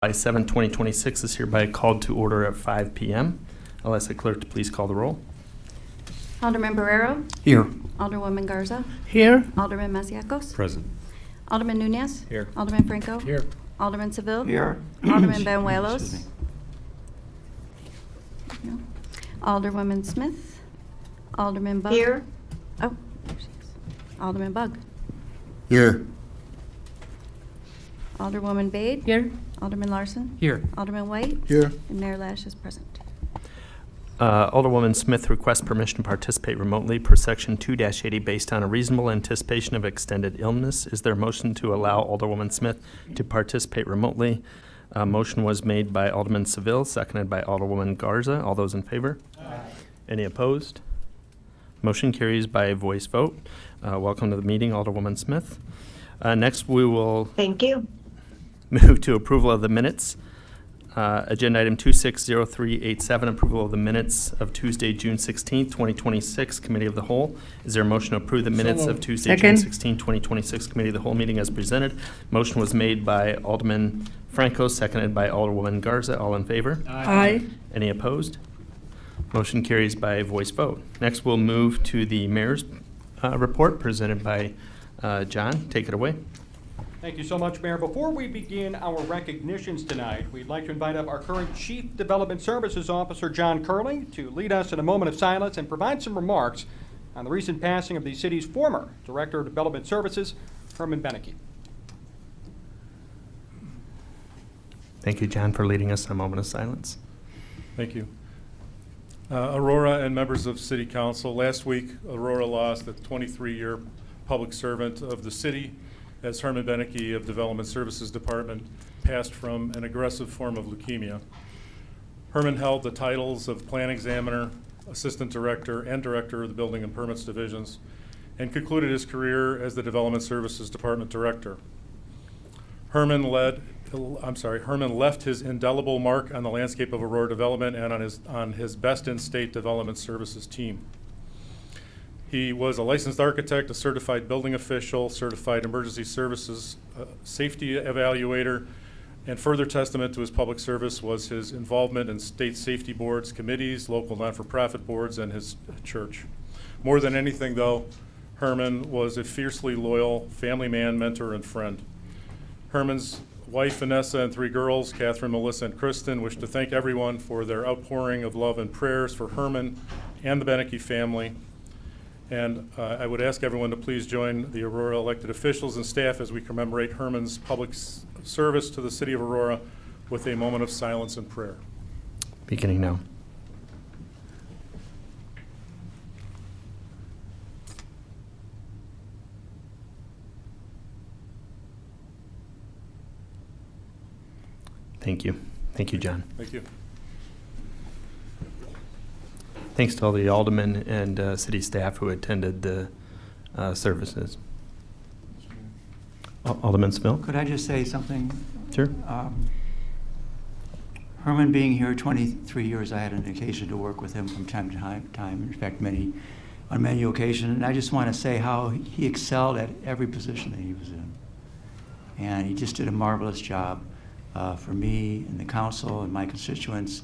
July 7, 2026 is hereby called to order at 5 p.m. I'll ask the clerk to please call the roll. Alderman Barrero. Here. Alderwoman Garza. Here. Alderman Masiacos. Present. Alderman Nunez. Here. Alderman Franco. Here. Alderman Seville. Here. Alderman Banuelos. No. Alderwoman Smith. Alderman Bug. Here. Oh, there she is. Alderman Bug. Here. Alderwoman Bade. Here. Alderman Larson. Here. Alderman White. Here. And Mayor Lash is present. Alderwoman Smith requests permission to participate remotely per Section 2-80 based on a reasonable anticipation of extended illness. Is there a motion to allow Alderwoman Smith to participate remotely? Motion was made by Alderman Seville, seconded by Alderwoman Garza. All those in favor? Aye. Any opposed? Motion carries by voice vote. Welcome to the meeting, Alderwoman Smith. Next, we will Thank you. move to approval of the minutes. Agenda item 260387, approval of the minutes of Tuesday, June 16th, 2026, Committee of the Whole. Is there a motion to approve the minutes of Tuesday, June 16th, 2026, Committee of the Whole meeting as presented? Motion was made by Alderman Franco, seconded by Alderwoman Garza. All in favor? Aye. Any opposed? Motion carries by voice vote. Next, we'll move to the mayor's report presented by John. Take it away. Thank you so much, Mayor. Before we begin our recognitions tonight, we'd like to invite up our current Chief Development Services Officer, John Curling, to lead us in a moment of silence and provide some remarks on the recent passing of the city's former Director of Development Services, Herman Beneke. Thank you, John, for leading us in a moment of silence. Thank you. Aurora and members of City Council, last week Aurora lost a 23-year public servant of the city as Herman Beneke of Development Services Department passed from an aggressive form of leukemia. Herman held the titles of Plan Examiner, Assistant Director, and Director of the Building and Permits Divisions, and concluded his career as the Development Services Department Director. Herman left his indelible mark on the landscape of Aurora development and on his best in-state development services team. He was a licensed architect, a certified building official, certified emergency services safety evaluator, and further testament to his public service was his involvement in state safety boards, committees, local not-for-profit boards, and his church. More than anything, though, Herman was a fiercely loyal family man, mentor, and friend. Herman's wife, Vanessa, and 3 girls, Catherine, Melissa, and Kristen, wish to thank everyone for their outpouring of love and prayers for Herman and the Beneke family. And I would ask everyone to please join the Aurora elected officials and staff as we commemorate Herman's public service to the city of Aurora with a moment of silence and prayer. Beginning now. Thank you. Thank you, John. Thank you. Thanks to all the aldermen and city staff who attended the services. Alderman Smith? Could I just say something? Sure. Herman being here 23 years, I had an occasion to work with him from time to time. In fact, on many occasions. And I just want to say how he excelled at every position that he was in. And he just did a marvelous job for me and the council and my constituents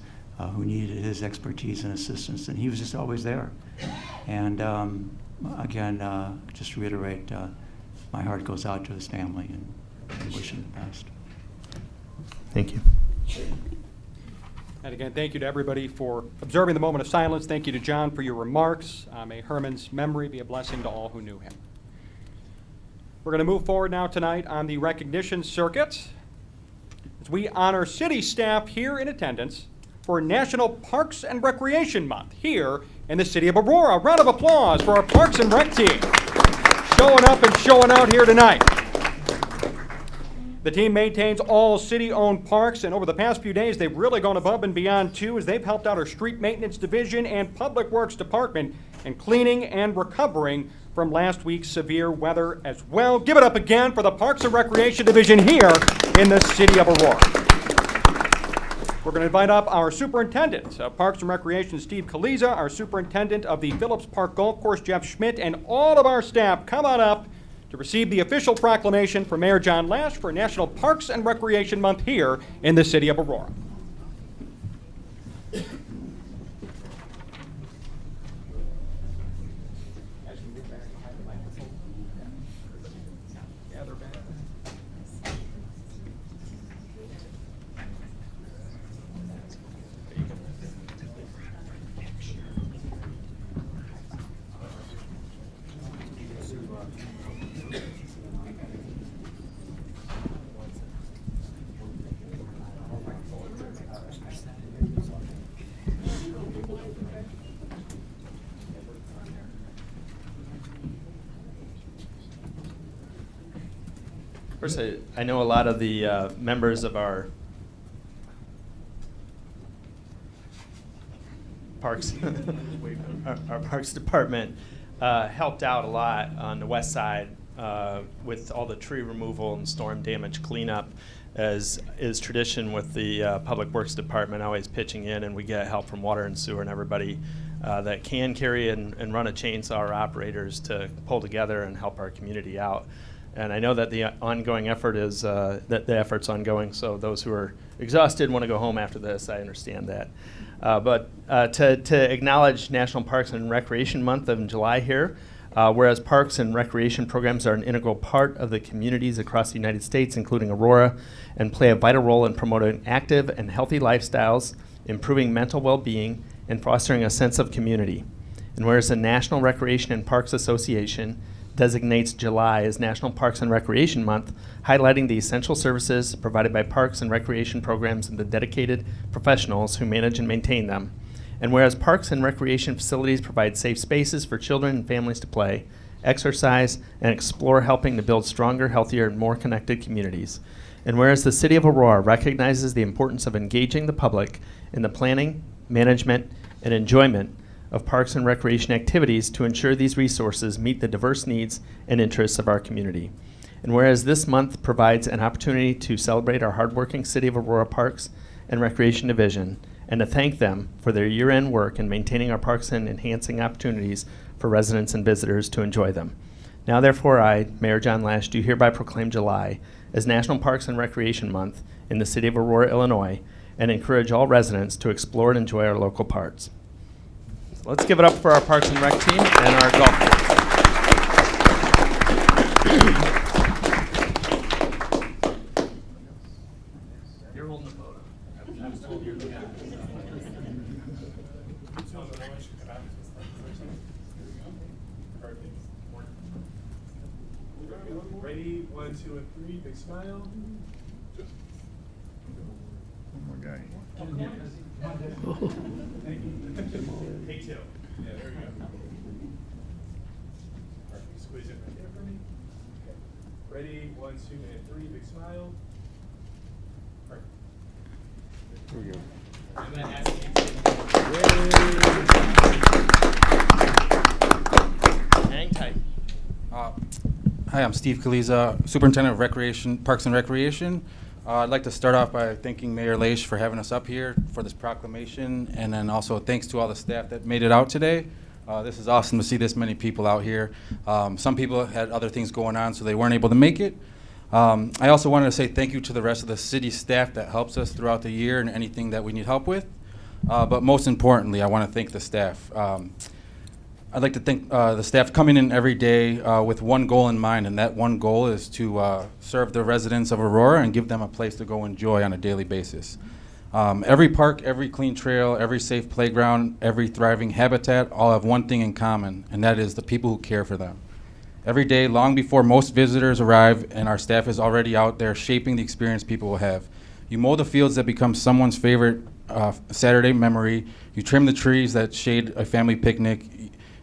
who needed his expertise and assistance, and he was just always there. And again, just to reiterate, my heart goes out to his family and wish him the best. Thank you. And again, thank you to everybody for observing the moment of silence. Thank you to John for your remarks. May Herman's memory be a blessing to all who knew him. We're going to move forward now tonight on the recognition circuit as we honor city staff here in attendance for National Parks and Recreation Month here in the city of Aurora. A round of applause for our Parks and Rec team showing up and showing out here tonight. The team maintains all city-owned parks, and over the past few days, they've really gone above and beyond, too, as they've helped out our street maintenance division and public works department in cleaning and recovering from last week's severe weather as well. Give it up again for the Parks and Recreation Division here in the city of Aurora. We're going to invite up our superintendent of Parks and Recreation, Steve Kaliza, our superintendent of the Phillips Park Golf Course, Jeff Schmidt, and all of our staff. Come on up to receive the official proclamation from Mayor John Lash for National Parks and Recreation Month here in the City of Aurora. First, I know a lot of the members of our parks, our parks department helped out a lot on the west side with all the tree removal and storm damage cleanup, as is tradition with the Public Works Department, always pitching in, and we get help from water and sewer and everybody that can carry and run a chainsaw, or operators to pull together and help our community out. And I know that the ongoing effort is, that the effort's ongoing, so those who are exhausted want to go home after this, I understand that. But to acknowledge National Parks and Recreation Month in July here, whereas parks and recreation programs are an integral part of the communities across the United States, including Aurora, and play a vital role in promoting active and healthy lifestyles, improving mental well-being, and fostering a sense of community. And whereas the National Recreation and Parks Association designates July as National Parks and Recreation Month, highlighting the essential services provided by parks and recreation programs and the dedicated professionals who manage and maintain them. And whereas parks and recreation facilities provide safe spaces for children and families to play, exercise, and explore, helping to build stronger, healthier, and more connected communities. And whereas the City of Aurora recognizes the importance of engaging the public in the planning, management, and enjoyment of parks and recreation activities to ensure these resources meet the diverse needs and interests of our community. And whereas this month provides an opportunity to celebrate our hardworking City of Aurora Parks and Recreation Division, and to thank them for their year-end work in maintaining our parks and enhancing opportunities for residents and visitors to enjoy them. Now therefore I, Mayor John Lash, do hereby proclaim July as National Parks and Recreation Month in the City of Aurora, Illinois, and encourage all residents to explore and enjoy our local parks. Let's give it up for our Parks and Rec team and our golf team. You're holding the photo. I was told you were looking at it. Ready, 1, 2, and 3, big smile. One more guy. Thank you. Take 2. Yeah, there we go. Perfect. Squeeze it right there for me. Okay. Ready, 1, 2, and 3, big smile. Perfect. Here we go. I'm going to ask you. Hang tight. Hi, I'm Steve Kaliza, Superintendent of Recreation, Parks and Recreation. I'd like to start off by thanking Mayor Lash for having us up here for this proclamation, and then also thanks to all the staff that made it out today. This is awesome to see this many people out here. Some people had other things going on, so they weren't able to make it. I also wanted to say thank you to the rest of the city staff that helps us throughout the year and anything that we need help with. But most importantly, I want to thank the staff. I'd like to thank the staff coming in every day with one goal in mind, and that one goal is to serve the residents of Aurora and give them a place to go enjoy on a daily basis. Every park, every clean trail, every safe playground, every thriving habitat all have one thing in common, and that is the people who care for them. Every day, long before most visitors arrive, and our staff is already out there shaping the experience people will have. You mow the fields that become someone's favorite Saturday memory. You trim the trees that shade a family picnic.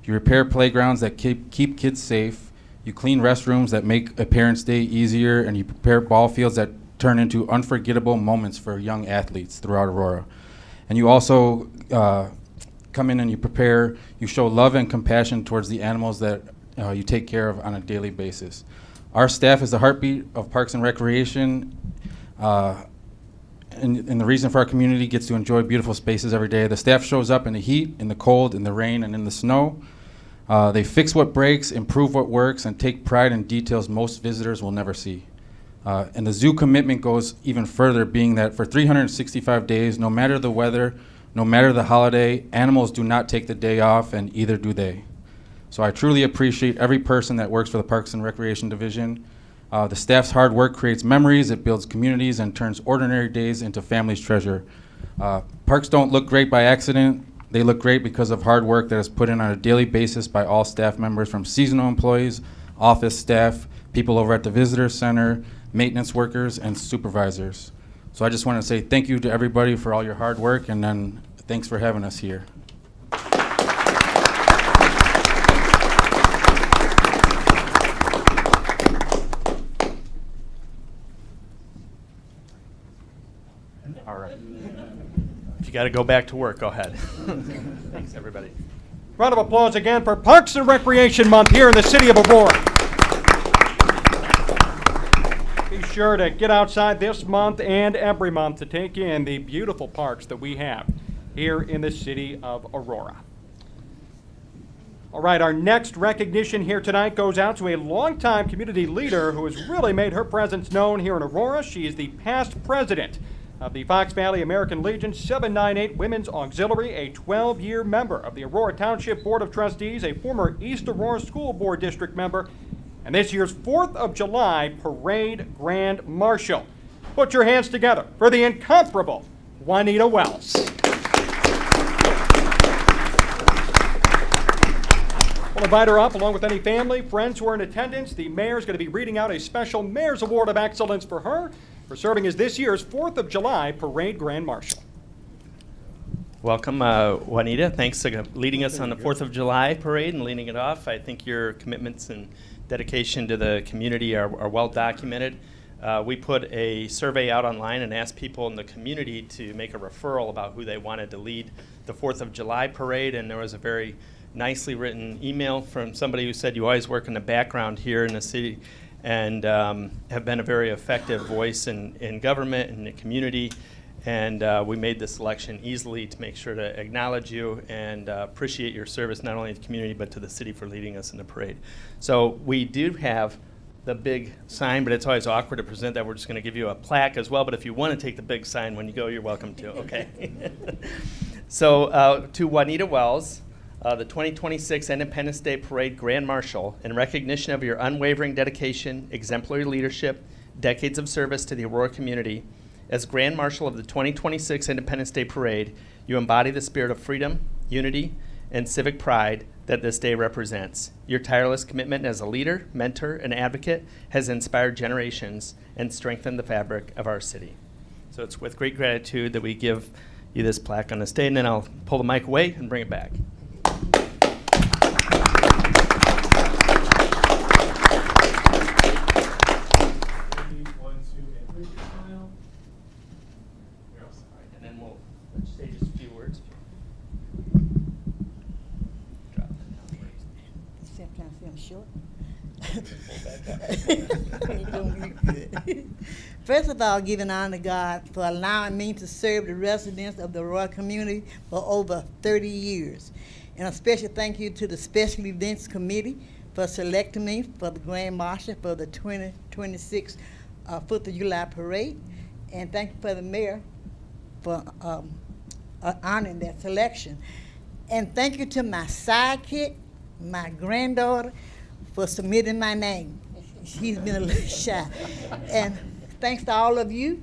You repair playgrounds that keep kids safe. You clean restrooms that make a parent's day easier, and you prepare ball fields that turn into unforgettable moments for young athletes throughout Aurora. And you also come in and you show love and compassion towards the animals that you take care of on a daily basis. Our staff is the heartbeat of Parks and Recreation, and the reason for our community gets to enjoy beautiful spaces every day. The staff shows up in the heat, in the cold, in the rain, and in the snow. They fix what breaks, improve what works, and take pride in details most visitors will never see. And the zoo commitment goes even further, being that for 365 days, no matter the weather, no matter the holiday, animals do not take the day off, and either do they. So I truly appreciate every person that works for the Parks and Recreation Division. The staff's hard work creates memories, it builds communities, and turns ordinary days into family's treasure. Parks don't look great by accident. They look great because of hard work that is put in on a daily basis by all staff members, from seasonal employees, office staff, people over at the visitor center, maintenance workers, and supervisors. So I just want to say thank you to everybody for all your hard work, and then thanks for having us here. All right. If you got to go back to work, go ahead. Thanks, everybody. Round of applause again for Parks and Recreation Month here in the City of Aurora. Be sure to get outside this month and every month to take in the beautiful parks that we have here in the City of Aurora. All right, our next recognition here tonight goes out to a longtime community leader who has really made her presence known here in Aurora. She is the past president of the Fox Valley American Legion 798 Women's Auxiliary, a 12-year member of the Aurora Township Board of Trustees, a former East Aurora School Board District member, and this year's 4th of July Parade Grand Marshal. Put your hands together for the incomparable Juanita Wells. We'll invite her up along with any family, friends who are in attendance. The mayor is going to be reading out a special Mayor's Award of Excellence for her for serving as this year's 4th of July Parade Grand Marshal. Welcome, Juanita. Thanks for leading us on the 4th of July parade and leading it off. I think your commitments and dedication to the community are well documented. We put a survey out online and asked people in the community to make a referral about who they wanted to lead the 4th of July parade, and there was a very nicely written email from somebody who said, you always work in the background here in the city and have been a very effective voice in government and the community. And we made the selection easily to make sure to acknowledge you and appreciate your service not only to the community but to the city for leading us in the parade. So we do have the big sign, but it's always awkward to present that. We're just going to give you a plaque as well, but if you want to take the big sign when you go, you're welcome to, okay? So to Juanita Wells, the 2026 Independence Day Parade Grand Marshal, in recognition of your unwavering dedication, exemplary leadership, decades of service to the Aurora community, as Grand Marshal of the 2026 Independence Day Parade, you embody the spirit of freedom, unity, and civic pride that this day represents. Your tireless commitment as a leader, mentor, and advocate has inspired generations and strengthened the fabric of our city. So it's with great gratitude that we give you this plaque on this day, and then I'll pull the mic away and bring it back. And then we'll say just a few words. Drop that down, please. Except trying to say I'm short. Pull back up. First of all, giving honor to God for allowing me to serve the residents of the Aurora community for over 30 years. And a special thank you to the Special Events Committee for selecting me for the Grand Marshal for the 2026 4th of July Parade. And thank you for the mayor for honoring that selection. And thank you to my sidekick, my granddaughter, for submitting my name. She's been a little shy. And thanks to all of you.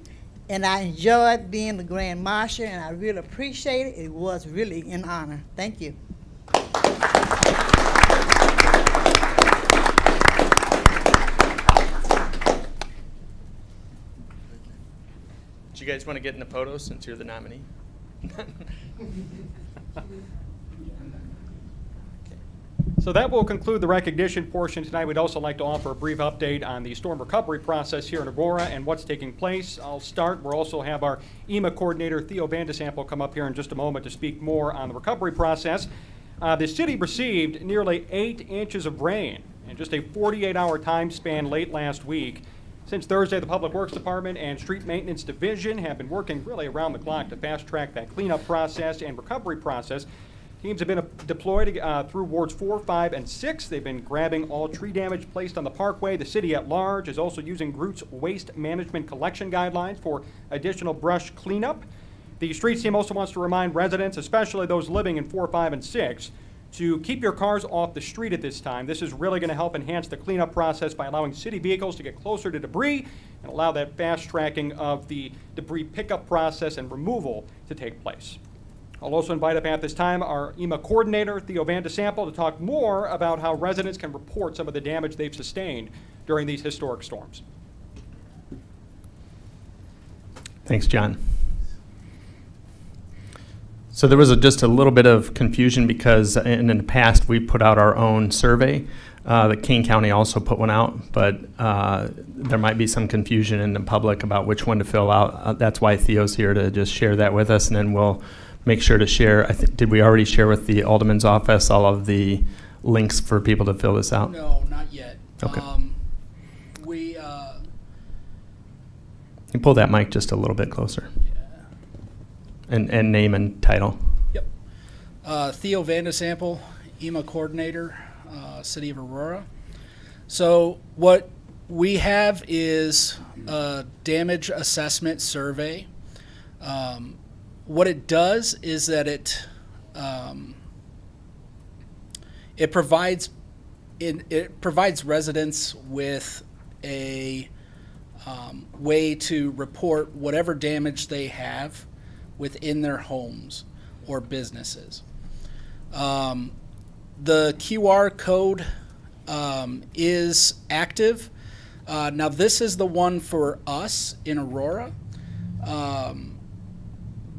And I enjoyed being the Grand Marshal, and I really appreciate it. It was really an honor. Thank you. Do you guys want to get in the photo since you're the nominee? So that will conclude the recognition portion tonight. We'd also like to offer a brief update on the storm recovery process here in Aurora and what's taking place. I'll start. We'll also have our EMA coordinator, Theo Vandesample, come up here in just a moment to speak more on the recovery process. The city received nearly 8 inches of rain in just a 48-hour time span late last week. Since Thursday, the Public Works Department and Street Maintenance Division have been working really around the clock to fast-track that cleanup process and recovery process. Teams have been deployed through wards 4, 5, and 6. They've been grabbing all tree damage placed on the parkway. The city at large is also using Groot's waste management collection guidelines for additional brush cleanup. The streets team also wants to remind residents, especially those living in 4, 5, and 6, to keep your cars off the street at this time. This is really going to help enhance the cleanup process by allowing city vehicles to get closer to debris and allow that fast tracking of the debris pickup process and removal to take place. I'll also invite up at this time our EMA coordinator, Theo Van de Sample, to talk more about how residents can report some of the damage they've sustained during these historic storms. Thanks, John. So there was just a little bit of confusion because in the past we put out our own survey. The Kane County also put one out, but there might be some confusion in the public about which one to fill out. That's why Theo's here to just share that with us, and then we'll make sure to share. Did we already share with the Alderman's office all of the links for people to fill this out? No, not yet. Okay. We, Can you pull that mic just a little bit closer? And name and title. yep. Theo Van de Sample, EMA coordinator, City of Aurora. So what we have is a damage assessment survey. What it does is that it provides residents with a way to report whatever damage they have within their homes or businesses. The QR code is active. Now this is the one for us in Aurora.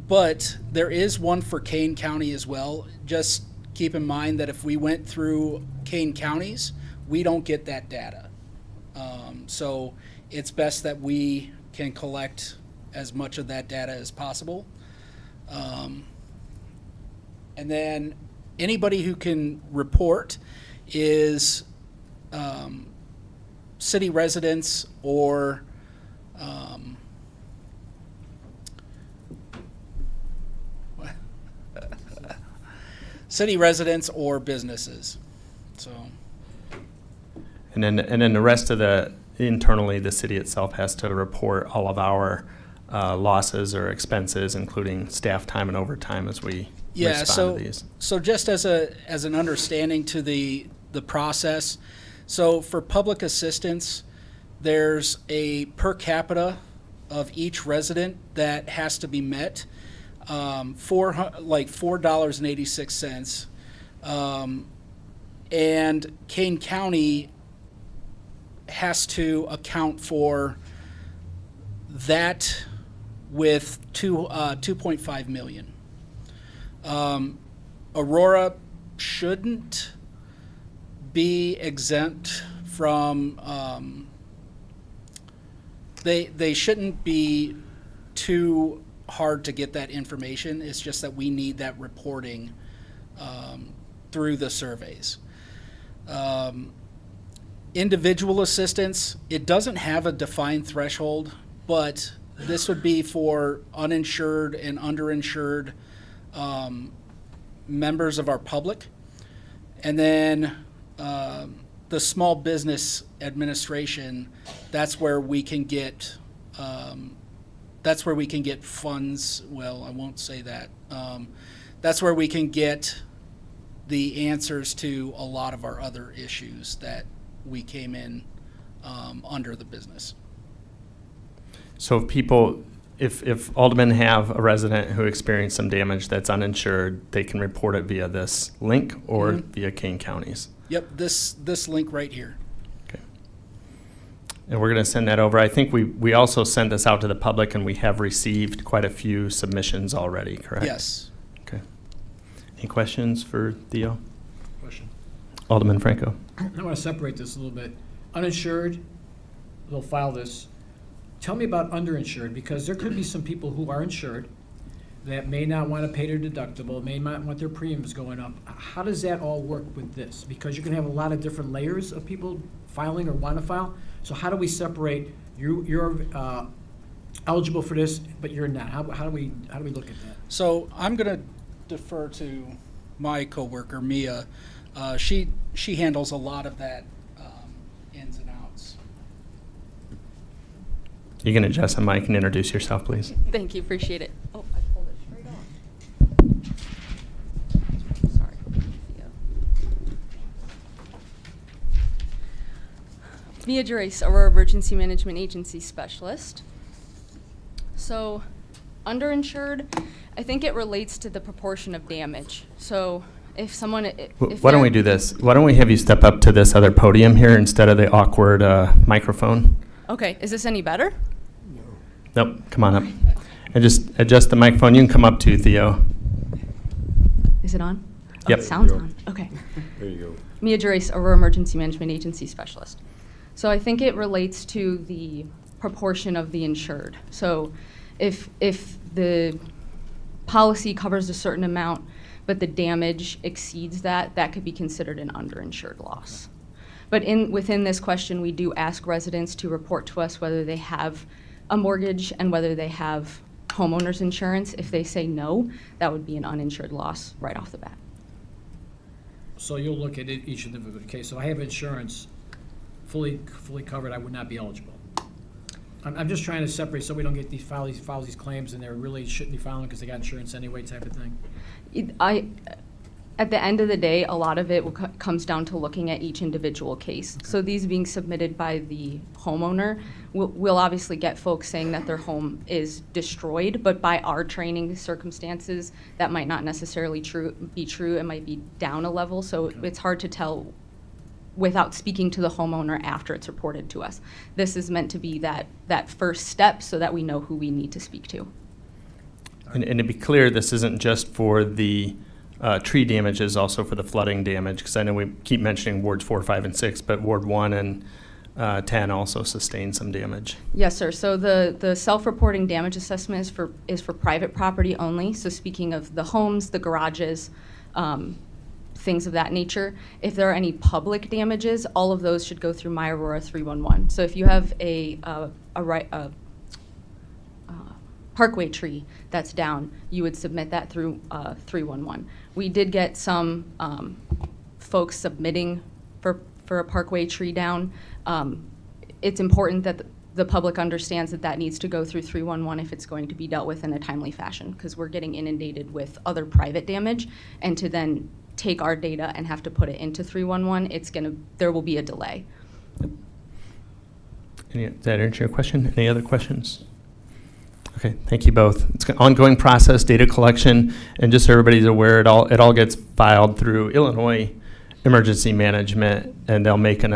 But there is one for Kane County as well. Just keep in mind that if we went through Kane counties, we don't get that data. So it's best that we can collect as much of that data as possible. And then anybody who can report is city residents or city residents or businesses. So, And then the rest of internally, the city itself has to report all of our losses or expenses, including staff time and overtime as we respond to these. So just as an understanding to the process, so for public assistance, there's a per capita of each resident that has to be met. $4.86. And Kane County has to account for that with 2.5 million. Aurora shouldn't be exempt from, they shouldn't be too hard to get that information. It's just that we need that reporting through the surveys. Individual assistance, it doesn't have a defined threshold, but this would be for uninsured and underinsured members of our public. And then the small business administration, that's where we can get funds. Well, I won't say that. That's where we can get the answers to a lot of our other issues that we came in under the business. So if aldermen have a resident who experienced some damage that's uninsured, they can report it via this link or via Kane County's. Yep, this link right here. Okay. And we're going to send that over. I think we also sent this out to the public, and we have received quite a few submissions already, correct? Yes. Okay. Any questions for Theo? Question. Alderman Franco. I want to separate this a little bit. Uninsured, they'll file this. Tell me about underinsured, because there could be some people who are insured that may not want to pay their deductible, may not want their premiums going up. How does that all work with this? Because you're going to have a lot of different layers of people filing or want to file. So how do we separate you're eligible for this, but you're not? How do we look at that? So I'm going to defer to my coworker Mia. She handles a lot of that ins and outs. You can adjust the mic and introduce yourself, please. Thank you, appreciate it. Oh, I pulled it straight off. Sorry. Mia Gerace, Aurora Emergency Management Agency Specialist. So, underinsured, I think it relates to the proportion of damage. So, if someone, if Why don't we they're- do this? Why don't we have you step up to this other podium here instead of the awkward microphone? Okay, is this any better? Nope, come on up. And just adjust the microphone. You can come up too, Theo. Is it on? Yep. Oh, sounds There you on. Okay. There you go. Mia Gerace, Aurora Emergency Management Agency Specialist. So I think it relates to the proportion of the insured. So if the policy covers a certain amount, but the damage exceeds that, that could be considered an underinsured loss. But within this question, we do ask residents to report to us whether they have a mortgage and whether they have homeowners insurance. If they say no, that would be an uninsured loss right off the bat. So you'll look at each individual case. So I have insurance fully covered, I would not be eligible. I'm just trying to separate so we don't get file these claims and they really shouldn't be filing because they got insurance anyway type of thing. At the end of the day, a lot of it comes down to looking at each individual case. Okay. So these being submitted by the homeowner, we'll obviously get folks saying that their home is destroyed, but by our training circumstances, that might not necessarily be true. It might be down a level, so it's hard to tell without speaking to the homeowner after it's reported to us. This is meant to be that first step so that we know who we need to speak to. And to be clear, this isn't just for the tree damages, also for the flooding damage, because I know we keep mentioning wards 4, 5, and 6, but Ward 1 and 10 also sustained some damage. Yes, sir. So the self-reporting damage assessment is for private property only. So speaking of the homes, the garages, things of that nature. If there are any public damages, all of those should go through My Aurora 311. So if you have a parkway tree that's down, you would submit that through 311. We did get some folks submitting for a parkway tree down. It's important that the public understands that that needs to go through 311 if it's going to be dealt with in a timely fashion, because we're getting inundated with other private damage, and to then take our data and have to put it into 311, there will be a delay. Does that answer your question? Any other questions? Okay, thank you both. It's an ongoing process, data collection, and just so everybody's aware, it all gets filed through Illinois Emergency Management, and they'll make an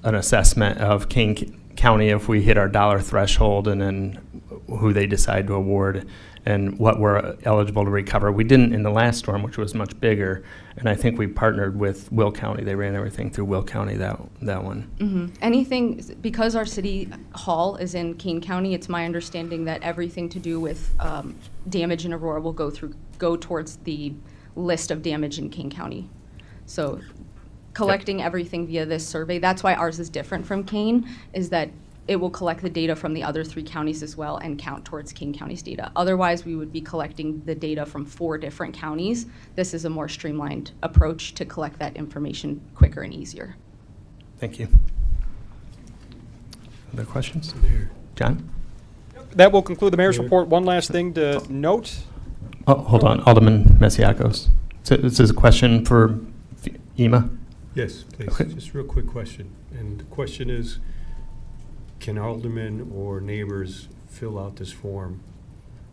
assessment of Kane County if we hit our dollar threshold, and then who they decide to award and what we're eligible to recover. We didn't in the last storm, which was much bigger, and I think we partnered with Will County. They ran everything through Will County, that one. Mm-hmm. Anything, because our city hall is in Kane County, it's my understanding that everything to do with damage in Aurora will go towards the list of damage in Kane County. So collecting everything via this survey, that's why ours is different from Kane, is that it will collect the data from the other 3 counties as well and count towards Kane County's data. Otherwise, we would be collecting the data from 4 different counties. This is a more streamlined approach to collect that information quicker and easier. Thank you. Other questions? John? That will conclude the mayor's report. One last thing to note. Oh, hold on, Alderman Masiacos. So this is a question for Ema? Yes, please. Okay. Just a real quick question. And the question is, can aldermen or neighbors fill out this form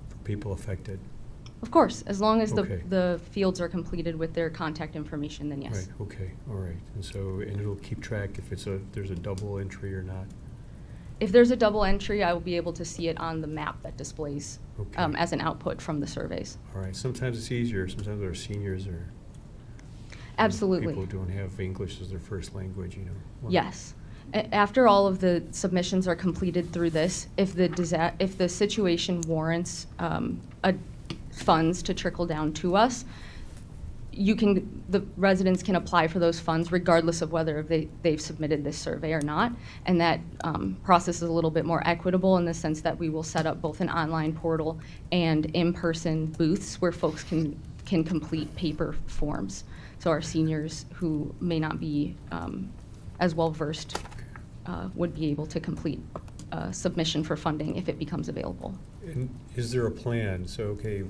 for people affected? Of course, as long as Okay. the fields are completed with their contact information, then yes. Right, okay, all right. And it'll keep track if there's a double entry or not? If there's a double entry, I will be able to see it on the map that displays Okay. as an output from the surveys. All right, sometimes it's easier. Sometimes our seniors or Absolutely. people who don't have English as their first language, Yes. After all of the submissions are completed through this, if the situation warrants funds to trickle down to us, the residents can apply for those funds regardless of whether they've submitted this survey or not. And that process is a little bit more equitable in the sense that we will set up both an online portal and in-person booths where folks can can complete paper forms. So our seniors who may not be as well versed would be able to complete a submission for funding if it becomes available. And is there a plan? So, okay,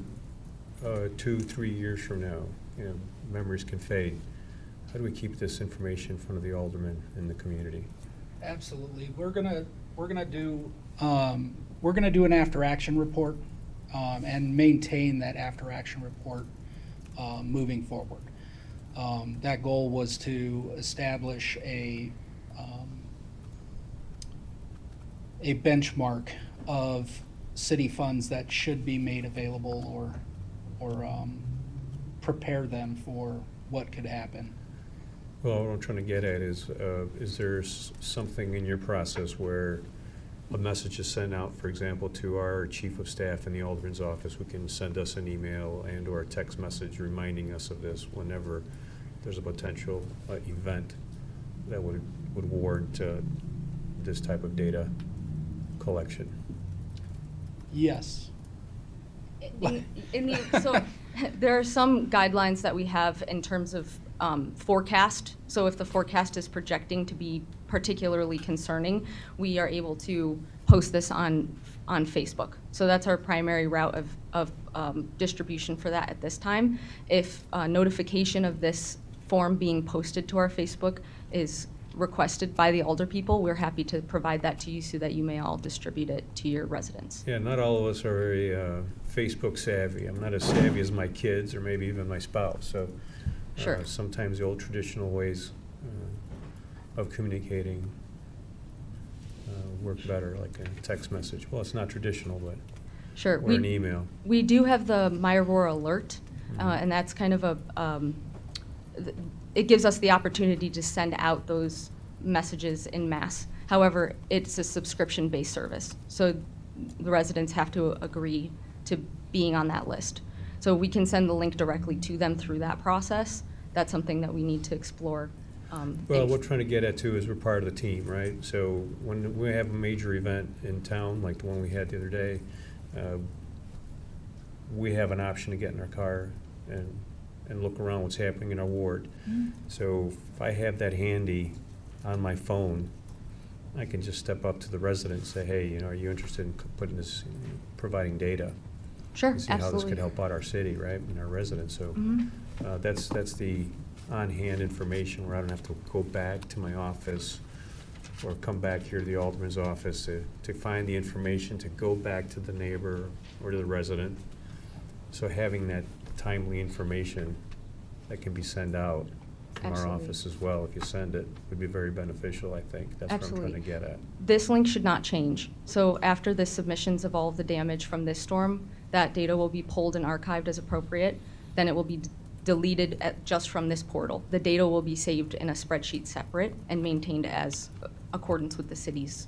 2-3 years from now, you know, memories can fade. How do we keep this information in front of the aldermen in the community? Absolutely. We're gonna do an after action report and maintain that after action report moving forward. That goal was to establish a benchmark of city funds that should be made available or prepare them for what could happen. Well, what I'm trying to get at is there something in your process where a message is sent out, for example, to our chief of staff in the alderman's office, who can send us an email and or a text message reminding us of this whenever there's a potential event that would warrant this type of data collection? Yes. So there are some guidelines that we have in terms of forecast. So if the forecast is projecting to be particularly concerning, we are able to post this on Facebook. So that's our primary route of distribution for that at this time. If notification of this form being posted to our Facebook is requested by the alder people, we're happy to provide that to you so that you may all distribute it to your residents. Yeah, not all of us are very Facebook savvy. I'm not as savvy as my kids or maybe even my spouse. So Sure. Sometimes the old traditional ways of communicating work better, like a text message. Well, it's not traditional, but Sure. or an email. We do have the My Aurora alert, and that's kind of it gives us the opportunity to send out those messages in mass. However, it's a subscription-based service, so the residents have to agree to being on that list. So we can send the link directly to them through that process. That's something that we need to explore. Well, what we're trying to get at too is we're part of the team, right? So when we have a major event in town, like the one we had the other day, we have an option to get in our car and look around what's happening in our ward. So if I have that handy on my phone, I can just step up to the resident and say, hey, you know, are you interested in putting this, providing data? Sure, See how this absolutely. could help out our city, right, and our residents. So that's the on-hand information where I don't have to go back to my office or come back here to the alderman's office to find the information, to go back to the neighbor or to the resident. So having that timely information that can be sent out from our Absolutely. office as well, if you send it, would be very beneficial, I think. That's what I'm trying to get at. This link should not change. So after the submissions of all of the damage from this storm, that data will be pulled and archived as appropriate. Then it will be deleted just from this portal. The data will be saved in a spreadsheet separate and maintained as accordance with the city's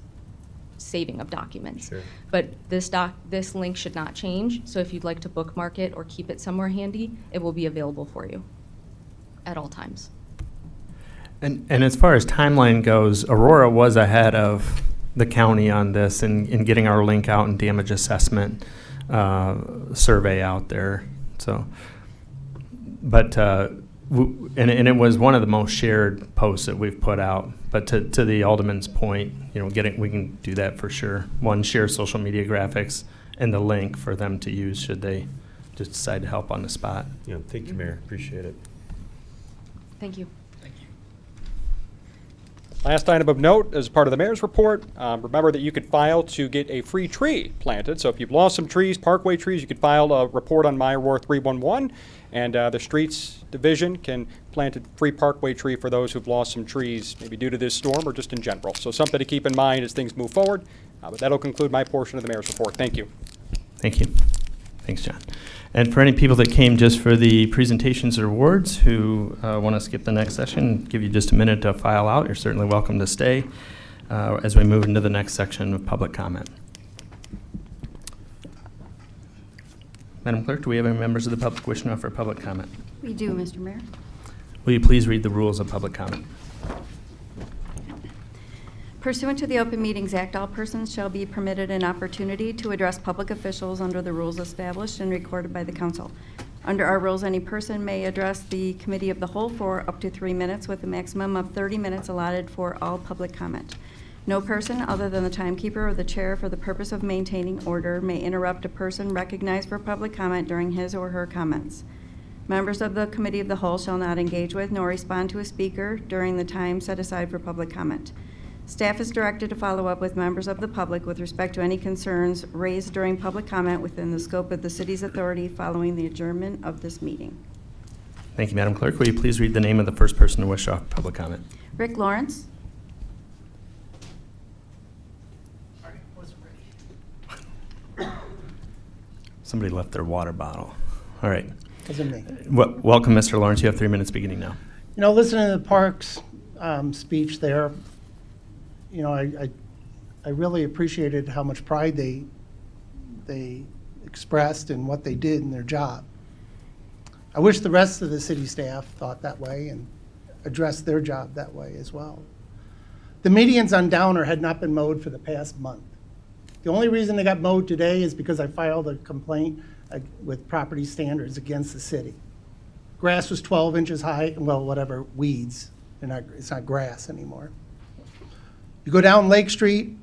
saving of documents. Sure. But this link should not change. So if you'd like to bookmark it or keep it somewhere handy, it will be available for you at all times. And as far as timeline goes, Aurora was ahead of the county on this in getting our link out and damage assessment survey out there. So, but and it was one of the most shared posts that we've put out. But to the alderman's point, you know, we can do that for sure. One, share social media graphics and the link for them to use should they just decide to help on the spot. Yeah, thank you, Mayor. Appreciate it. Thank you. Thank you. Last item of note, as part of the mayor's report, remember that you could file to get a free tree planted. So if you've lost some trees, parkway trees, you could file a report on My Aurora 311, and the Streets Division can plant a free parkway tree for those who've lost some trees, maybe due to this storm or just in general. So something to keep in mind as things move forward. But that'll conclude my portion of the mayor's report. Thank you. Thank you. Thanks, John. And for any people that came just for the presentations or awards who want to skip the next session, give you just a minute to file out. You're certainly welcome to stay as we move into the next section of public comment. Madam Clerk, do we have any members of the public wishing to offer public comment? We do, Mr. Mayor. Will you please read the rules of public comment? Pursuant to the Open Meetings Act, all persons shall be permitted an opportunity to address public officials under the rules established and recorded by the council. Under our rules, any person may address the committee of the whole for up to 3 minutes with a maximum of 30 minutes allotted for all public comment. No person other than the timekeeper or the chair for the purpose of maintaining order may interrupt a person recognized for public comment during his or her comments. Members of the committee of the whole shall not engage with nor respond to a speaker during the time set aside for public comment. Staff is directed to follow up with members of the public with respect to any concerns raised during public comment within the scope of the city's authority following the adjournment of this meeting. Thank you, Madam Clerk. Will you please read the name of the first person to wish to offer public comment? Rick Lawrence. Somebody left their water bottle. All right. Wasn't me. Welcome, Mr. Lawrence. You have 3 minutes beginning now. You know, listening to the Parks speech there, you know, I really appreciated how much pride they expressed in what they did in their job. I wish the rest of the city staff thought that way and addressed their job that way as well. The medians on Downer had not been mowed for the past month. The only reason they got mowed today is because I filed a complaint with property standards against the city. Grass was 12 inches high, well, whatever, weeds. It's not grass anymore. You go down Lake Street,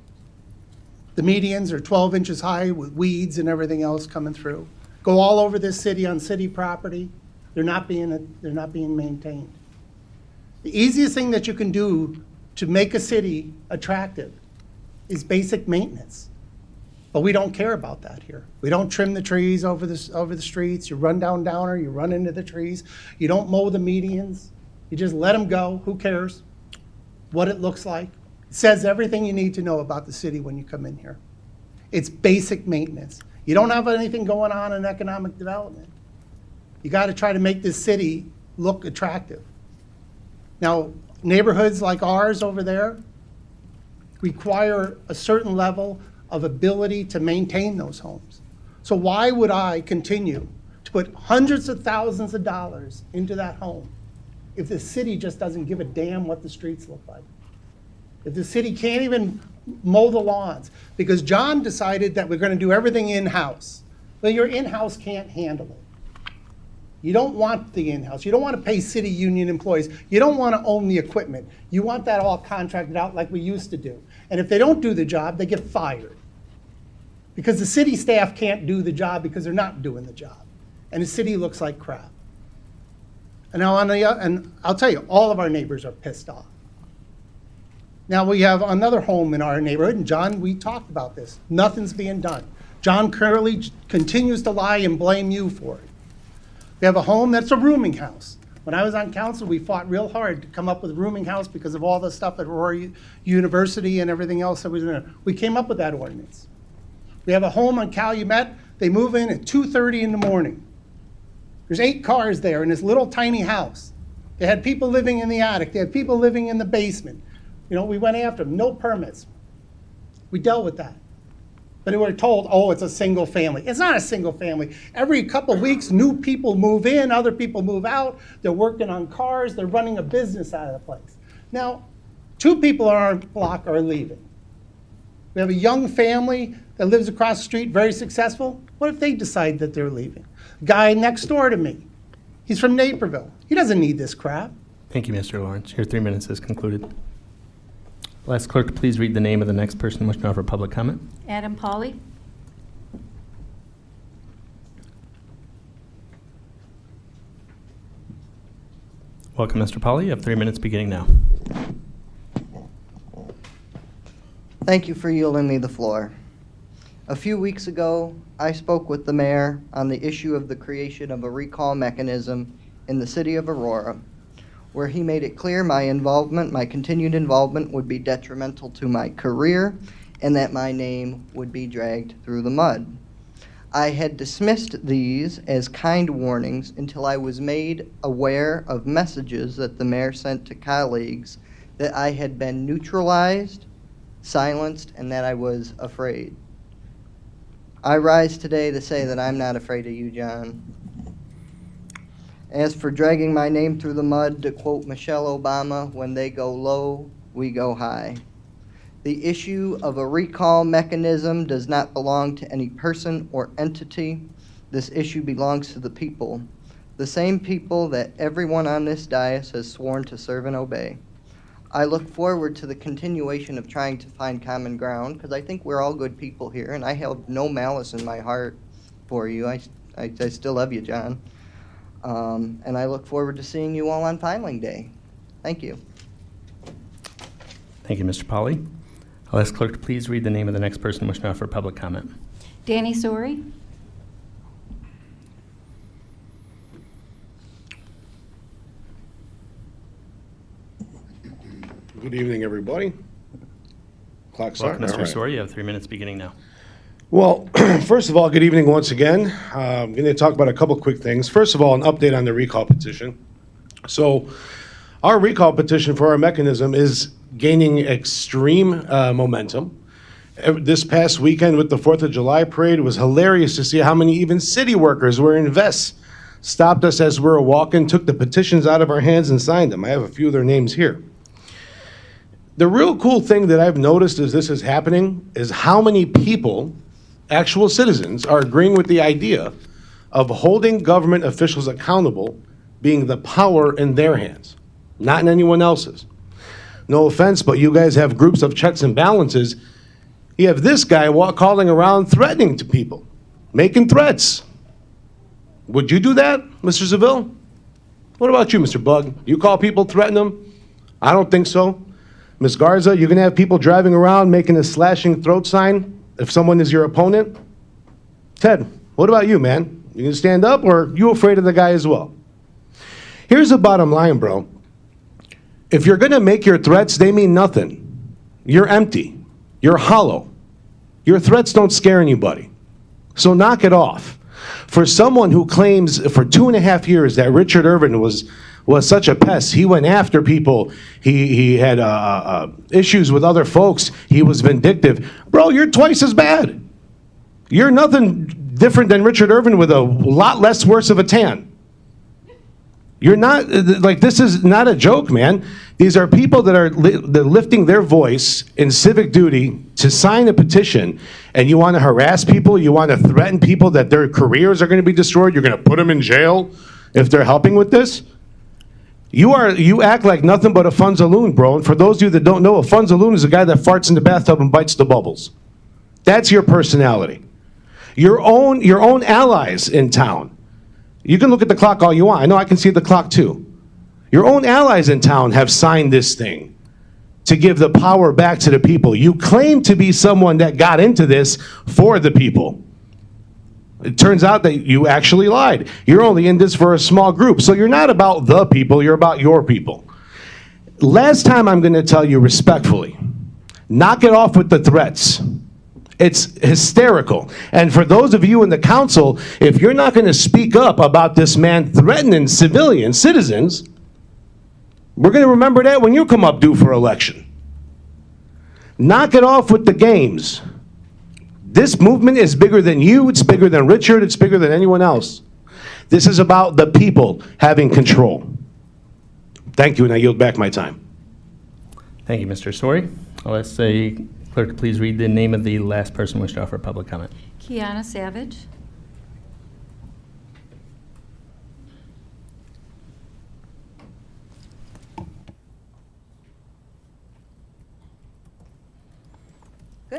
the medians are 12 inches high with weeds and everything else coming through. Go all over this city on city property. They're not being maintained. The easiest thing that you can do to make a city attractive is basic maintenance. But we don't care about that here. We don't trim the trees over the streets. You run down Downer, you run into the trees. You don't mow the medians. You just let them go. Who cares what it looks like? It says everything you need to know about the city when you come in here. It's basic maintenance. You don't have anything going on in economic development. You got to try to make this city look attractive. Now, neighborhoods like ours over there require a certain level of ability to maintain those homes. So why would I continue to put hundreds of thousands of dollars into that home if the city just doesn't give a damn what the streets look like? If the city can't even mow the lawns, because John decided that we're going to do everything in-house. Well, your in-house can't handle it. You don't want the in-house. You don't want to pay city union employees. You don't want to own the equipment. You want that all contracted out like we used to do. And if they don't do the job, they get fired. Because the city staff can't do the job because they're not doing the job. And the city looks like crap. And now and I'll tell you, all of our neighbors are pissed off. Now we have another home in our neighborhood, and John, we talked about this. Nothing's being done. John Curley continues to lie and blame you for it. We have a home that's a rooming house. When I was on council, we fought real hard to come up with a rooming house because of all the stuff at Aurora University and everything else that was in there. We came up with that ordinance. We have a home on Calumet. They move in at 2:30 in the morning. There's 8 cars there in this little tiny house. They had people living in the attic. They had people living in the basement. You know, we went after them, no permits. We dealt with that. But we were told, oh, it's a single family. It's not a single family. Every couple weeks, new people move in, other people move out. They're working on cars. They're running a business out of the place. Now, 2 people on our block are leaving. We have a young family that lives across the street, very successful. What if they decide that they're leaving? Guy next door to me, he's from Naperville. He doesn't need this crap. Thank you, Mr. Lawrence. Your 3 minutes is concluded. I'll ask clerk to please read the name of the next person wishing to offer public comment. Adam Pauley. Welcome, Mr. Pauley. You have 3 minutes beginning now. Thank you for yielding me the floor. A few weeks ago, I spoke with the mayor on the issue of the creation of a recall mechanism in the city of Aurora, where he made it clear my continued involvement would be detrimental to my career and that my name would be dragged through the mud. I had dismissed these as kind warnings until I was made aware of messages that the mayor sent to colleagues that I had been neutralized, silenced, and that I was afraid. I rise today to say that I'm not afraid of you, John. As for dragging my name through the mud, to quote Michelle Obama, when they go low, we go high. The issue of a recall mechanism does not belong to any person or entity. This issue belongs to the people, the same people that everyone on this dais has sworn to serve and obey. I look forward to the continuation of trying to find common ground, because I think we're all good people here, and I have no malice in my heart for you. I still love you, John. And I look forward to seeing you all on filing day. Thank you. Thank you, Mr. Polly. I'll ask clerk to please read the name of the next person wishing to offer public comment. Danny Sori. Good evening, everybody. Clock's Welcome, starting. Mr. All right. Sori. You have 3 minutes beginning now. Well, first of all, good evening once again. I'm going to talk about a couple quick things. First of all, an update on the recall petition. So our recall petition for our mechanism is gaining extreme momentum. This past weekend with the 4th of July parade, it was hilarious to see how many even city workers wearing vests stopped us as we were walking, took the petitions out of our hands and signed them. I have a few of their names here. The real cool thing that I've noticed as this is happening is how many people, actual citizens, are agreeing with the idea of holding government officials accountable being the power in their hands, not in anyone else's. No offense, but you guys have groups of checks and balances. You have this guy calling around threatening to people, making threats. Would you do that, Mr. Seville? What about you, Mr. Bug? You call people, threaten them? I don't think so. Ms. Garza, you're going to have people driving around making a slashing throat sign if someone is your opponent? Ted, what about you, man? You going to stand up, or are you afraid of the guy as well? Here's the bottom line, bro. If you're going to make your threats, they mean nothing. You're empty. You're hollow. Your threats don't scare anybody. So knock it off. For someone who claims for 2.5 years that Richard Irvin was such a pest, he went after people, he had issues with other folks, he was vindictive. Bro, you're twice as bad. You're nothing different than Richard Irvin with a lot less worse of a tan. You're not, like, this is not a joke, man. These are people that are they're lifting their voice in civic duty to sign a petition, and you want to harass people, you want to threaten people that their careers are going to be destroyed, you're going to put them in jail if they're helping with this? You act like nothing but a funzaloon, bro. And for those of you that don't know, a funzaloon is a guy that farts in the bathtub and bites the bubbles. That's your personality. Your own allies in town. You can look at the clock all you want. I know I can see the clock too. Your own allies in town have signed this thing to give the power back to the people. You claim to be someone that got into this for the people. It turns out that you actually lied. You're only in this for a small group. So you're not about the people, you're about your people. Last time I'm going to tell you respectfully, knock it off with the threats. It's hysterical. And for those of you in the council, if you're not going to speak up about this man threatening citizens, we're going to remember that when you come up due for election. Knock it off with the games. This movement is bigger than you, it's bigger than Richard, it's bigger than anyone else. This is about the people having control. Thank you, and I yield back my time. Thank you, Mr. Sori. I'll ask the clerk to please read the name of the last person wishing to offer public comment. Kiana Savage.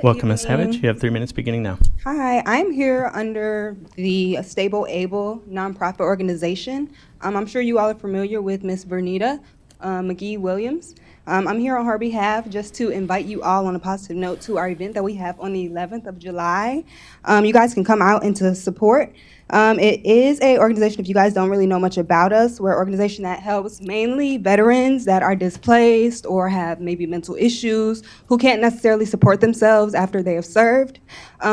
Welcome, Ms. Savage. You have 3 minutes beginning now. Hi, I'm here under the Stable Able nonprofit organization. I'm sure you all are familiar with Ms. Bernita McGee Williams. I'm here on her behalf just to invite you all on a positive note to our event that we have on the 11th of July. You guys can come out and to support. It is an organization, if you guys don't really know much about us, we're an organization that helps mainly veterans that are displaced or have maybe mental issues who can't necessarily support themselves after they have served.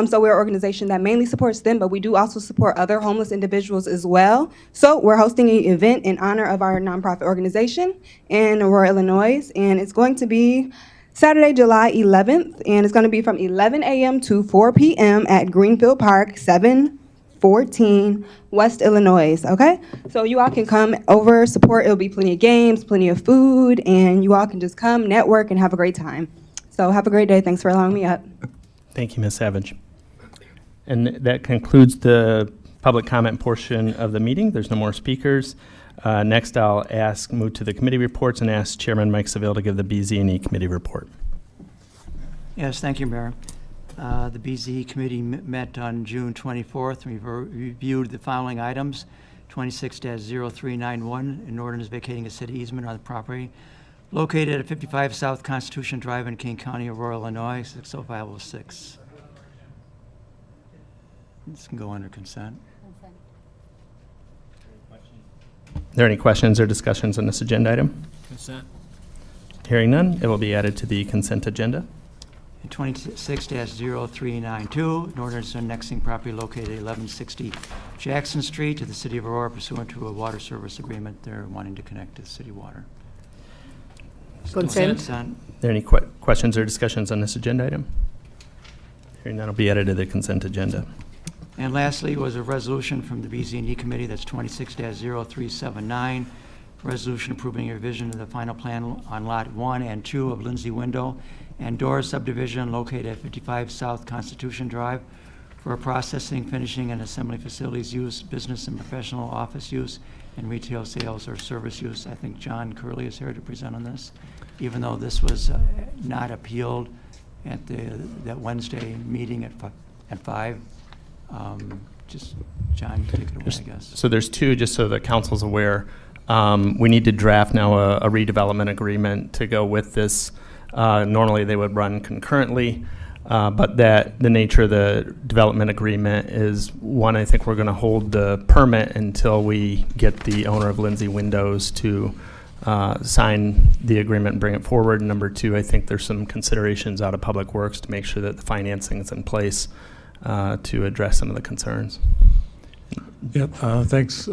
So we're an organization that mainly supports them, but we do also support other homeless individuals as well. So we're hosting an event in honor of our nonprofit organization in Aurora, Illinois, and it's going to be Saturday, July 11th, and it's going to be from 11 a.m. to 4 p.m. at Greenfield Park, 714 West Illinois, okay? So you all can come over, support. It'll be plenty of games, plenty of food, and you all can just come, network, and have a great time. So have a great day. Thanks for allowing me up. Thank you, Ms. Savage. And that concludes the public comment portion of the meeting. There's no more speakers. Next, I'll move to the committee reports and ask Chairman Mike Seville to give the BZ&E committee report. Yes, thank you, Mayor. The BZ committee met on June 24th. We've reviewed the following items: 26-0391, an ordinance vacating a city easement on the property located at 55 South Constitution Drive in King County, Aurora, Illinois, 60506. This can go under consent. Are there any questions or discussions on this agenda item? Consent. Hearing none, it will be added to the consent agenda. 26-0392, an ordinance annexing property located at 1160 Jackson Street to the City of Aurora pursuant to a water service agreement. They're wanting to connect to city water. Consent. Are there any questions or discussions on this agenda item? Hearing none, will be added to the consent agenda. And lastly was a resolution from the BZ&E committee, that's 26-0379, resolution approving a revision of the final plan on Lot 1 and 2 of Lindsay Window and Door subdivision located at 55 South Constitution Drive for processing, finishing, and assembly facilities use, business and professional office use, and retail sales or service use. I think John Curley is here to present on this, even though this was not appealed at that Wednesday meeting at 5. Just, John, take it away, I guess. So there's two, just so the council's aware. We need to draft now a redevelopment agreement to go with this. Normally, they would run concurrently, but the nature of the development agreement is, one, I think we're going to hold the permit until we get the owner of Lindsay Windows to sign the agreement and bring it forward. And number two, I think there's some considerations out of Public Works to make sure that the financing is in place to address some of the concerns. Yep, thanks,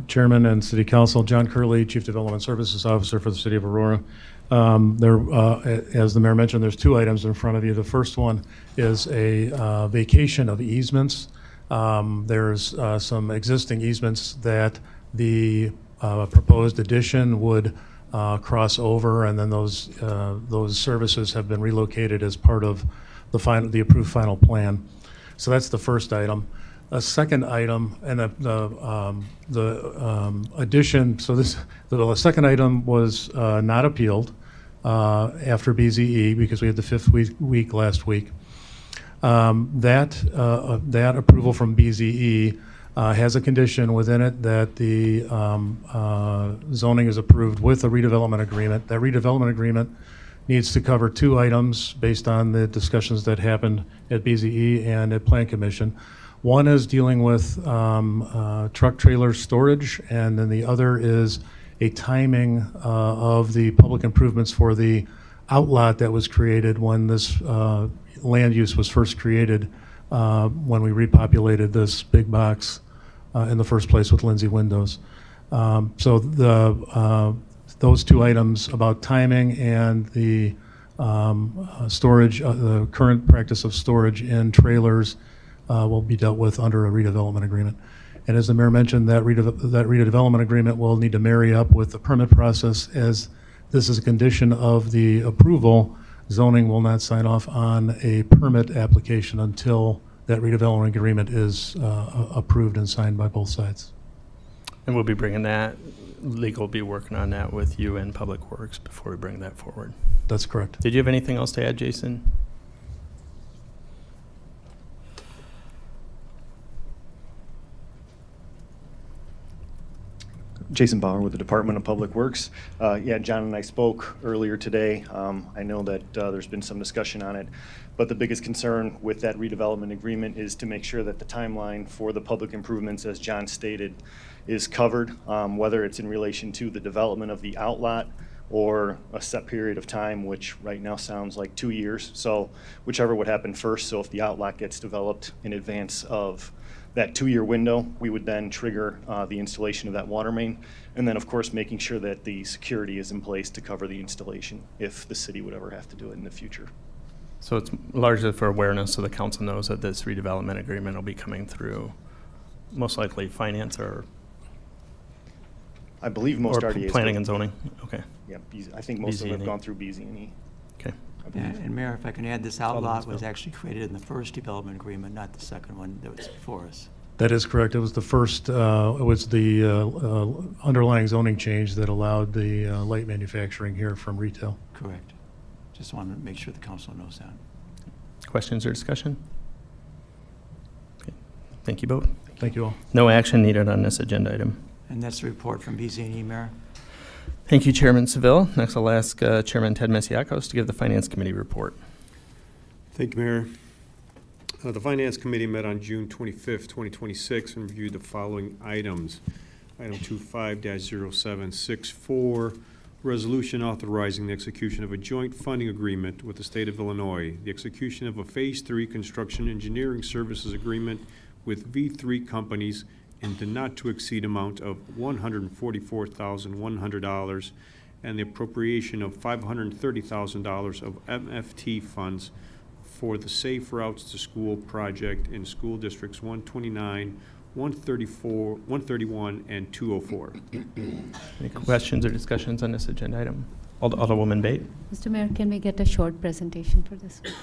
Chairman and City Council. John Curley, Chief Development Services Officer for the City of Aurora. As the mayor mentioned, there's two items in front of you. The first one is a vacation of easements. There's some existing easements that the proposed addition would cross over, and then those services have been relocated as part of the approved final plan. So that's the first item. A second item, and the addition. So the second item was not appealed after BZE because we had the fifth week last week. That approval from BZE has a condition within it that the zoning is approved with a redevelopment agreement. That redevelopment agreement needs to cover two items based on the discussions that happened at BZE and at Plan Commission. One is dealing with truck trailer storage, and then the other is a timing of the public improvements for the outlot that was created when this land use was first created, when we repopulated this big box in the first place with Lindsay Windows. So those two items about timing and the storage, the current practice of storage in trailers will be dealt with under a redevelopment agreement. And as the mayor mentioned, that redevelopment agreement will need to marry up with the permit process, as this is a condition of the approval. Zoning will not sign off on a permit application until that redevelopment agreement is approved and signed by both sides. And we'll be bringing that, legal will be working on that with you and Public Works before we bring that forward. That's correct. Did you have anything else to add, Jason? Jason Bauer with the Department of Public Works. Yeah, John and I spoke earlier today. I know that there's been some discussion on it, but the biggest concern with that redevelopment agreement is to make sure that the timeline for the public improvements, as John stated, is covered, whether it's in relation to the development of the outlot or a set period of time, which right now sounds like 2 years. So whichever would happen first. So if the outlot gets developed in advance of that 2-year window, we would then trigger the installation of that water main. And then, of course, making sure that the security is in place to cover the installation if the city would ever have to do it in the future. So it's largely for awareness, so the council knows that this redevelopment agreement will be coming through most likely finance or I believe most or RDAs planning go- and zoning. Okay. Yeah, I think most of them have BZ&E. gone through BZ&E. Okay. I believe. And Mayor, if I can add, this Alderman outlot was Spill. actually created in the first development agreement, not the second one that was before us. That is correct. It was the first, it was the underlying zoning change that allowed the light manufacturing here from retail. Correct. Just wanted to make sure the council knows that. Questions or discussion? Okay. Thank you both. Thank you all. No action needed on this agenda item. And that's the report from BZ&E, Mayor. Thank you, Chairman Seville. Next, I'll ask Chairman Ted Masiacos to give the Finance Committee report. Thank you, Mayor. The Finance Committee met on June 25th, 2026, and reviewed the following items. Item 25-0764, resolution authorizing the execution of a joint funding agreement with the state of Illinois, the execution of a Phase 3 construction engineering services agreement with V3 companies in the not-to-exceed amount of $144,100, and the appropriation of $530,000 of MFT funds for the Safe Routes to School project in school districts 129, 134, 131, and 204. Any questions or discussions on this agenda item? Alderwoman Bate. Mr. Mayor, can we get a short presentation for this one?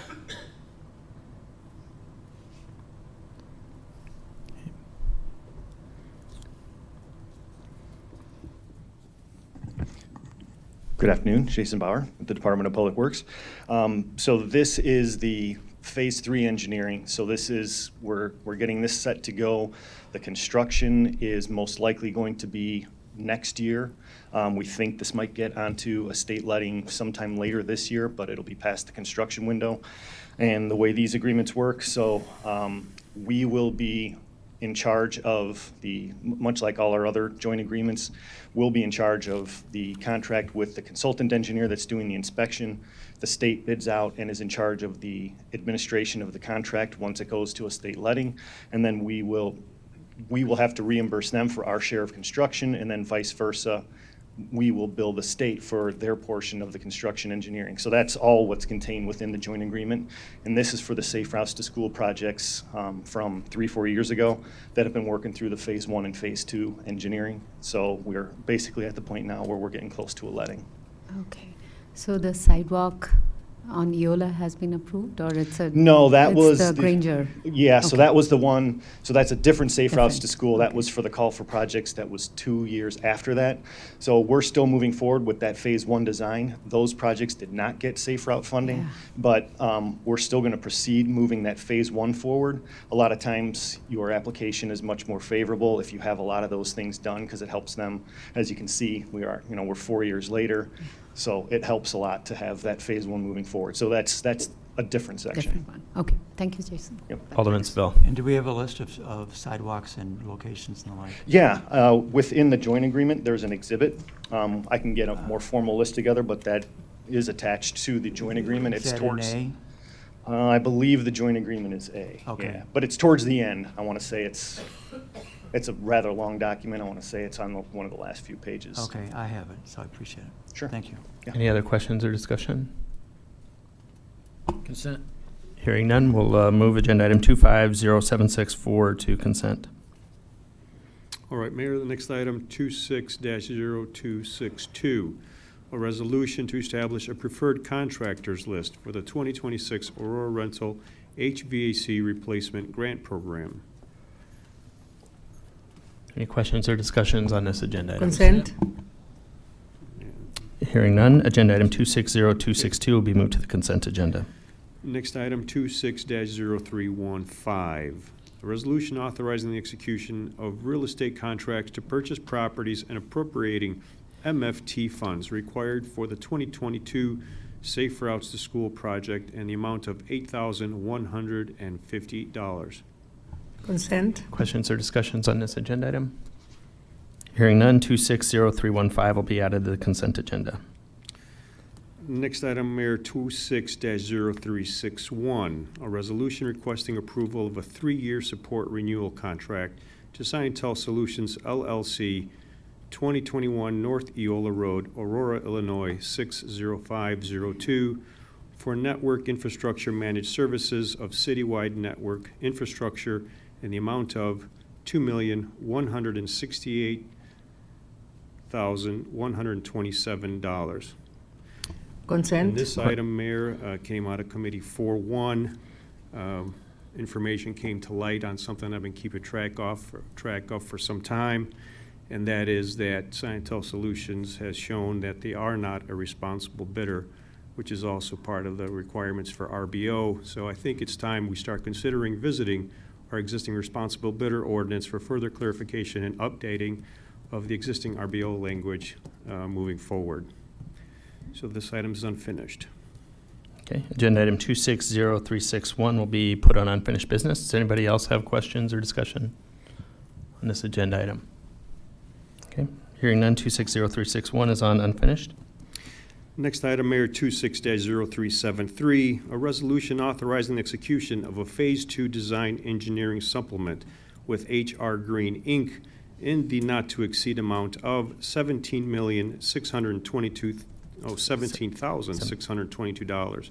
Good afternoon, Jason Bauer with the Department of Public Works. So this is the Phase 3 engineering. So this is, we're getting this set to go. The construction is most likely going to be next year. We think this might get onto a state letting sometime later this year, but it'll be past the construction window. And the way these agreements work, so we will be in charge of the, much like all our other joint agreements, we'll be in charge of the contract with the consultant engineer that's doing the inspection. The state bids out and is in charge of the administration of the contract once it goes to a state letting. And then we will have to reimburse them for our share of construction, and then vice versa. We will bill the state for their portion of the construction engineering. So that's all what's contained within the joint agreement. And this is for the Safe Routes to School projects from 3-4 years ago that have been working through the Phase 1 and Phase 2 engineering. So we're basically at the point now where we're getting close to a letting. Okay. So the sidewalk on Eola has been approved, or it's a... No, that was the Granger? Yeah, so Okay. that was the one, so that's a different Safe Routes to Different, School. That was for the call for projects that was 2 years after that. So we're still moving forward with that Phase 1 design. Those projects did not get Safe Route funding, Yeah. but we're still going to proceed moving that Phase 1 forward. A lot of times, your application is much more favorable if you have a lot of those things done, because it helps them. As you can see, we're 4 years later. So it helps a lot to have that Phase 1 moving forward. So that's a different section. Different one. Okay. Thank you, Jason. Yep. Alderman Seville. And do we have a list of sidewalks and locations and the like? Yeah, within the joint agreement, there's an exhibit. I can get a more formal list together, but that is attached to the joint agreement. Is It's that an towards. A? I believe the joint agreement is A. Okay. Yeah, but it's towards the end. I want to say it's a rather long document. I want to say it's on one of the last few pages. Okay, I have it, so I appreciate it. Sure. Thank you. Yeah. Any other questions or discussion? Consent. Hearing none, we'll move agenda item 250764 to consent. All right, Mayor, the next item, 26-0262, a resolution to establish a preferred contractors list for the 2026 Aurora Rental HVAC Replacement Grant Program. Any questions or discussions on this agenda item? Consent? Hearing none, agenda item 260262 will be moved to the consent agenda. Next item, 26-0315, a resolution authorizing the execution of real estate contracts to purchase properties and appropriating MFT funds required for the 2022 Safe Routes to School project and the amount of $8,150. Consent? Questions or discussions on this agenda item? Hearing none, 260315 will be added to the consent agenda. Next item, Mayor, 26-0361, a resolution requesting approval of a 3-year support renewal contract to Scientel Solutions LLC, 2021 North Eola Road, Aurora, Illinois, 60502, for network infrastructure managed services of citywide network infrastructure in the amount of $2,168,127. Consent? And this item, Mayor, came out of committee 4-1. information came to light on something I've been keeping track of for some time, and that is that Scientel Solutions has shown that they are not a responsible bidder, which is also part of the requirements for RBO. So I think it's time we start considering visiting our existing responsible bidder ordinance for further clarification and updating of the existing RBO language moving forward. So this item is unfinished. Okay, agenda item 260361 will be put on unfinished business. Does anybody else have questions or discussion on this agenda item? Okay, hearing none, 260361 is on unfinished. Next item, Mayor, 26-0373, a resolution authorizing the execution of a Phase 2 design engineering supplement with H.R. Green, Inc. in the not-to-exceed amount of $17,622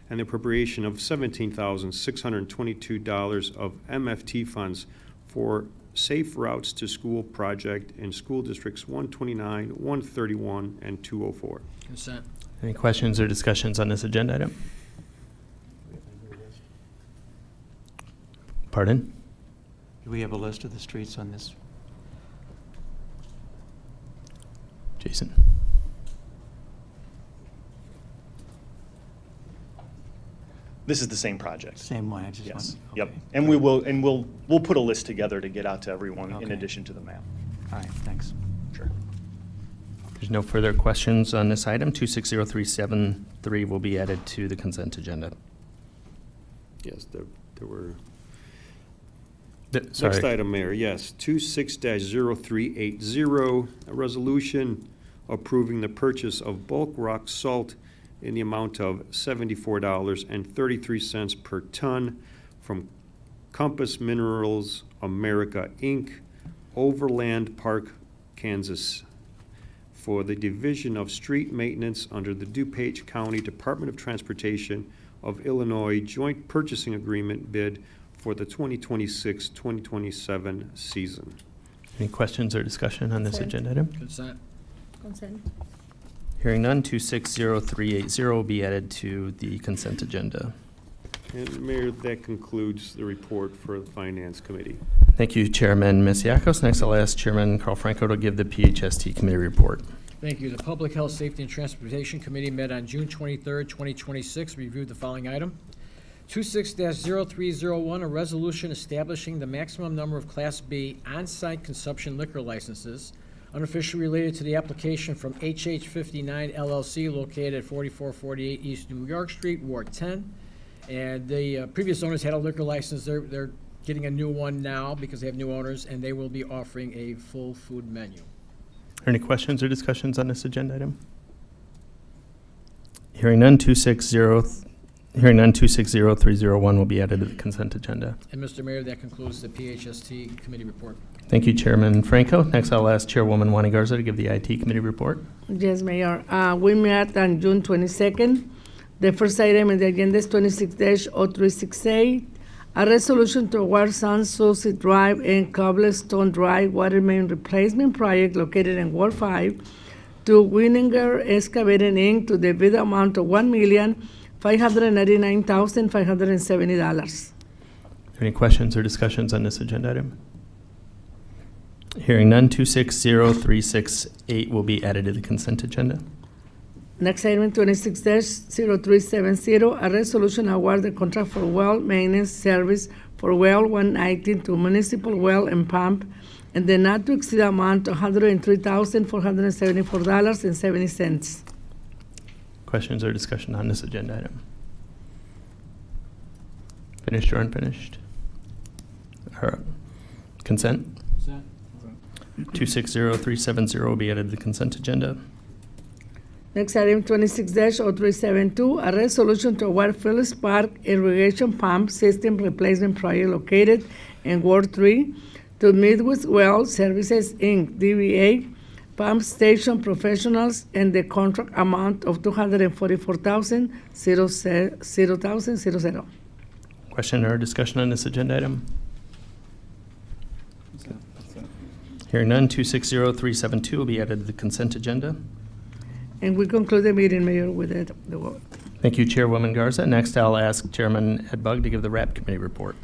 and the appropriation of $17,622 of MFT funds for Safe Routes to School project in school districts 129, 131, and 204. Consent. Any questions or discussions on this agenda item? Pardon? Do we have a list of the streets on this? Jason? This is the same project. Same one, I just Yes, want. yep. okay. And we'll put a list together to get out to everyone in Okay. addition to the map. All right, thanks. Sure. There's no further questions on this item. 260373 will be added to the consent agenda. Yes, there were. Sorry. Next item, Mayor, yes, 26-0380, a resolution approving the purchase of bulk rock salt in the amount of $74.33 per ton from Compass Minerals America, Inc., Overland Park, Kansas, for the Division of Street Maintenance under the DuPage County Department of Transportation of Illinois Joint Purchasing Agreement bid for the 2026-2027 season. Any questions or discussion on this agenda item? Consent. Consent. Hearing none, 260380 will be added to the consent agenda. And Mayor, that concludes the report for the Finance Committee. Thank you, Chairman Misiakos. Next, I'll ask Chairman Carl Franco to give the PHST committee report. Thank you. The Public Health, Safety, and Transportation Committee met on June 23rd, 2026, reviewed the following item. 26-0301, a resolution establishing the maximum number of Class B on-site consumption liquor licenses unofficially related to the application from HH59 LLC located at 4448 East New York Street, Ward 10. And the previous owners had a liquor license. They're getting a new one now because they have new owners, and they will be offering a full food menu. Any questions or discussions on this agenda item? Hearing none, 260301 will be added to the consent agenda. And Mr. Mayor, that concludes the PHST committee report. Thank you, Chairman Franco. Next, I'll ask Chairwoman Wani Garza to give the IT committee report. Yes, Mayor. We met on June 22nd. The first item in the agenda is 26-0368, a resolution to award San Souci Drive and Cobblestone Drive water main replacement project located in Ward 5 to Wininger Excavating, Inc. to the bid amount of $1,599,570. Any questions or discussions on this agenda item? Hearing none, 260368 will be added to the consent agenda. Next item, 26-0370, a resolution award the contract for well maintenance service for well 119 to Municipal Well and Pump and the not to exceed amount of $103,474.70. Questions or discussion on this agenda item? Finished or unfinished? Consent? 260370 will be added to the consent agenda. Next item, 26-0372, a resolution to award Phillips Park irrigation pump system replacement project located in Ward 3 to Midwest Well Services, Inc., DBA, Pump Station Professionals, and the contract amount of $244,000. Question or discussion on this agenda item? Hearing none, 260372 will be added to the consent agenda. And we conclude the meeting, Mayor, with the vote. Thank you, Chairwoman Garza. Next, I'll ask Chairman Ed Bugg to give the RAP Committee report.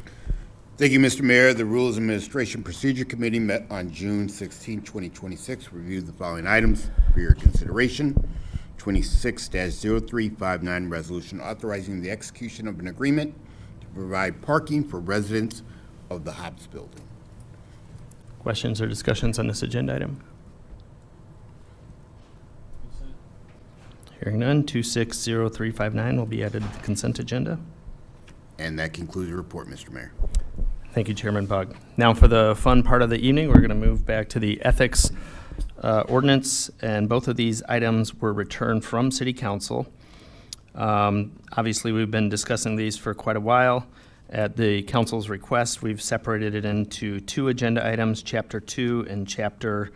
Thank you, Mr. Mayor. The Rules Administration Procedure Committee met on June 16, 2026, reviewed the following items for your consideration. 26-0359 resolution authorizing the execution of an agreement to provide parking for residents of the Hobbs Building. Questions or discussions on this agenda item? Hearing none, 260359 will be added to the consent agenda. And that concludes the report, Mr. Mayor. Thank you, Chairman Bugg. Now for the fun part of the evening, we're going to move back to the ethics ordinance, and both of these items were returned from City Council. Obviously, we've been discussing these for quite a while. At the council's request, we've separated it into two agenda items, Chapter 2 and Chapter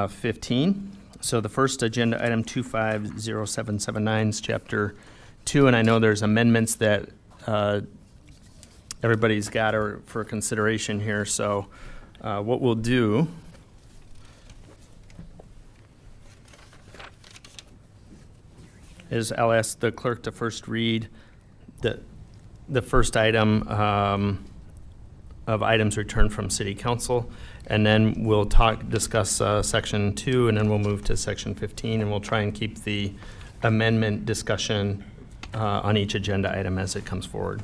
15. So the first agenda item, 250779, is Chapter 2, and I know there's amendments that everybody's got for consideration here. So what we'll do is I'll ask the clerk to first read the first item of items returned from City Council, and then we'll discuss Section 2, and then we'll move to Section 15, and we'll try and keep the amendment discussion on each agenda item as it comes forward.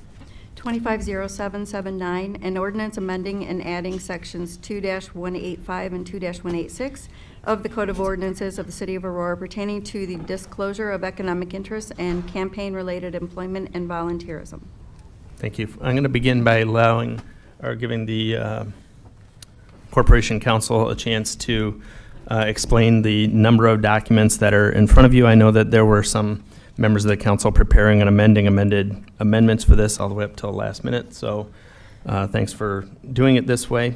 250779, an ordinance amending and adding sections 2-185 and 2-186 of the Code of Ordinances of the City of Aurora pertaining to the disclosure of economic interests and campaign-related employment and volunteerism. Thank you. I'm going to begin by giving the Corporation Council a chance to explain the number of documents that are in front of you. I know that there were some members of the council preparing and amending amendments for this all the way up till the last minute. So thanks for doing it this way.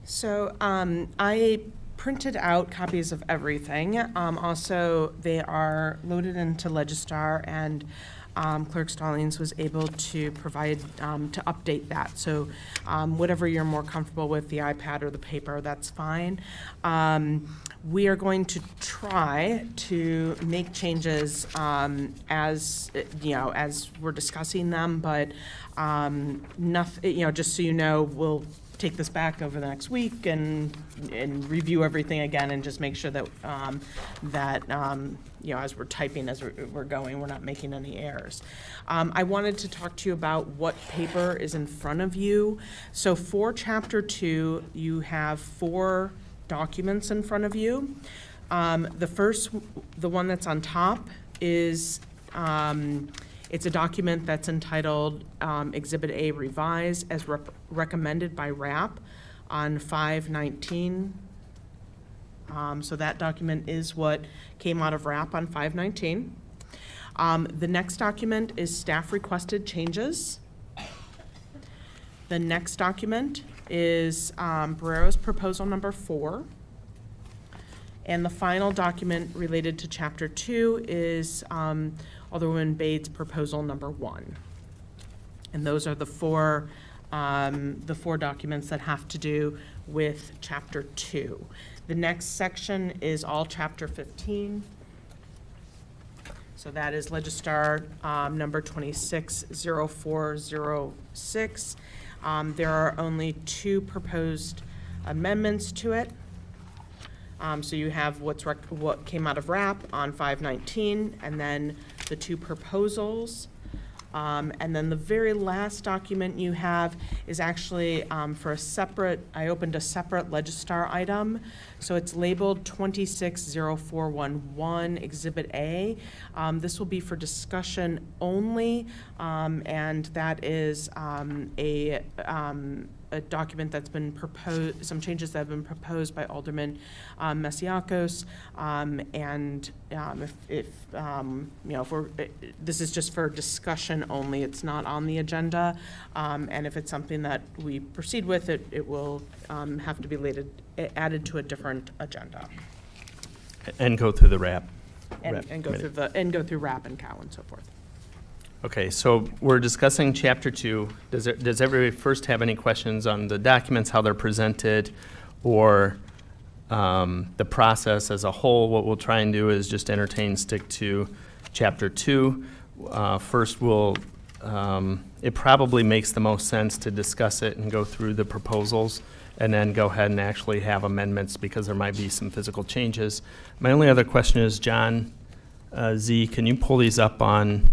So I printed out copies of everything. Also, they are loaded into Legistar, and Clerk Stallings was able to provide, to update that. So whatever you're more comfortable with, the iPad or the paper, that's fine. We are going to try to make changes as we're discussing them, but nothing, just so you know, we'll take this back over the next week and review everything again and just make sure that as we're typing, as we're going, we're not making any errors. I wanted to talk to you about what paper is in front of you. So for Chapter 2, you have 4 documents in front of you. The one that's on top is it's a document that's entitled Exhibit A Revised as recommended by RAP on 5/19. So that document is what came out of RAP on 5/19. The next document is staff requested changes. The next document is Barrero's proposal number 4. And the final document related to Chapter 2 is Alderwoman Bates' proposal number 1. And those are the four documents that have to do with Chapter 2. The next section is all Chapter 15. So that is Legistar number 260406. There are only 2 proposed amendments to it. So you have what came out of RAP on 5/19, and then the 2 proposals. And then the very last document you have is actually for I opened a separate Legistar item. So it's labeled 260411 Exhibit A. This will be for discussion only, and that is a document that's been proposed, some changes that have been proposed by Alderman Masiakos, and this is just for discussion only. It's not on the agenda, and if it's something that we proceed with, it will have to be added to a different agenda. And go through the RAP. And go through RAP and COW and so forth. Okay, so we're discussing Chapter 2. Does everybody first have any questions on the documents, how they're presented, or the process as a whole? What we'll try and do is just stick to Chapter 2. first we'll, it probably makes the most sense to discuss it and go through the proposals and then go ahead and actually have amendments because there might be some physical changes. My only other question is, John, Z, can you pull these up on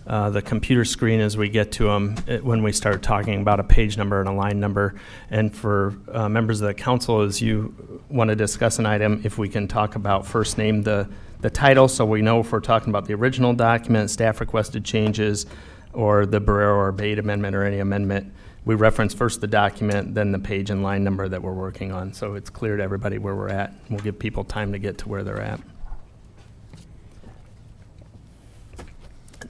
the computer screen as we get to them when we start talking about a page number and a line number? And for members of the council, as you want to discuss an item, if we can talk about, first name the title so we know if we're talking about the original document, staff requested changes, or the Barrero or Bate amendment or any amendment. We reference first the document, then the page and line number that we're working on, so it's clear to everybody where we're at. We'll give people time to get to where they're at.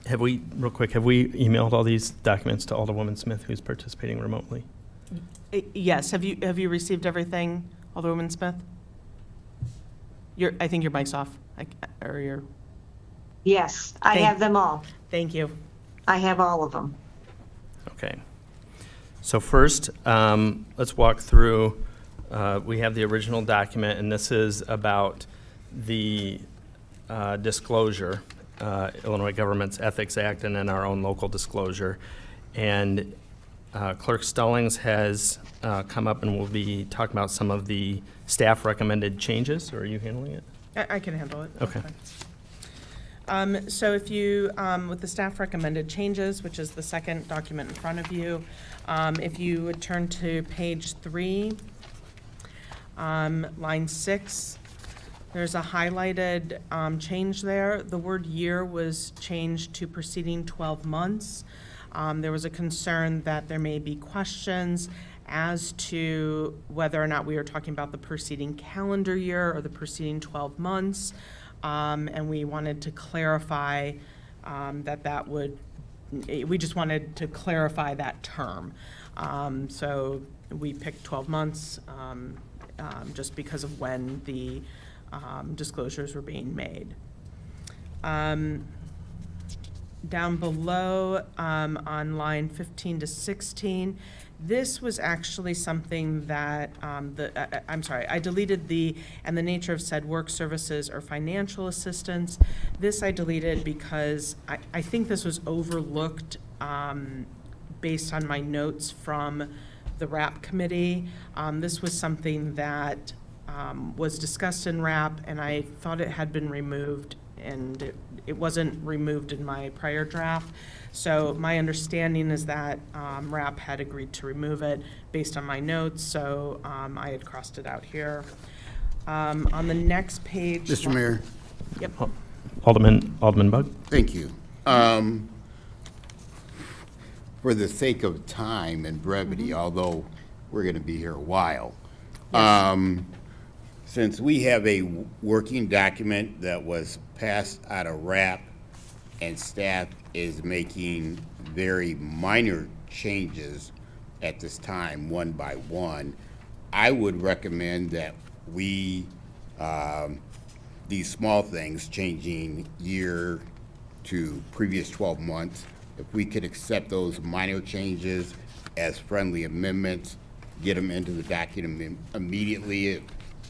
Have we, real quick, have we emailed all these documents to Alderwoman Smith, who's participating remotely? Yes, have you received everything, Alderwoman Smith? I think your mic's off, or your. Yes, I have them all. Thank you. I have all of them. Okay. So first, let's walk through, we have the original document, and this is about the disclosure, Illinois Government's Ethics Act, and then our own local disclosure. And Clerk Stallings has come up and will be talking about some of the staff recommended changes. Or are you handling it? I can handle it. Okay. So if you, with the staff recommended changes, which is the second document in front of you, if you would turn to page 3, line 6, there's a highlighted change there. The word year was changed to preceding 12 months. There was a concern that there may be questions as to whether or not we are talking about the preceding calendar year or the preceding 12 months. And we wanted to clarify we just wanted to clarify that term. So we picked 12 months just because of when the disclosures were being made. Down below on line 15 to 16, this was actually something that, I'm sorry, I deleted and the nature of said work services or financial assistance. This I deleted because I think this was overlooked based on my notes from the RAP committee. This was something that was discussed in RAP, and I thought it had been removed, and it wasn't removed in my prior draft. So my understanding is that RAP had agreed to remove it based on my notes, so I had crossed it out here. On the next page. Mr. Mayor. Yep. Alderman Bug. Thank you. For the sake of time and brevity, although we're going to be here a while, since we have a working document that was passed out of RAP and staff is making very minor changes at this time, one by one, I would recommend that we, these small things, changing year to previous 12 months, if we could accept those minor changes as friendly amendments, get them into the document immediately.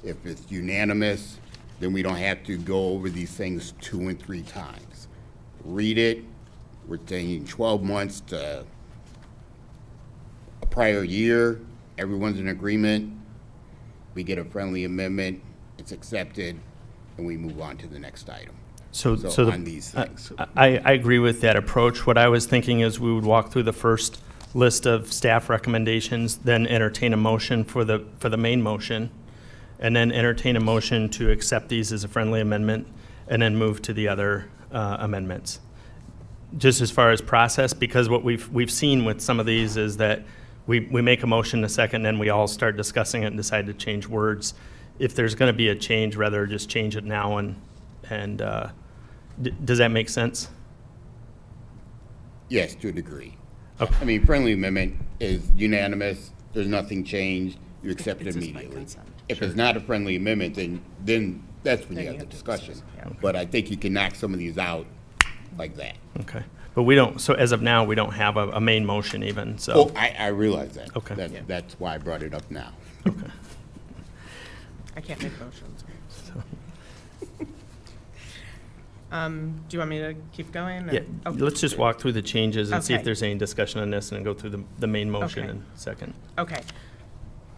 If it's unanimous, then we don't have to go over these things 2 and 3 times. Read it. We're saying 12 months to a prior year. Everyone's in agreement. We get a friendly amendment. It's accepted, and we move on to the next item. So on these things. I agree with that approach. What I was thinking is we would walk through the first list of staff recommendations, then entertain a motion for the main motion, and then entertain a motion to accept these as a friendly amendment, and then move to the other amendments. Just as far as process, because what we've seen with some of these is that we make a motion in a second, then we all start discussing it and decide to change words. If there's going to be a change, rather just change it now. And does that make sense? Yes, to a degree. Okay. I mean, friendly amendment is unanimous. There's nothing changed. You accept it immediately. If it's not a friendly amendment, then that's when you have the discussion. But I think you can knock some of these out like that. Okay. But we don't, so as of now, we don't have a main motion even, so. Oh, I realize that. Okay. That's why I brought it up now. Okay. I can't make motions. Do you want me to keep going? Yeah, Okay. let's just walk through the changes and see if Okay. there's any discussion on this, and then go through the main motion Okay. in second. Okay.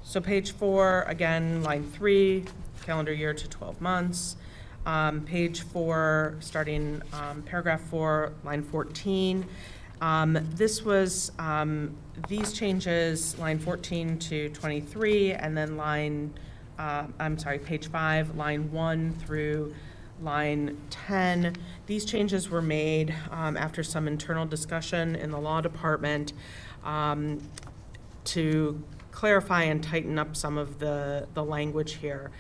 So page 4, again, line 3, calendar year to 12 months. Page 4, starting paragraph 4, line 14. This was, these changes, line 14 to 23, and then page 5, line 1 through line 10. These changes were made after some internal discussion in the law department to clarify and tighten up some of the language here.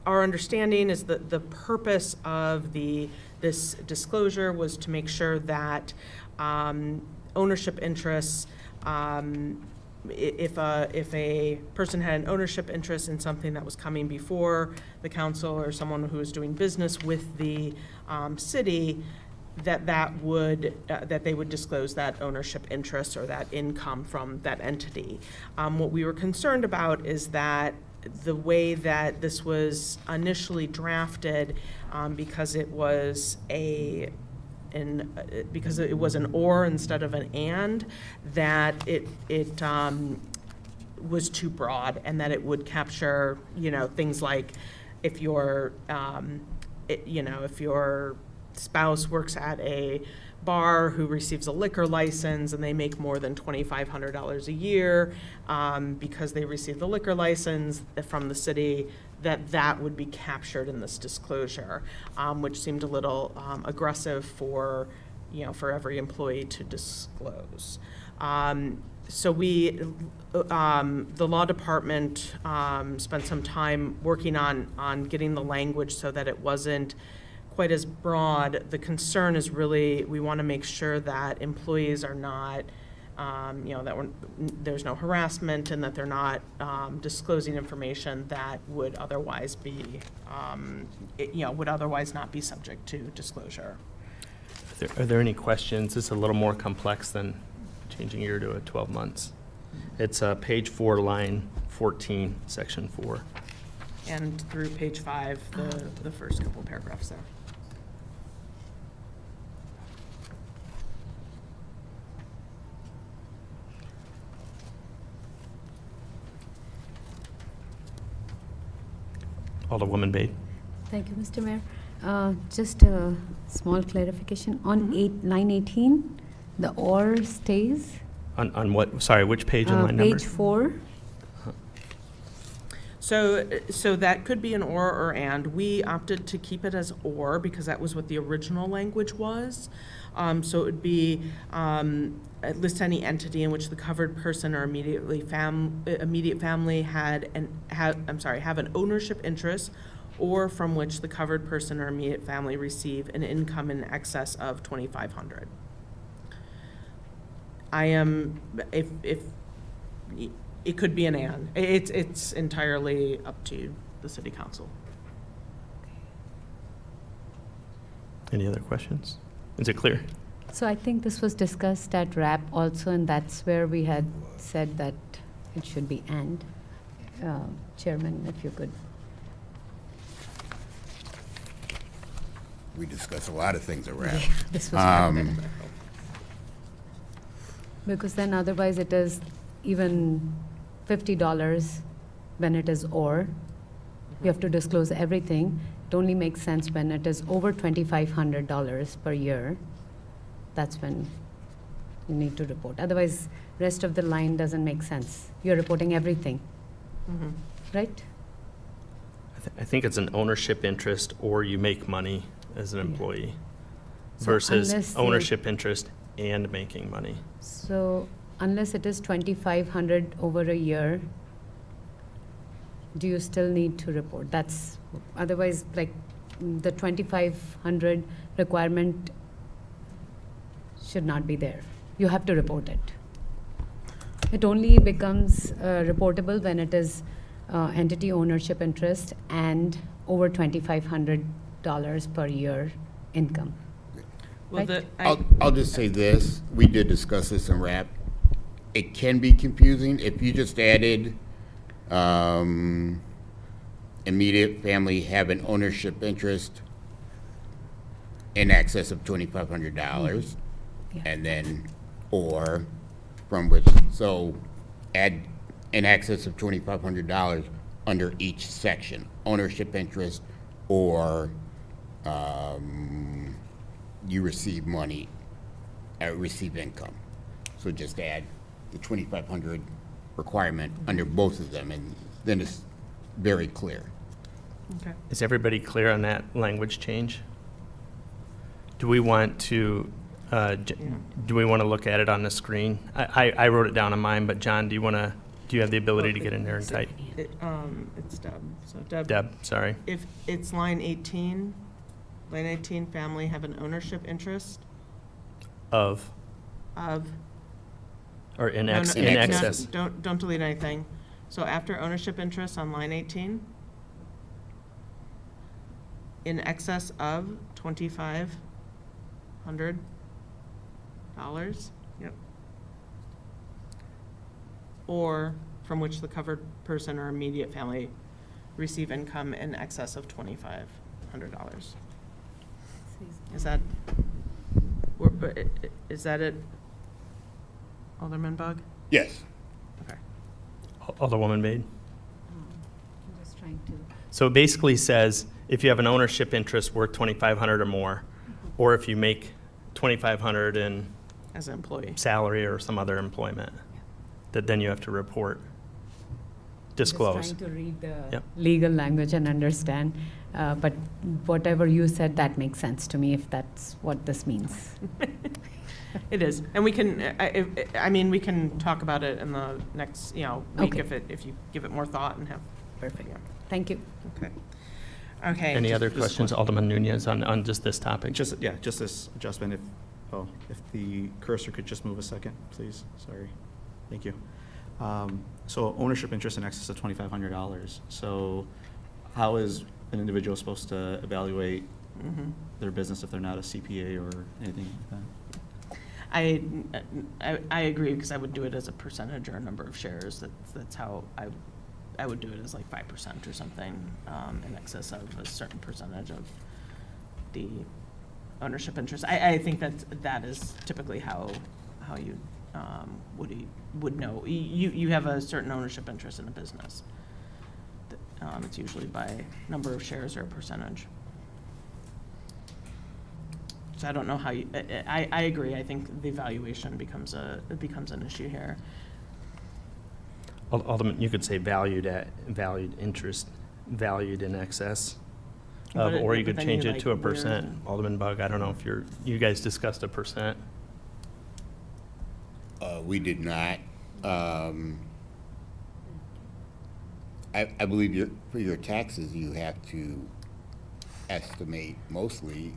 Our understanding is that the purpose of this disclosure was to make sure that ownership interests, if a person had an ownership interest in something that was coming before the council or someone who was doing business with the city, that they would disclose that ownership interest or that income from that entity. What we were concerned about is that the way that this was initially drafted, because it was because it was an or instead of an and, that it was too broad, and that it would capture, things like if your spouse works at a bar who receives a liquor license and they make more than $2,500 a year because they receive the liquor license from the city, that would be captured in this disclosure, which seemed a little aggressive for every employee to disclose. So the law department spent some time working on getting the language so that it wasn't quite as broad. The concern is really, we want to make sure that employees are not, there's no harassment, and that they're not disclosing information that would otherwise be, would otherwise not be subject to disclosure. Are there any questions? It's a little more complex than changing year to 12 months. It's page 4, line 14, section 4. And through page 5, the first couple paragraphs there. Alderwoman Bate. Thank you, Mr. Mayor. Just a small clarification. On line 18, the or stays. On what, sorry, which page and line number? Page 4. So that could be an or and. We opted to keep it as or because that was what the original language was. So it would be list any entity in which the covered person or immediate family have an ownership interest, or from which the covered person or immediate family receive an income in excess of $2,500. If it could be an and. It's entirely up to the city council. Any other questions? Is it clear? So I think this was discussed at RAP also, and that's where we had said that it should be and. Chairman, if you could. We discussed a lot of things around. Yeah, this was because then otherwise it is even $50 when it is or. You have to disclose everything. It only makes sense when it is over $2,500 per year. That's when you need to report. Otherwise, rest of the line doesn't make sense. You're reporting everything, right? I think it's an ownership interest, or you make money as an employee, So versus unless they- ownership interest and making money. So unless it is $2,500 over a year, do you still need to report? That's, otherwise, like, the $2,500 requirement should not be there. You have to report it. It only becomes reportable when it is entity ownership interest and over $2,500 per year income. Well, Right. I'll just say this, we did discuss this in RAP. It can be confusing if you just added immediate family have an ownership interest in excess of $2,500, and then, or from which, so add in excess of $2,500 under each section, ownership interest, or you receive money, receive income. So just add the 2,500 requirement under both of them, and then it's very clear. Okay. Is everybody clear on that language change? Do we want to, do we want to look at it on the screen? I wrote it down on mine, but John, do you have the ability to get in there and type? It's Deb. So Deb, sorry. If it's line 18, family have an ownership interest Of, of. or in No, no, in no, excess. Don't delete anything. So after ownership interest on line 18, in excess of $2,500. Yep. Or from which the covered person or immediate family receive income in excess of $2,500. Is that it, Alderman Bug? Yes. Okay. Alderwoman Bade? I'm just trying to. So it basically says, if you have an ownership interest worth 2,500 or more, or if you make 2,500 in As an employee. salary or some other employment, that then you have to report, disclose. Just trying to read the Yep. legal language and understand, but whatever you said, that makes sense to me, if that's what this means. It is, and we can, I mean, we can talk about it in the next, week Okay. if you give it more thought and have. Perfect. Yeah. Thank you. Okay. Okay. Any other just questions, one. Alderman Nunez, on just this topic? Just this adjustment, if the cursor could just move a second, please, sorry. Thank you. So ownership interest in excess of $2,500. So how is an individual supposed to evaluate their business if they're not a CPA or anything like that? I agree, because I would do it as a percentage or a number of shares. That's how I would do it, as like 5% or something, in excess of a certain percentage of the ownership interest. I think that is typically how you would know. You have a certain ownership interest in a business. It's usually by number of shares or a percentage. So I don't know how you, I agree. I think the valuation becomes an issue here. Alderman, you could say valued interest, valued in excess of, But or you could then change you, it to a like, where- percent. Alderman Bug, I don't know if you guys discussed a percent. We did not. I believe for your taxes, you have to estimate mostly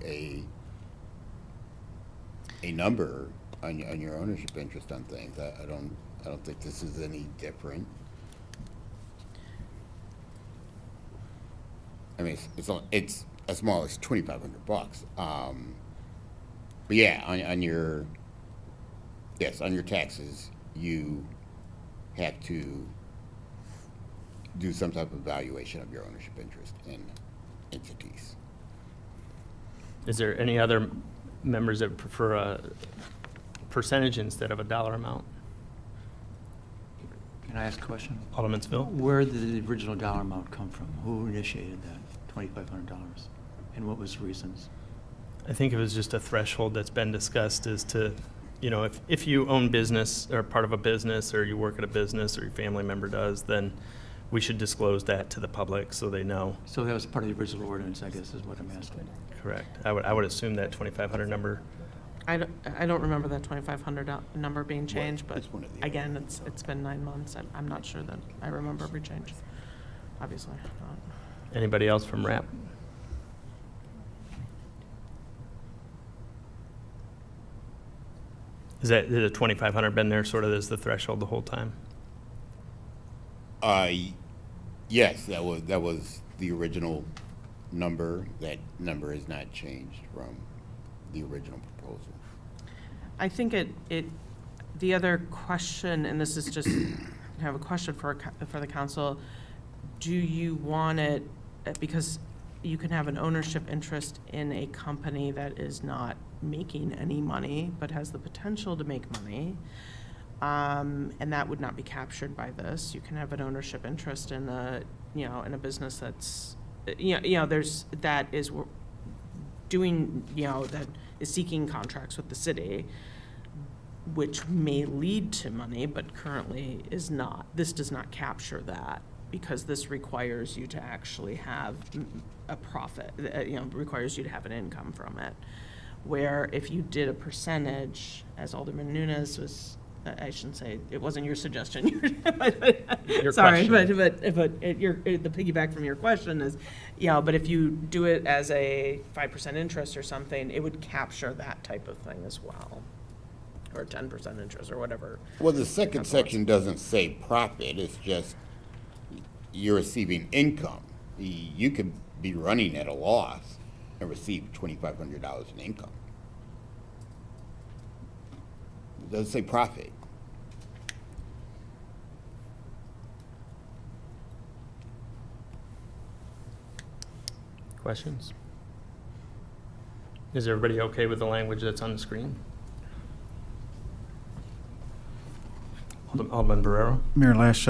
a number on your ownership interest on things. I don't think this is any different. I mean, it's as small as $2,500. But yeah, on your taxes, you have to do some type of evaluation of your ownership interest in entities. Is there any other members that prefer a percentage instead of a dollar amount? Can I ask a question? Alderman Seville? Where did the original dollar amount come from? Who initiated that, $2,500? And what was the reasons? I think it was just a threshold that's been discussed as to, if you own business or part of a business, or you work at a business, or your family member does, then we should disclose that to the public so they know. So that was part of the original ordinance, I guess, is what I'm asking. Correct. I would assume that 2,500 number. I don't remember that 2,500 number being changed, but it's one of the again, it's been 9 months. I'm not sure that I remember every change, obviously not. Anybody else from RAP? Is that, the 2,500 been there sort of as the threshold the whole time? Yes, that was the original number. That number has not changed from the original proposal. I think the other question, and this is just, I have a question for the council. Do you want it because you can have an ownership interest in a company that is not making any money, but has the potential to make money. And that would not be captured by this. You can have an ownership interest in in a business that's, that is doing, that is seeking contracts with the city, which may lead to money, but currently is not. This does not capture that, because this requires you to actually have a profit, requires you to have an income from it. Where if you did a percentage, as Alderman Nunes was, I shouldn't say, it wasn't your suggestion. Your Sorry, question. but the piggyback from your question is, but if you do it as a 5% interest or something, it would capture that type of thing as well. Or 10% interest or whatever. Well, the second section doesn't say profit, it's just you're receiving income. You could be running at a loss and receive $2,500 in income. It doesn't say profit. Questions? Is everybody okay with the language that's on the screen? Alderman Barrero? Mayor Lash,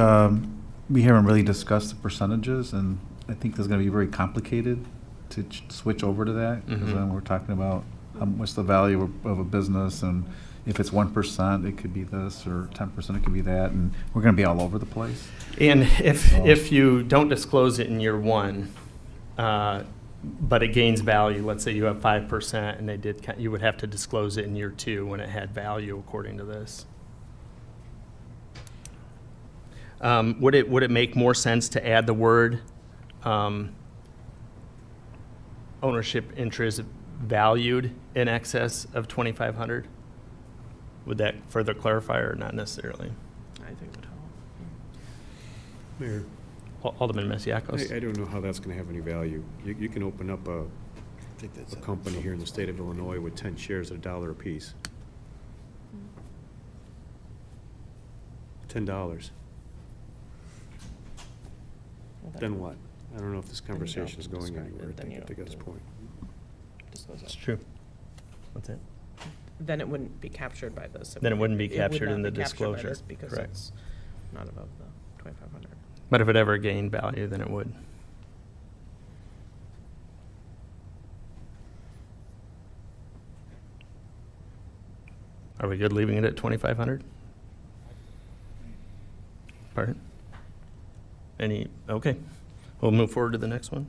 we haven't really discussed the percentages, and I think this is going to be very complicated to switch over to that, because then we're talking about what's the value of a business, and if it's 1%, it could be this, or 10%, it could be that, and we're going to be all over the place. And if you don't disclose it in year one, but it gains value, let's say you have 5%, and you would have to disclose it in year two when it had value, according to this. Would it make more sense to add the word ownership interest valued in excess of 2,500? Would that further clarify, or not necessarily? I think it would help. Mayor, Alderman Masiacos? I don't know how that's going to have any value. You can open up a company here in the state of Illinois with 10 shares at $1 apiece. $10. Then what? I don't know if this conversation is going anywhere, I think, to Guy's point. That's true. What's that? Then it wouldn't be captured by this. Then it wouldn't be captured not in the be captured by disclosure. this because Correct. it's not above the 2,500. But if it ever gained value, then it would. Are we good leaving it at 2,500? Pardon? Okay. We'll move forward to the next one.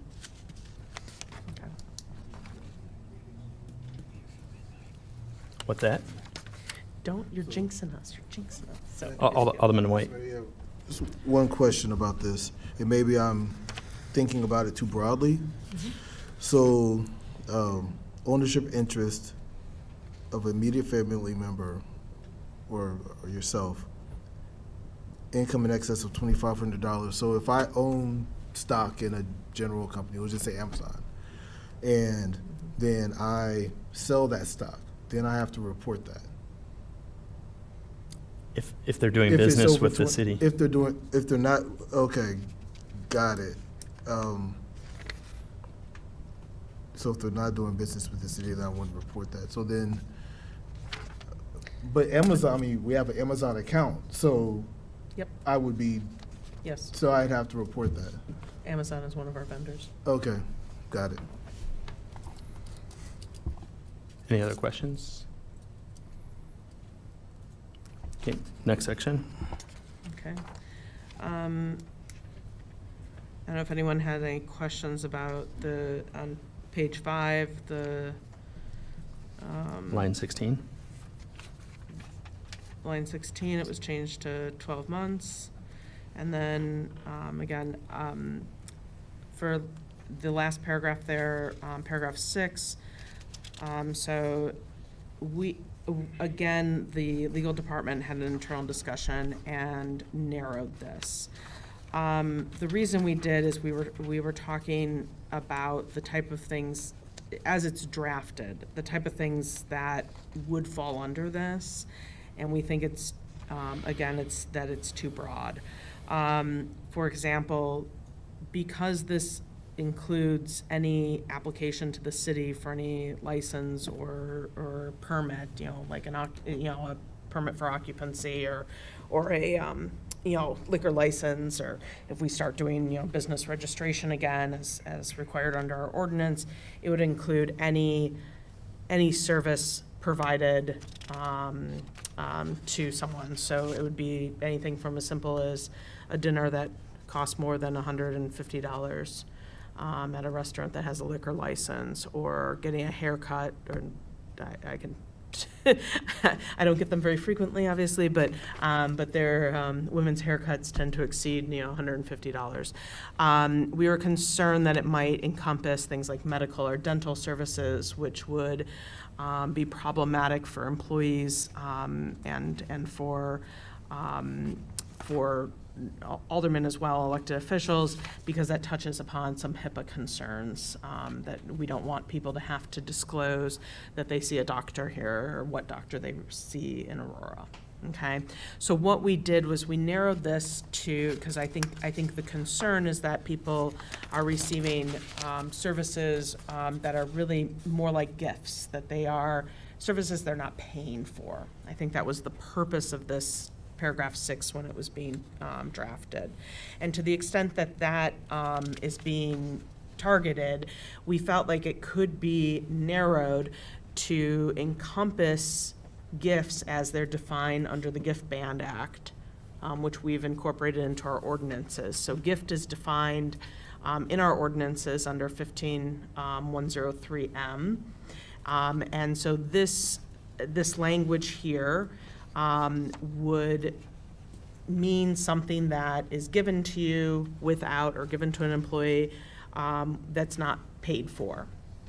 What's that? You're jinxing us, you're jinxing us. So Alderman White. Just one question about this, and maybe I'm thinking about it too broadly. So, ownership interest of immediate family member or yourself, income in excess of $2,500. So if I own stock in a general company, we'll just say Amazon, and then I sell that stock, then I have to report that. If they're doing If it's business over with the city. If they're not, okay, got it. So if they're not doing business with the city, then I wouldn't report that. So then, but Amazon, I mean, we have an Amazon account, so Yep. I would be, Yes, so I'd have to report that. Amazon is one of our vendors. Okay, got it. Any other questions? Okay, next section. Okay. I don't know if anyone had any questions about on page 5, Line 16. line 16, it was changed to 12 months. And then, again, for the last paragraph there, paragraph 6, so again, the legal department had an internal discussion and narrowed this. The reason we did is we were talking about the type of things, as it's drafted, the type of things that would fall under this, and we think it's, again, it's too broad. For example, because this includes any application to the city for any license or permit, like a permit for occupancy or a, liquor license, or if we start doing, business registration again as required under our ordinance, it would include any service provided to someone. So it would be anything from as simple as a dinner that costs more than $150 at a restaurant that has a liquor license, or getting a haircut, or I can I don't get them very frequently, obviously, but their women's haircuts tend to exceed, $150. We were concerned that it might encompass things like medical or dental services, which would be problematic for employees and for aldermen as well, elected officials, because that touches upon some HIPAA concerns, that we don't want people to have to disclose that they see a doctor here or what doctor they see in Aurora. Okay, so what we did was we narrowed this to, because I think the concern is that people are receiving services that are really more like gifts, that they are services they're not paying for. I think that was the purpose of this paragraph 6 when it was being drafted. And to the extent that that is being targeted, we felt like it could be narrowed to encompass gifts as they're defined under the Gift Band Act, which we've incorporated into our ordinances. So gift is defined in our ordinances under 15103M. And so this language here would mean something that is given to you without, or given to an employee that's not paid for.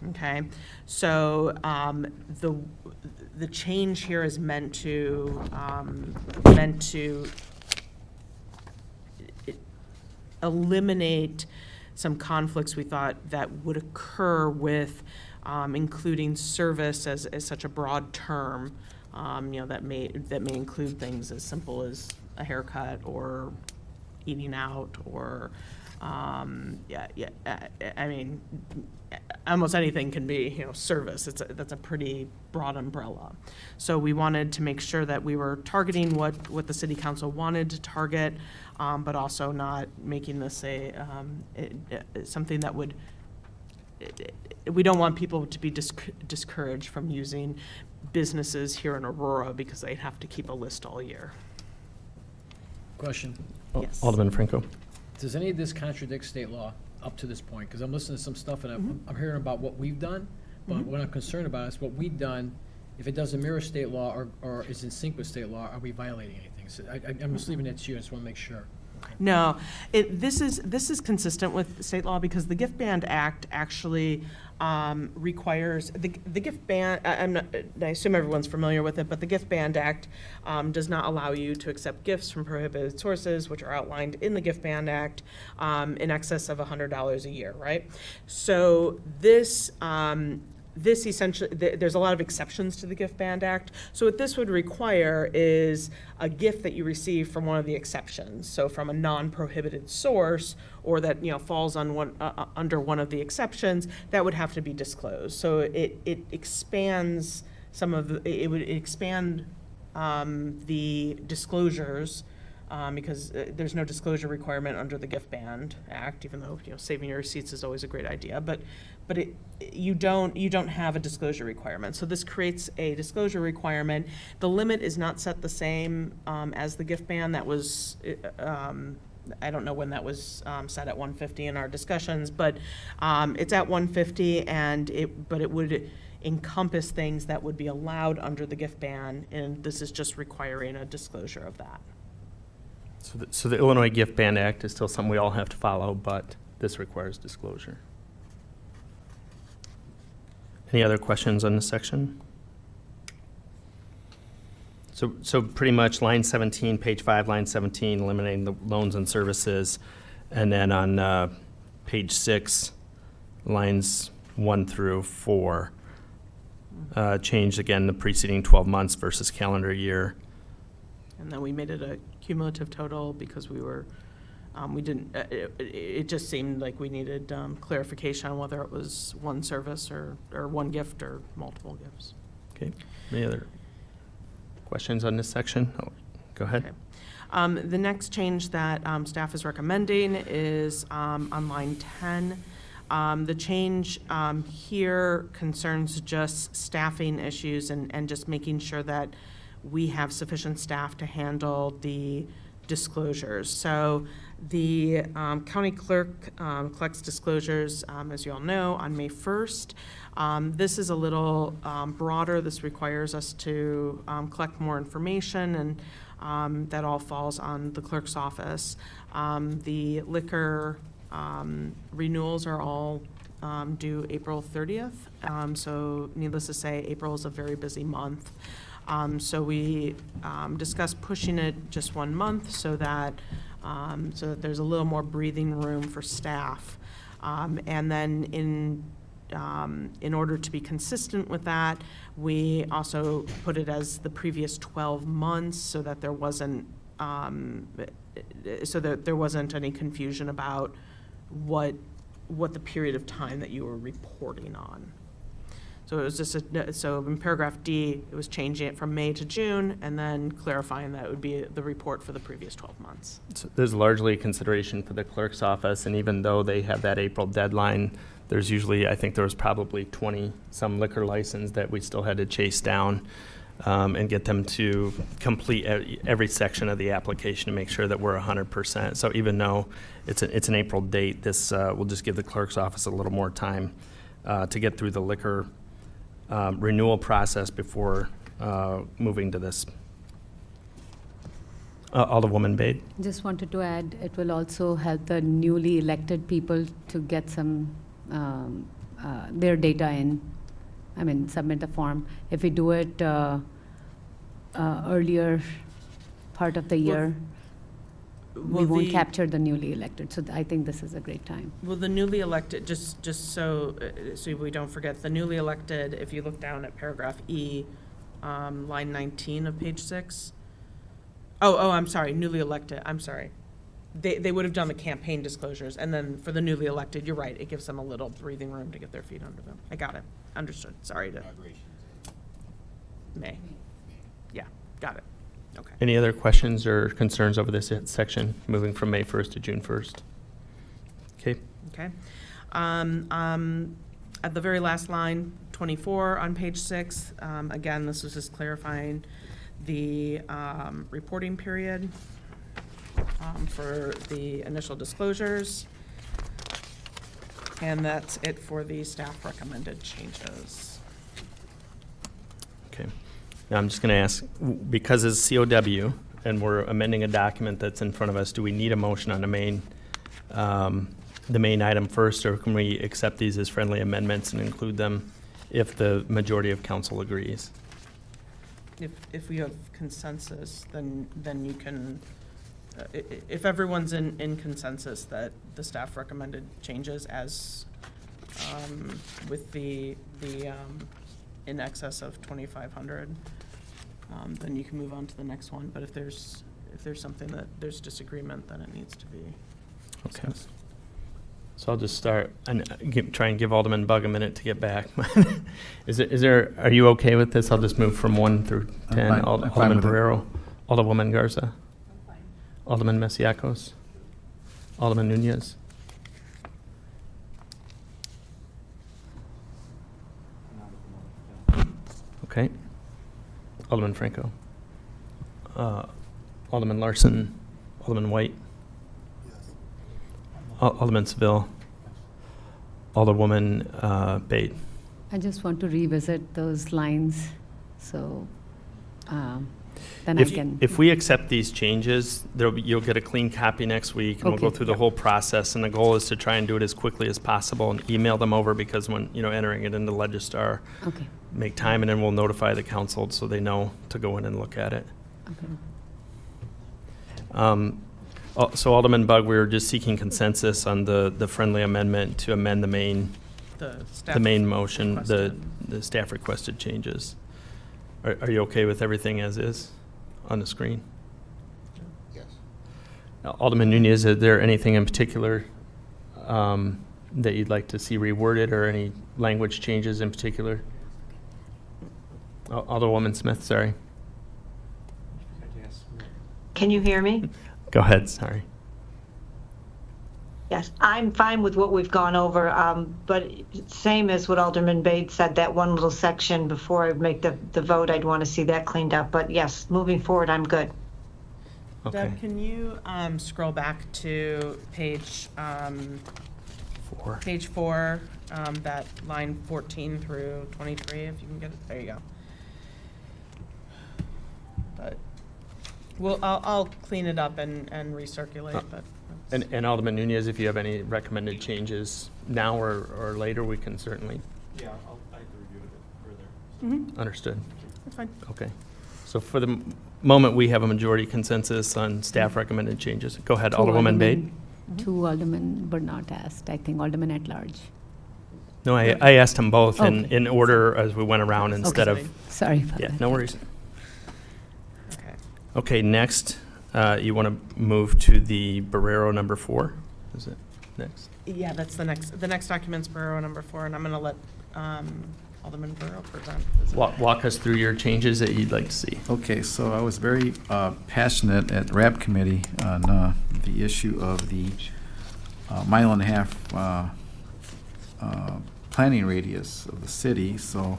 Okay, so the change here is meant to eliminate some conflicts we thought that would occur with including service as such a broad term. That may include things as simple as a haircut or eating out, or I mean, almost anything can be, service. That's a pretty broad umbrella. So we wanted to make sure that we were targeting what the city council wanted to target, but also not making this something that would. We don't want people to be discouraged from using businesses here in Aurora because they'd have to keep a list all year. Question. Yes. Alderman Franco. Does any of this contradict state law up to this point? Because I'm listening to some stuff and I'm hearing about what we've done, but what I'm concerned about is what we've done. If it doesn't mirror state law or is in sync with state law, are we violating anything? So I'm just leaving it to you. I just want to make sure. No, this is consistent with state law because the Gift Band Act actually requires the Gift Band. I assume everyone's familiar with it, but the Gift Band Act does not allow you to accept gifts from prohibited sources, which are outlined in the Gift Band Act, in excess of $100 a year, right? So this essentially, there's a lot of exceptions to the Gift Band Act. So what this would require is a gift that you receive from one of the exceptions. So from a non-prohibited source, or that falls on under one of the exceptions, that would have to be disclosed. So it expands it would expand the disclosures. Because there's no disclosure requirement under the Gift Band Act, even though saving your receipts is always a great idea. But you don't have a disclosure requirement. So this creates a disclosure requirement. The limit is not set the same as the Gift Band. That was I don't know when that was set at 150 in our discussions, but it's at 150, but it would encompass things that would be allowed under the Gift Ban, and this is just requiring a disclosure of that. So the Illinois Gift Band Act is still something we all have to follow, but this requires disclosure. Any other questions on this section? So pretty much line 17, page 5, line 17, eliminating the loans and services. And then on page 6, lines 1 through 4, changed again the preceding 12 months versus calendar year. And then we made it a cumulative total because we were we didn't, it just seemed like we needed clarification on whether it was one service or one gift or multiple gifts. Okay, any other questions on this section? Oh, go ahead. The next change that staff is recommending is on line 10. The change here concerns just staffing issues and just making sure that we have sufficient staff to handle the disclosures. So the county clerk collects disclosures, as you all know, on May 1st. This is a little broader. This requires us to collect more information, and that all falls on the clerk's office. The liquor renewals are all due April 30th. So needless to say, April is a very busy month. So we discussed pushing it just 1 month so that there's a little more breathing room for staff. And then in order to be consistent with that, we also put it as the previous 12 months so that there wasn't any confusion about what the period of time that you were reporting on. So it was just so in paragraph D, it was changing it from May to June and then clarifying that it would be the report for the previous 12 months. So there's largely consideration for the clerk's office, and even though they have that April deadline, there's usually, I think there was probably 20-some liquor license that we still had to chase down and get them to complete every section of the application to make sure that we're 100%. So even though it's an April date, this will just give the clerk's office a little more time to get through the liquor renewal process before moving to this. Alderwoman Bade. Just wanted to add, it will also help the newly elected people to get some, their data in, submit the form. If we do it earlier part of the year, we won't capture the newly elected. So I think this is a great time. Well, the newly elected, just so we don't forget, the newly elected, if you look down at paragraph E, line 19 of page 6. Oh, I'm sorry, newly elected, I'm sorry. They would have done the campaign disclosures, and then for the newly elected, you're right, it gives them a little breathing room to get their feet under them. I got it, understood, sorry to. May. Yeah, got it, okay. Any other questions or concerns over this section, moving from May 1st to June 1st? Okay. Okay. At the very last line, 24 on page 6, again, this was just clarifying the reporting period for the initial disclosures. And that's it for the staff recommended changes. Okay. Now I'm just going to ask, because it's COW and we're amending a document that's in front of us, do we need a motion on the main item first, or can we accept these as friendly amendments and include them if the majority of council agrees? If we have consensus, then you can, if everyone's in consensus that the staff recommended changes as with the in excess of 2,500, then you can move on to the next one. But if there's something that there's disagreement, then it needs to be discussed. Okay. So I'll just start and try and give Alderman Bug a minute to get back. Are you okay with this? I'll just move from 1 through 10. I'm fine Alderman with it. Barrero, Alderwoman Garza, Alderman Masiacos, Alderman Nunez. Okay. Alderman Franco. Alderman Larson, Alderman White. Alderman Seville, Alderwoman Bade. I just want to revisit those lines, so then I can. If we accept these changes, you'll get a clean copy next week, and we'll go Okay. through the whole process. And the goal is to try and do it as quickly as possible and email them over, because when entering it into Legistar, Okay. make time, and then we'll notify the council so they know to go in and look at it. Okay. So Alderman Bug, we were just seeking consensus on the friendly amendment to amend the main motion, the staff requested changes. Are you okay with everything as is on the screen? Yes. Alderman Nunez, is there anything in particular that you'd like to see reworded, or any language changes in particular? Alderwoman Smith, sorry. Can you hear me? Go ahead, sorry. Yes, I'm fine with what we've gone over, but same as what Alderman Bade said, that one little section before I make the vote, I'd want to see that cleaned up. But yes, moving forward, I'm good. Okay. Deb, can you scroll back to page 4. page 4, that line 14 through 23, if you can get it. There you go. But I'll clean it up and recirculate. But And Alderman Nunez, if you have any recommended changes now or later, we can certainly. Yeah, I have to review it further. Understood. That's fine. Okay. So for the moment, we have a majority consensus on staff recommended changes. Go ahead, Alderwoman Bade. Two Alderman Burnett asked, I think Alderman at large. No, I asked them both Okay. in order as we went around instead Okay. of. Sorry about Yeah, that. no worries. Okay. Okay, next, you want to move to the Barrero number 4? Is it next? Yeah, that's the next document's Borough number 4, and I'm going to let Alderman Borough present. Walk us through your changes that you'd like to see. Okay, so I was very passionate at RAP committee on the issue of the mile and a half planning radius of the city. So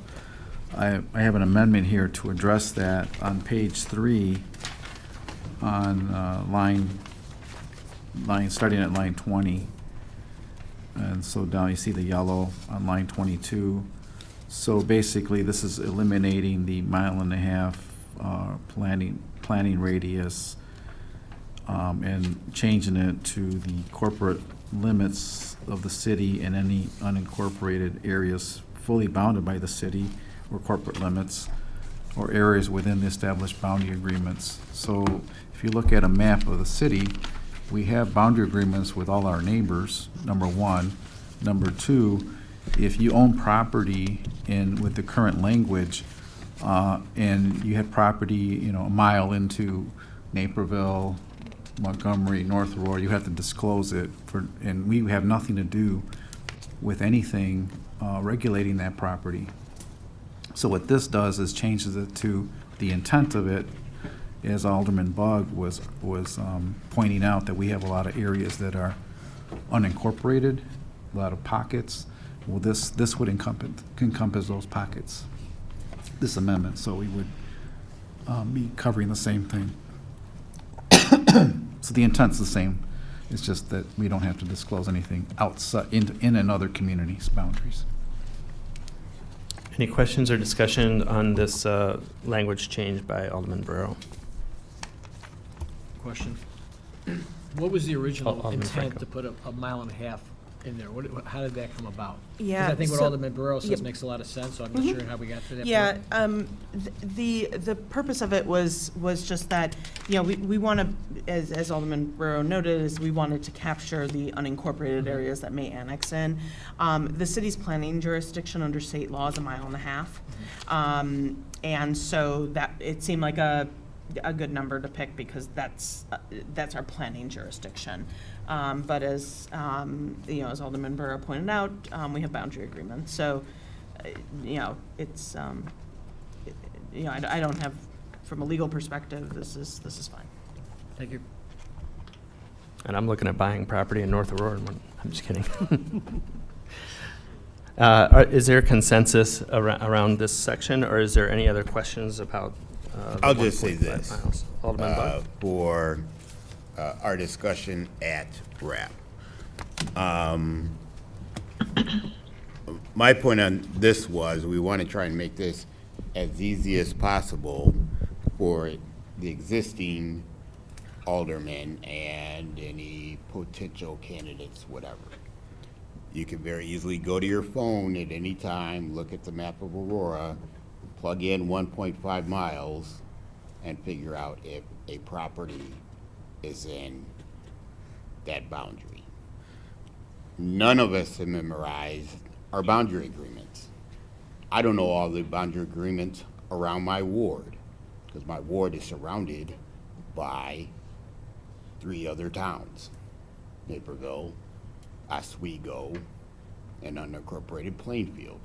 I have an amendment here to address that on page 3 on line starting at line 20. And so down you see the yellow on line 22. So basically, this is eliminating the mile and a half planning radius and changing it to the corporate limits of the city and any unincorporated areas fully bounded by the city or corporate limits or areas within the established boundary agreements. So if you look at a map of the city, we have boundary agreements with all our neighbors, number one. Number two, if you own property with the current language, and you had property, a mile into Naperville, Montgomery, North Aurora, you have to disclose it and we have nothing to do with anything regulating that property. So what this does is changes it to the intent of it, as Alderman Bugg was pointing out, that we have a lot of areas that are unincorporated, a lot of pockets. Well, this would encompass those pockets, this amendment, so we would be covering the same thing. So the intent's the same, it's just that we don't have to disclose anything outside, in another community's boundaries. Any questions or discussion on this language change by Alderman Barrero? Question. What was the original Alderman intent Franco. to put a mile and a half in there? How did that come about? Yeah, Because I think what so- Alderman Barrero says Yep. makes a lot of sense, so I'm not sure how we got to that Yeah, point. the purpose of it was just that, we want to, as Alderman Barrow noted, is we wanted to capture the unincorporated areas that may annex in. The city's planning jurisdiction under state law is a mile and a half. And so that, it seemed like a good number to pick because that's our planning jurisdiction. But as Alderman Barrow pointed out, we have boundary agreements. So, it's, I don't have, from a legal perspective, this is fine. Thank you. And I'm looking at buying property in North Aurora. I'm just kidding. Is there consensus around this section, or is there any other questions about the I'll just say 1.5 this, miles? Alderman Bugg? for our discussion at RAP. My point on this was we want to try and make this as easy as possible for the existing aldermen and any potential candidates, whatever. You can very easily go to your phone at any time, look at the map of Aurora, plug in 1.5 miles, and figure out if a property is in that boundary. None of us have memorized our boundary agreements. I don't know all the boundary agreements around my ward, because my ward is surrounded by 3 other towns: Naperville, Oswego, and unincorporated Plainfield.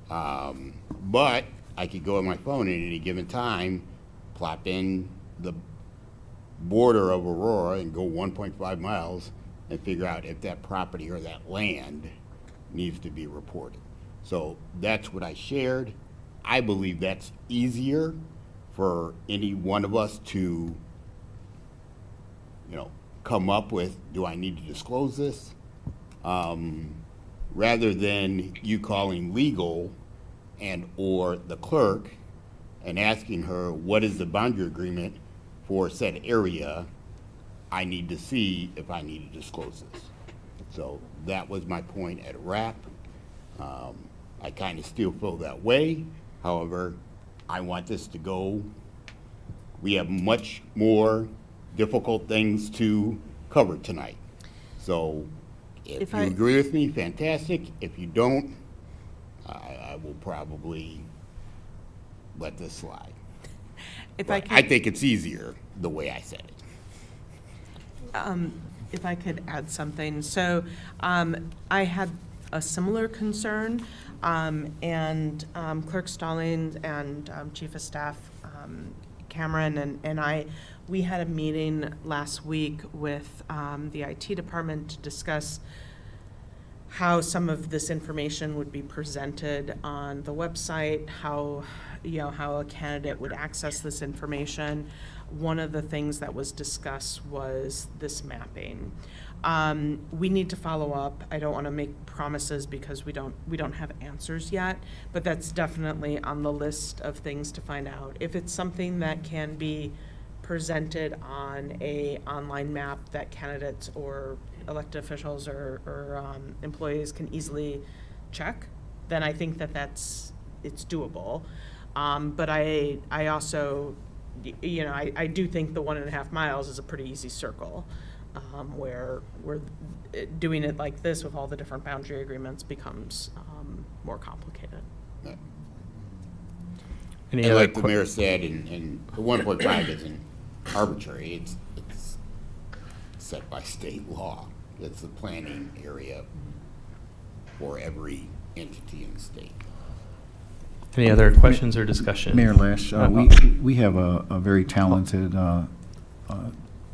But I could go on my phone at any given time, plop in the border of Aurora and go 1.5 miles and figure out if that property or that land needs to be reported. So that's what I shared. I believe that's easier for any one of us to, come up with, do I need to disclose this? Rather than you calling legal and or the clerk and asking her, what is the boundary agreement for said area? I need to see if I need to disclose this. So that was my point at RAP. I kind of still feel that way. However, I want this to go. We have much more difficult things to cover tonight. So if you agree with me, fantastic. If you don't, I will probably let this slide. I think it's easier the way I said it. If I could add something. So I had a similar concern, and Clerk Stallings and Chief of Staff Cameron and we had a meeting last week with the IT department to discuss how some of this information would be presented on the website, how a candidate would access this information. One of the things that was discussed was this mapping. We need to follow up. I don't want to make promises because we don't have answers yet, but that's definitely on the list of things to find out. If it's something that can be presented on a online map that candidates or elected officials or employees can easily check, then I think it's doable. But I also, I do think the 1.5 miles is a pretty easy circle, where we're doing it like this with all the different boundary agreements becomes more complicated. And like the mayor said, and the 1.5 isn't arbitrary. It's set by state law. It's the planning area for every entity in the state. Any other questions or discussion? Mayor Lash, we have a very talented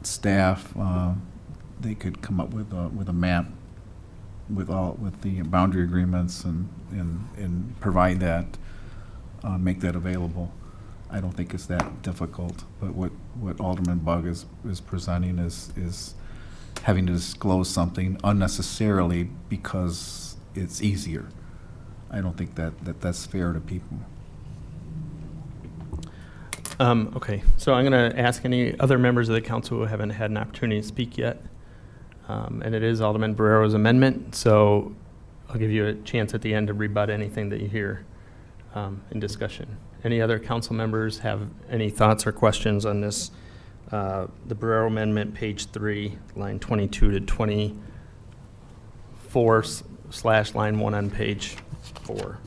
staff. They could come up with a map with the boundary agreements and provide that, make that available. I don't think it's that difficult, but what Alderman Bug is presenting is having to disclose something unnecessarily because it's easier. I don't think that's fair to people. Okay, so I'm going to ask any other members of the council who haven't had an opportunity to speak yet. And it is Alderman Barrero's amendment, so I'll give you a chance at the end to rebut anything that you hear in discussion. Any other council members have any thoughts or questions on this? The Barrero amendment, page 3, line 22 to 24 / line 1 on page 4.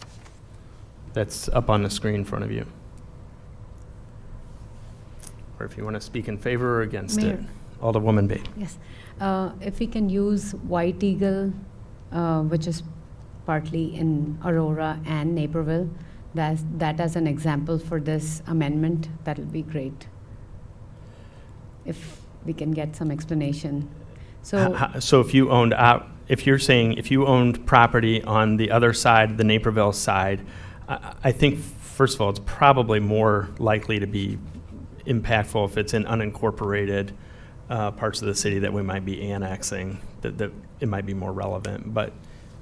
That's up on the screen in front of you. Or if you want to speak in favor or against it. Alderwoman Bate. Yes. If we can use White Eagle, which is partly in Aurora and Naperville, that as an example for this amendment, that'll be great. If we can get some explanation. So if you owned if you're saying if you owned property on the other side, the Naperville side, I think first of all it's probably more likely to be impactful if it's in unincorporated parts of the city that we might be annexing. That it might be more relevant, but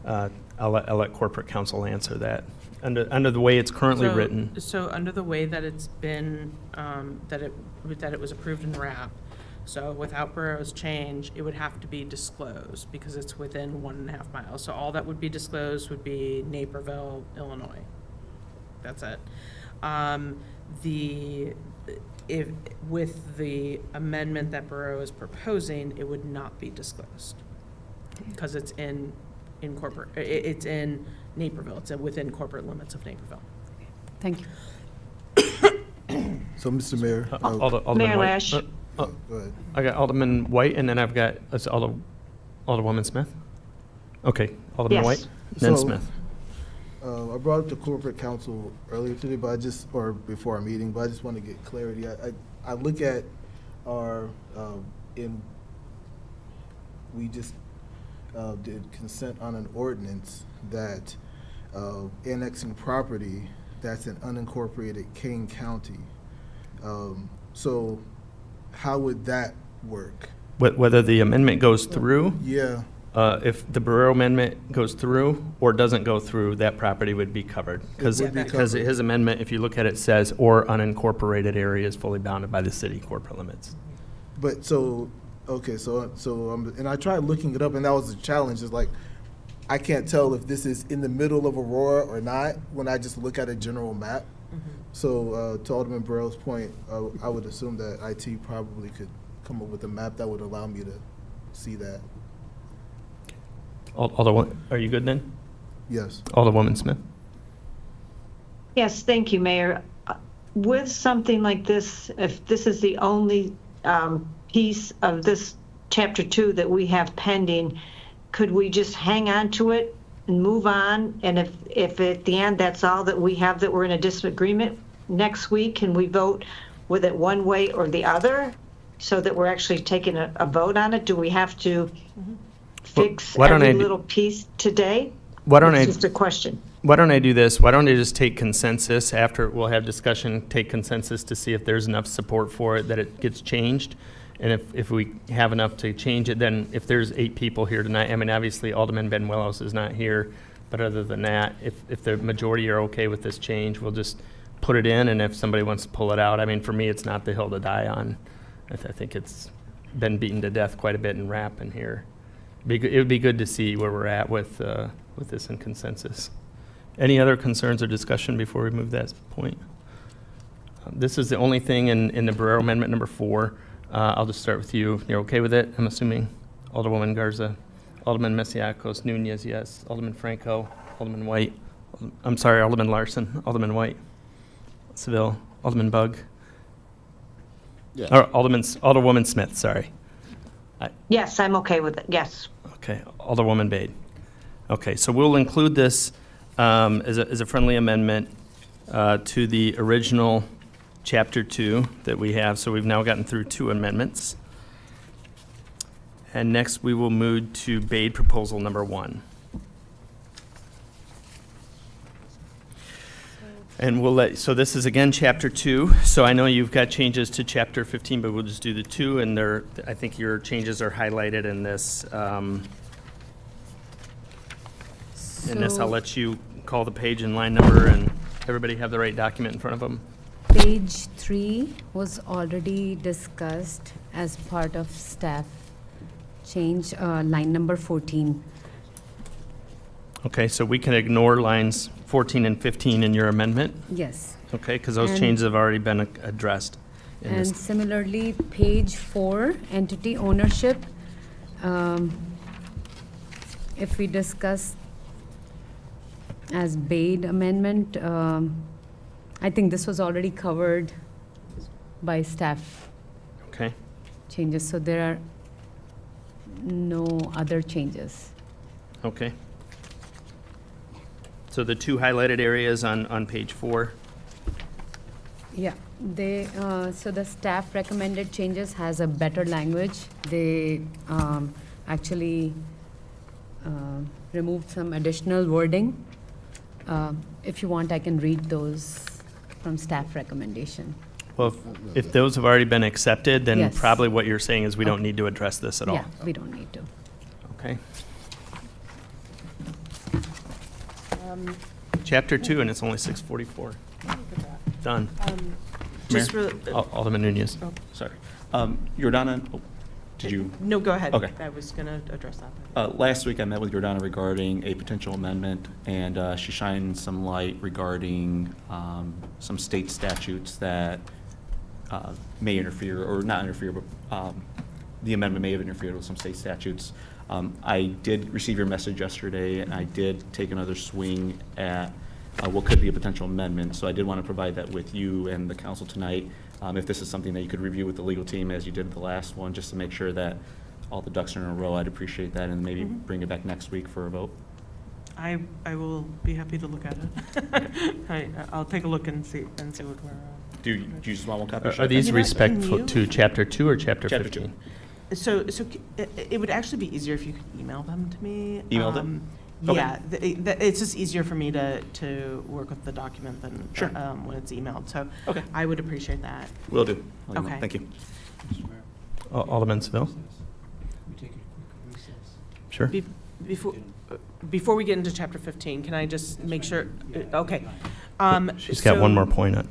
I'll let corporate counsel answer that. Under the way it's currently written. So under the way that it's been, that it was approved in RAP, so without Barrero's change, it would have to be disclosed because it's within 1.5 miles. So all that would be disclosed would be Naperville, Illinois. That's it. With the amendment that Barrero is proposing, it would not be disclosed because it's in Naperville. It's within corporate limits of Naperville. Thank you. So, Mr. Mayor. Alderman Mayor White. Lash. Go ahead. I got Alderman White, and then I've got, Alderwoman Smith? Okay, Alderman Yes. White, then So- Smith. I brought up the corporate council earlier today, or before our meeting, but I just want to get clarity. I look at our, we just did consent on an ordinance that annexing property that's in unincorporated Kane County. So how would that work? Whether the amendment goes through? Yeah. If the Barrero amendment goes through or doesn't go through, that property would be covered. Because would be covered. his amendment, if you look at it, says, or unincorporated area is fully bounded by the city corporate limits. But so, okay, and I tried looking it up, and that was the challenge, is like, I can't tell if this is in the middle of Aurora or not when I just look at a general map. So, to Alderman Burrell's point, I would assume that IT probably could come up with a map that would allow me to see that. Alderwoman, are you good then? Yes. Alderwoman Smith? Yes, thank you, Mayor. With something like this, if this is the only piece of this Chapter 2 that we have pending, could we just hang on to it and move on? And if at the end that's all that we have, that we're in a disagreement next week, can we vote with it one way or the other so that we're actually taking a vote on it? Do we have to fix Why don't every I do- little piece today? Why don't It's I- just a question. Why don't I do this? Why don't I just take consensus after, we'll have discussion, take consensus to see if there's enough support for it that it gets changed. And if we have enough to change it, then if there's 8 people here tonight, I mean, obviously Alderman Benuelos is not here, but other than that, if the majority are okay with this change, we'll just put it in, and if somebody wants to pull it out, I mean, for me, it's not the hill to die on. I think it's been beaten to death quite a bit in rap in here. It would be good to see where we're at with this in consensus. Any other concerns or discussion before we move that point? This is the only thing in the Barrero Amendment number 4. I'll just start with you. You're okay with it, I'm assuming? Alderwoman Garza, Alderman Mesiacos, Nunez, yes. Alderman Franco, Alderman White. I'm sorry, Alderman Larson, Alderman White. Seville, Alderman Bug. Yes. Or Alderwoman Smith, sorry. Yes, I'm okay with it, yes. Okay, Alderwoman Bade. Okay, so we'll include this as a friendly amendment to the original Chapter 2 that we have. So we've now gotten through 2 amendments. And next, we will move to Bade Proposal Number 1. And so this is again Chapter 2. So I know you've got changes to Chapter 15, but we'll just do the 2, and I think your changes are highlighted in this. In this, I'll let you call the page and line number, and everybody have the right document in front of them. Page 3 was already discussed as part of staff change, line number 14. Okay, so we can ignore lines 14 and 15 in your amendment? Yes. Okay, because those And- changes have already been addressed in And this. similarly, page 4, entity ownership. If we discuss as Bade amendment, I think this was already covered by staff Okay, changes, so there are no other changes. okay. So the 2 highlighted areas on page 4. Yeah, so the staff recommended changes has a better language. They actually removed some additional wording. If you want, I can read those from staff recommendation. Well, if those have already been accepted, then Yes. probably what you're saying is we don't need to address this at all. Yeah, we don't need to. Okay. Chapter 2, and it's only 6:44. Done. Just Mayor? Alderman Nunez. Oh. Sorry. Jordana, did you? No, go ahead. Okay. I was going to address that. Last week, I met with Jordana regarding a potential amendment, and she shined some light regarding some state statutes that may interfere, or not interfere, but the amendment may have interfered with some state statutes. I did receive your message yesterday, and I did take another swing at what could be a potential amendment, so I did want to provide that with you and the council tonight. If this is something that you could review with the legal team as you did the last one, just to make sure that all the ducks are in a row, I'd appreciate that, and maybe bring it back next week for a vote. I will be happy to look at it. I'll take a look and see what we're. Do you just want one copy? Are these You know, respectful can to you- chapter 2 or chapter Chapter 15? It would actually be easier if you could email them to me. Email them? Okay. Yeah, it's just easier for me to work with the document than Sure. when it's emailed. So Okay. I would appreciate that. Will do. I'll email. Okay. Thank you. Alderman Seville? Sure. Before we get into chapter 15, can I just make sure? Okay. She's got one so- more point on.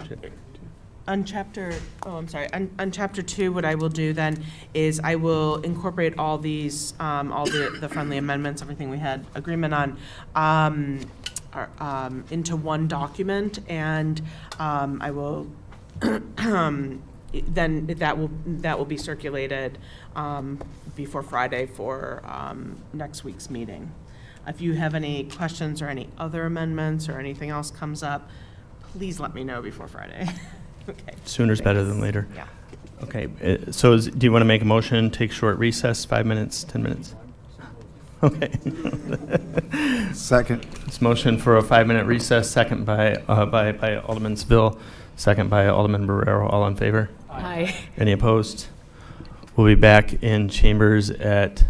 On chapter, I'm sorry, on chapter 2, what I will do then is I will incorporate all these, all the friendly amendments, everything we had agreement on, into one document, and I will, then that will be circulated before Friday for next week's meeting. If you have any questions or any other amendments or anything else comes up, please let me know before Friday. Okay. Sooner's better than later. Yeah. Okay, so do you want to make a motion, take short recess, 5 minutes, 10 minutes? Okay. Second. This motion for a 5-minute recess, second by Alderman Seville, second by Alderman Barrero. All in favor? Aye. Any opposed? We'll be back in chambers at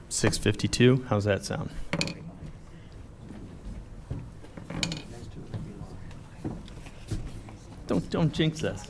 6:52. How's that sound? Don't jinx us.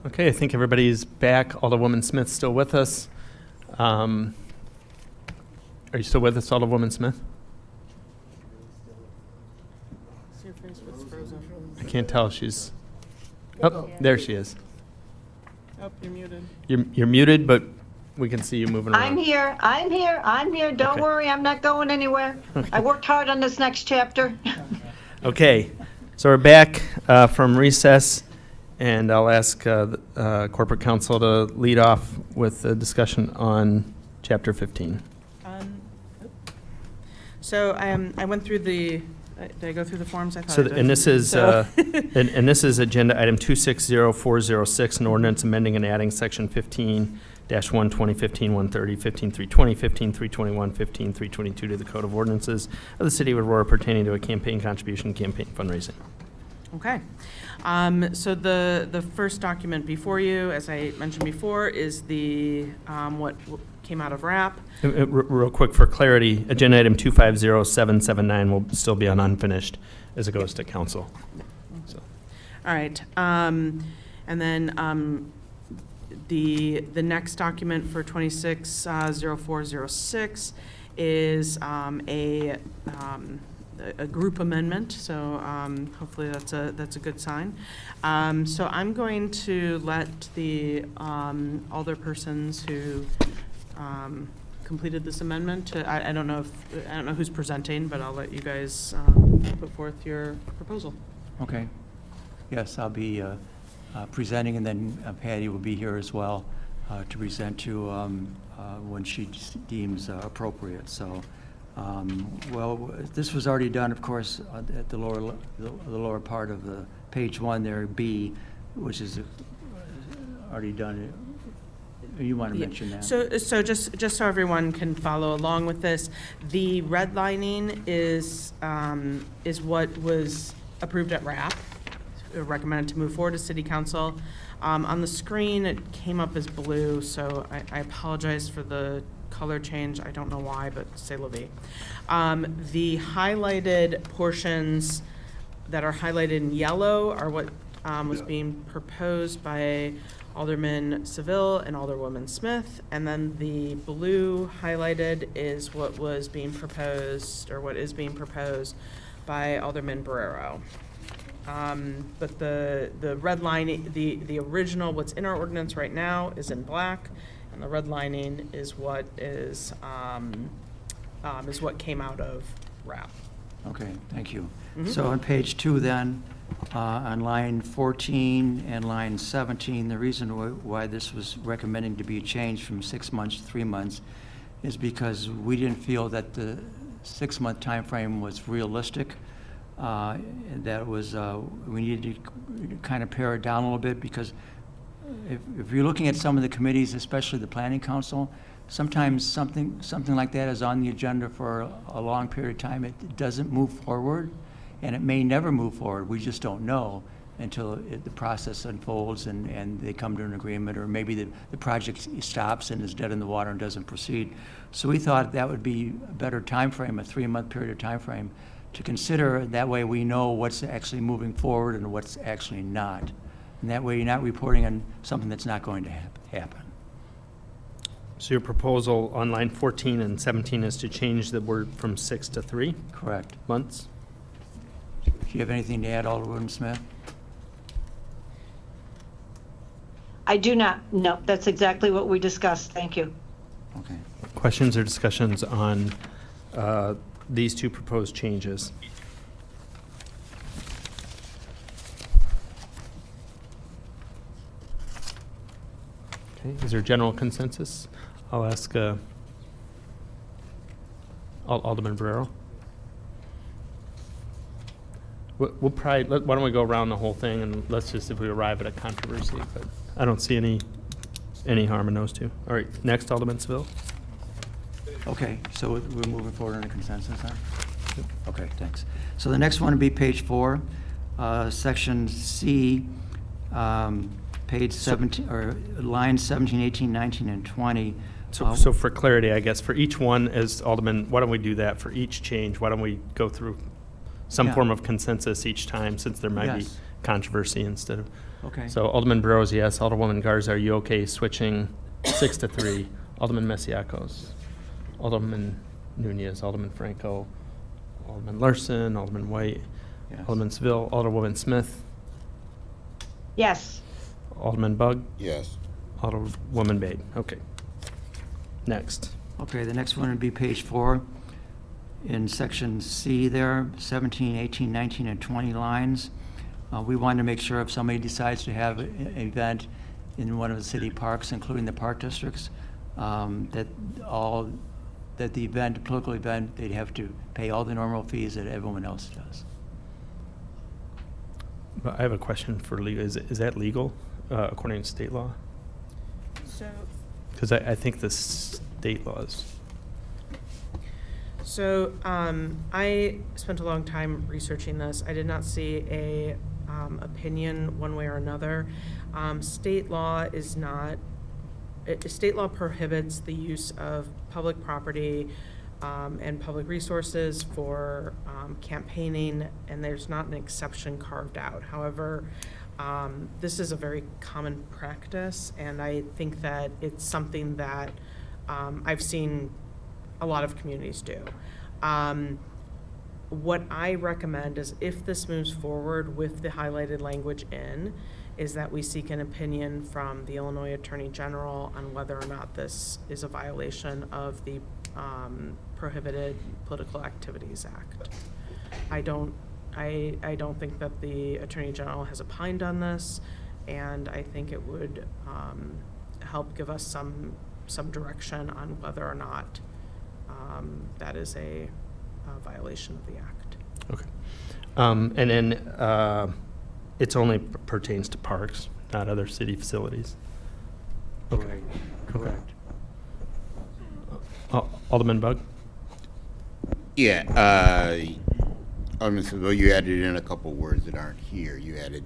Okay, I think everybody's back. Alderwoman Smith still with us. Are you still with us, Alderwoman Smith? I can't tell. She's. Oh, there she is. Oh, you're muted. You're muted, but we can see you moving around. I'm here, I'm here, I'm here. Don't Okay. worry, I'm not going anywhere. I worked hard on this next chapter. Okay, so we're back from recess, and I'll ask Corporate Counsel to lead off with a discussion on Chapter 15. So I went through the, did I go through the forms? I thought So, I did. and this is, So- and this is Agenda Item 260406, an ordinance amending and adding Section 15-120, 15-130, 15-320, 15-321, 15-322 to the Code of Ordinances of the City of Aurora pertaining to a campaign contribution, campaign fundraising. Okay. So the first document before you, as I mentioned before, is the, what came out of RAP. Real quick for clarity, Agenda Item 250779 will still be on unfinished as it goes to council. So. All right. And then the next document for 260406 is a group amendment, so hopefully that's a good sign. So I'm going to let the alderpersons who completed this amendment, I don't know who's presenting, but I'll let you guys put forth your proposal. Okay. Yes, I'll be presenting, and then Patty will be here as well to present to when she deems appropriate. So, well, this was already done, of course, at the lower part of the page 1 there, B, which is already done. You want to mention that? So just so everyone can follow along with this, the redlining is what was approved at RAP, recommended to move forward to City Council. On the screen, it came up as blue, so I apologize for the color change. I don't know why, but c'est la vie. The highlighted portions that are highlighted in yellow are what was being proposed by Alderman Seville and Alderwoman Smith, and then the blue highlighted is what was being proposed, or what is being proposed by Alderman Barrero. But the red line, the original, what's in our ordinance right now is in black, and the red lining is what what came out of RAP. Okay, thank you. Mhm. So on page 2 then, on line 14 and line 17, the reason why this was recommending to be changed from 6 months to 3 months is because we didn't feel that the 6-month time frame was realistic. That was, we needed to kind of pare it down a little bit, because if you're looking at some of the committees, especially the Planning Council, sometimes something like that is on the agenda for a long period of time. It doesn't move forward, and it may never move forward. We just don't know until the process unfolds and they come to an agreement, or maybe the project stops and is dead in the water and doesn't proceed. So we thought that would be a better time frame, a 3-month period of time frame to consider. That way we know what's actually moving forward and what's actually not. And that way you're not reporting on something that's not going to happen. So your proposal on line 14 and 17 is to change the word from 6 to 3? Correct. Months? Do you have anything to add, Alderwoman Smith? I do not, no, that's exactly what we discussed, thank you. Okay. Questions or discussions on these two proposed changes? Okay, is there general consensus? I'll ask Alderman Barrero. We'll probably, why don't we go around the whole thing, and let's just, if we arrive at a controversy, but I don't see any harm in those two. All right, next, Alderman Seville. Okay, so we're moving forward on a consensus then? Okay, thanks. So the next one would be page 4, section C, page 17, or lines 17, 18, 19, and 20. So for clarity, I guess, for each one, as Alderman, why don't we do that for each change? Why don't we go through some Yeah. form of consensus each time, since there might be Yes. controversy instead of. Okay. So Alderman Burrows, yes. Alderwoman Garza, are you okay switching 6 to 3? Alderman Masiacos, Alderman Nunez, Alderman Franco, Alderman Larson, Alderman White, Yes. Alderman Seville, Alderwoman Smith, Yes. Alderman Bug, Yes. Alderwoman Bade. Okay. Next. Okay, the next one would be page 4. In section C there, 17, 18, 19, and 20 lines. We wanted to make sure if somebody decides to have an event in one of the city parks, including the park districts, that the event, political event, they'd have to pay all the normal fees that everyone else does. But I have a question for legal. Is that legal according to state law? So, Because I think the state laws. So I spent a long time researching this. I did not see a opinion one way or another. State law is not. State law prohibits the use of public property and public resources for campaigning, and there's not an exception carved out. However, this is a very common practice, and I think that it's something that I've seen a lot of communities do. What I recommend is if this moves forward with the highlighted language in, is that we seek an opinion from the Illinois Attorney General on whether or not this is a violation of the Prohibited Political Activities Act. I don't think that the Attorney General has opined on this, and I think it would help give us some direction on whether or not that is a violation of the act. Okay. And then it's only pertains to parks, not other city facilities. Okay. Correct. Alderman Bug? Yeah, Alderman Seville, you added in a couple words that aren't here. You added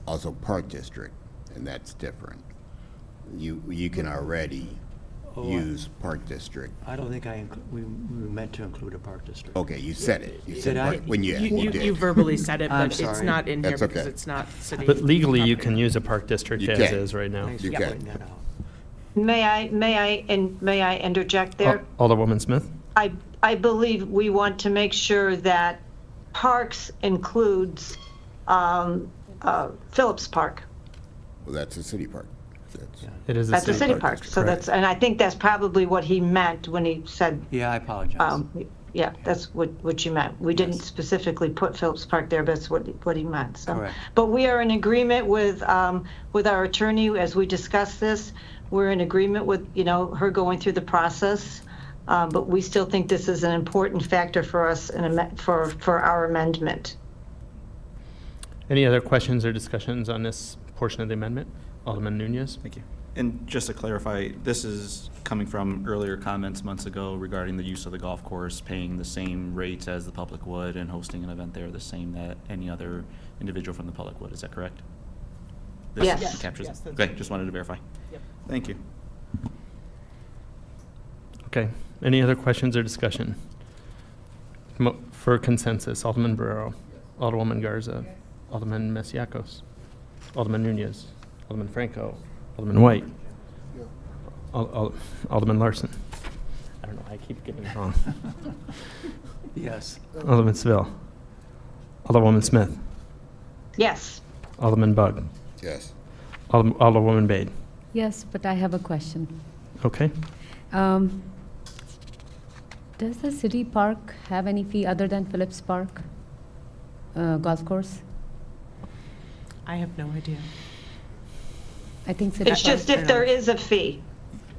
also park district, and that's different. You can already use park district. I don't think we meant to include a park district. Okay, you said it. You said Did I? park when you did. You verbally said it, I'm but it's sorry. not in here That's because okay. it's not city. But legally, you property. can use a park district You as can. is right now. Thanks You for can. pointing that out. May I interject there? Alderwoman Smith? I believe we want to make sure that parks includes Phillips Park. Well, that's a city park. That's, It is That's a city park park. So correct. that's, and I think that's probably what he meant when he said, Yeah, I apologize. yeah, that's what you meant. We didn't specifically put Phillips Park there, but that's what he meant. So, Correct. but we are in agreement with our attorney as we discuss this. We're in agreement with, her going through the process. But we still think this is an important factor for us for our amendment. Any other questions or discussions on this portion of the amendment? Alderman Nunez? Thank you. And just to clarify, this is coming from earlier comments months ago regarding the use of the golf course, paying the same rates as the public would and hosting an event there the same that any other individual from the public would. Is that correct? This Yes. captures Yes, it. that's Okay, just wanted to verify. Yep. Thank you. Okay. Any other questions or discussion? For consensus, Alderman Barrero, Alderwoman Garza, Alderman Masiacos, Alderman Nunez, Alderman Franco, Alderman White, Alderman Larson. I don't know, I keep getting it wrong. Yes. Alderman Seville, Alderwoman Smith, Yes. Alderman Bug, yes. Alderwoman Bade. Yes, but I have a question. Okay. Does the city park have any fee other than Phillips Park golf course? I have no idea. I think city It's park. just if there is a fee.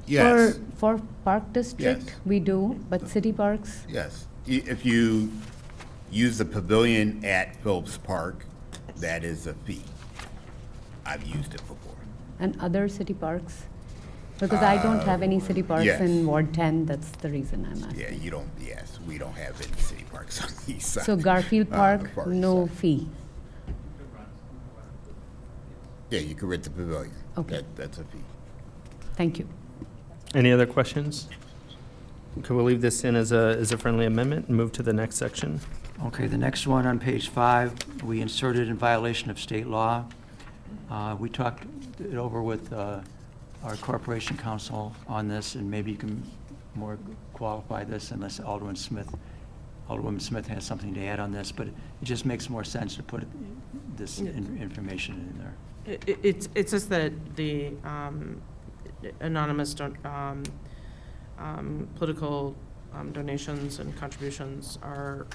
Yes, For park district, Yes. we do, but city parks, yes. If you use the pavilion at Phillips Park, that is a fee. I've used it before. and other city parks? Because I don't have any city parks yes. in Ward 10, that's the reason I'm Yeah, asking. you don't, yes, we don't have any city parks on the east side. So Garfield the Park, far no side. fee. Yeah, you can rent the pavilion. Okay. That's a fee. Thank you. Any other questions? Okay, we'll leave this in as a friendly amendment and move to the next section. Okay, the next one on page 5, we inserted in violation of state law. We talked it over with our corporation counsel on this, and maybe you can more qualify this unless Alderwoman Smith has something to add on this, but it just makes more sense to put this information in there. It's just that the anonymous political donations and contributions are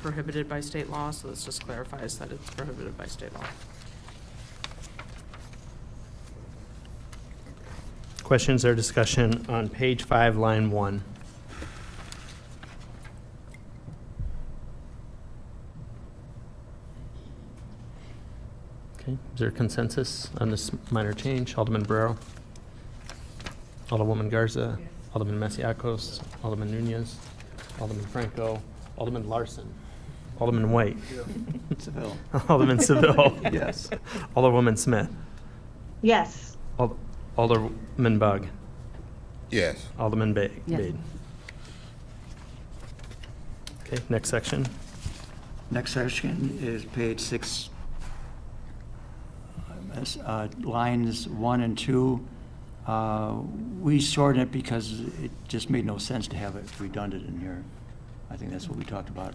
prohibited by state law, so this just clarifies that it's prohibited by state law. Questions or discussion on page 5, line 1? Okay, is there consensus on this minor change? Alderman Barrero? Alderwoman Garza? Alderman Masiacos? Alderman Nunez? Alderman Franco? Alderman Larson? Alderman White? Seville. Alderman Seville? Yes. Alderwoman Smith? Yes. Alderman Bug? Yes. Alderman Yes. Bade? Okay, next section. Next section is page 6, lines 1 and 2. We shortened it because it just made no sense to have it redundant in here. I think that's what we talked about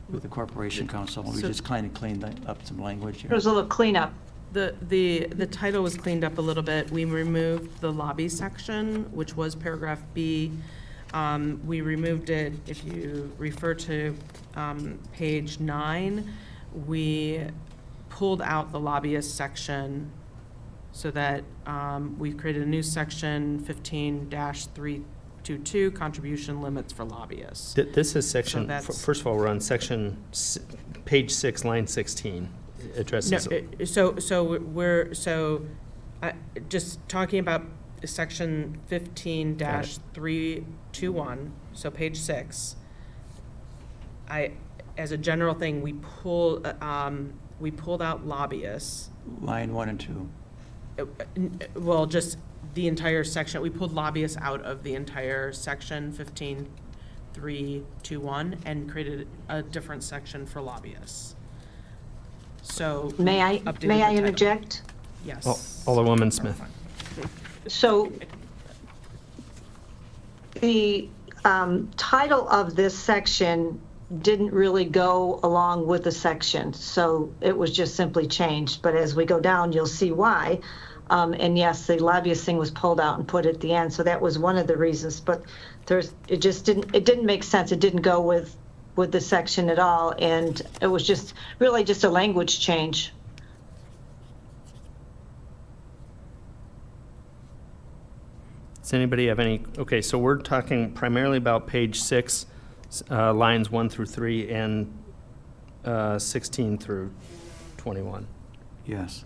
with the Corporation Council. We So- just kind of cleaned up some language here. There was a little cleanup. The title was cleaned up a little bit. We removed the lobby section, which was paragraph B. We removed it, if you refer to page 9, we pulled out the lobbyist section so that we created a new section, 15-322, contribution limits for lobbyists. This is section, So that's- first of all, we're on section, page 6, line 16. No, Addresses, just talking about section 15-321, so page 6. As a general thing, we pulled out lobbyists. Line 1 and 2. Well, just the entire section. We pulled lobbyists out of the entire section 15-321 and created a different section for lobbyists. So May I updated the title. interject? Yes. Alderwoman Smith. So the title of this section didn't really go along with the section, so it was just simply changed. But as we go down, you'll see why. And yes, the lobbyist thing was pulled out and put at the end, so that was one of the reasons. But it didn't make sense. It didn't go with the section at all, and it was just really just a language change. Does anybody have any, okay, so we're talking primarily about page 6, lines 1 through 3, and 16 through 21. Yes.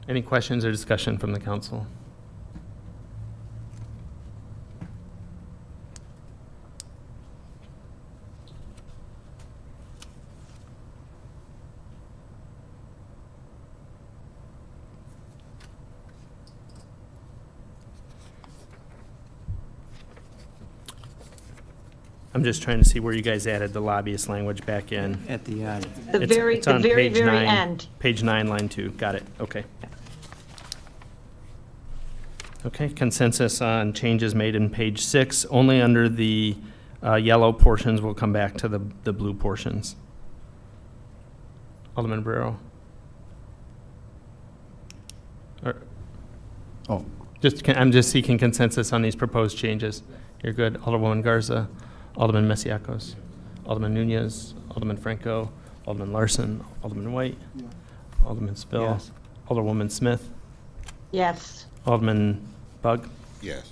Any questions or discussion from the council? I'm just trying to see where you guys added the lobbyist language back in. At the end. The It's on very, page very 9, end. Page 9, line 2. Got it. Okay. Okay, consensus on changes made in page 6. Only under the yellow portions, we'll come back to the blue portions. Alderman Barrero? Oh, I'm just seeking consensus on these proposed changes. You're good. Alderwoman Garza, Alderman Masiacos, Alderman Nunez, Alderman Franco, Alderman Larson, Alderman White, Alderman Spill, Yes. Alderwoman Smith, Yes. Alderman Bug, Yes.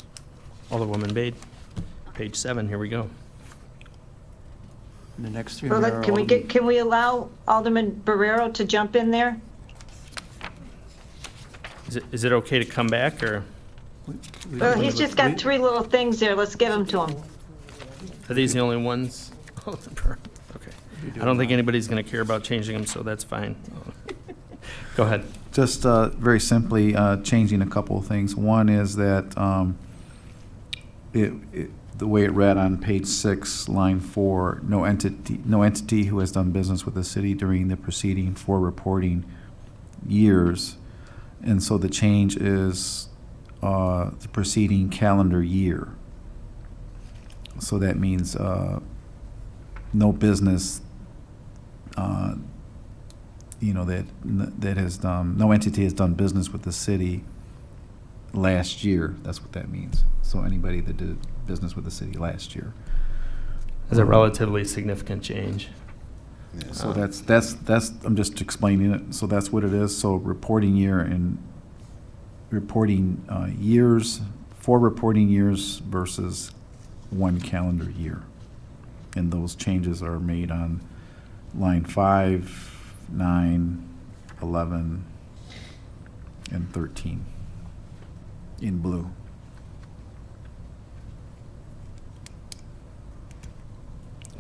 Alderwoman Bade. Page 7, here we go. The next 3 Well, are can we allow Alderman Barrero to jump in there? Is it okay to come back, or Well, he's just got 3 little things there. Let's give them to him. are these the only ones? Okay. I don't think anybody's going to care about changing them, so that's fine. Go ahead. just very simply changing a couple of things. One is that the way it read on page 6, line 4, no entity who has done business with the city during the preceding 4 reporting years. And so the change is the preceding calendar year. So that means no business, that has done, no entity has done business with the city last year. That's what that means. So anybody that did business with the city last year. Is a relatively significant change. So that's I'm just explaining it. So that's what it is. So reporting year and reporting years, 4 reporting years versus 1 calendar year. And those changes are made on line 5, 9, 11, and 13 in blue.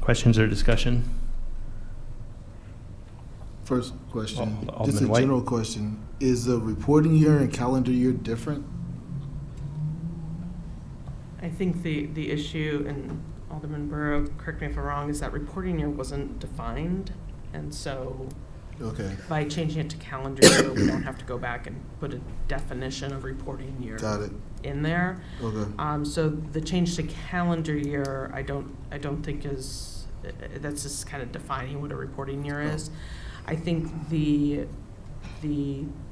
Questions or discussion? First question, Alderman just a White. general question. Is the reporting year and calendar year different? I think the issue, and Alderman Burrow, correct me if I'm wrong, is that reporting year wasn't defined. And so Okay. by changing it to calendar year, we don't have to go back and put a definition of reporting year Got it. in there. Okay. So the change to calendar year, I don't think is, that's just kind of defining what a reporting year is. I think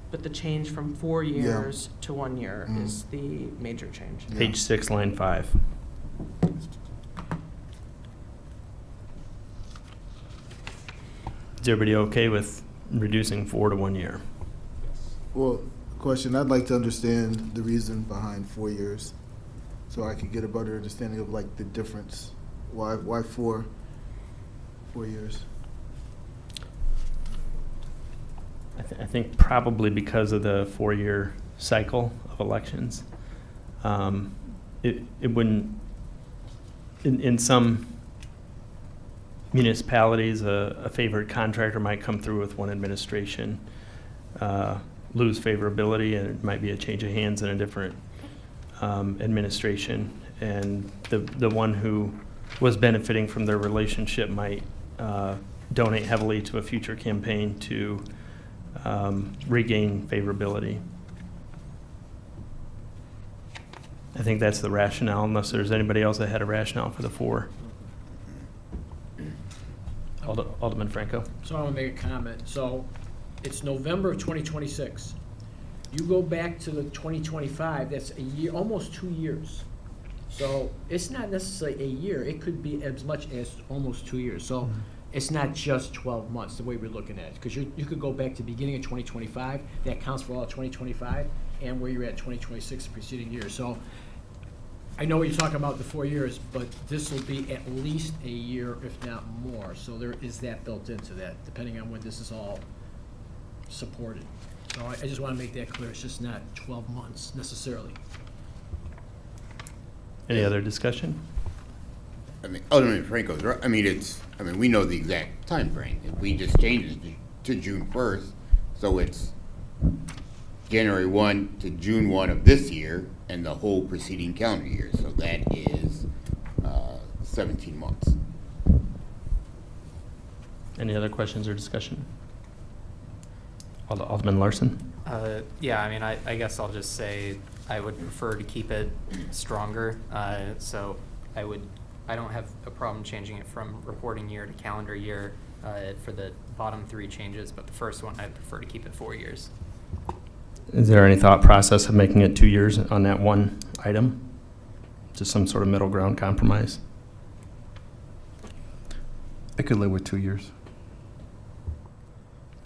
but the change from 4 years to 1 year is the major change. Page 6, line 5. Is everybody okay with reducing 4 to 1 year? Well, question, I'd like to understand the reason behind 4 years, so I could get a better understanding of like the difference. Why 4 years? I think probably because of the 4-year cycle of elections. It wouldn't, in some municipalities, a favored contractor might come through with one administration, lose favorability, and it might be a change of hands in a different administration. And the one who was benefiting from their relationship might donate heavily to a future campaign to regain favorability. I think that's the rationale, unless there's anybody else that had a rationale for the 4. Alderman Franco. So I want to make a comment. So it's November of 2026. You go back to the 2025, that's a year, almost 2 years. So it's not necessarily a year. It could be as much as almost 2 years. So it's not just 12 months, the way we're looking at it. Because you could go back to the beginning of 2025, that counts for all of 2025, and where you're at 2026, the preceding year. So I know what you're talking about, the 4 years, but this will be at least a year, if not more. So there is that built into that, depending on when this is all supported. So I just want to make that clear. It's just not 12 months necessarily. Any other discussion? I mean, Alderman Franco's right. I mean, we know the exact time frame. If we just change it to June 1st, so it's January 1 to June 1 of this year and the whole preceding calendar year. So that is 17 months. Any other questions or discussion? Alderman Larson? Yeah, I mean, I guess I'll just say I would prefer to keep it stronger. So I don't have a problem changing it from reporting year to calendar year for the bottom 3 changes, but the first one I'd prefer to keep it 4 years. Is there any thought process of making it 2 years on that one item? Just some sort of middle ground compromise? I could live with 2 years.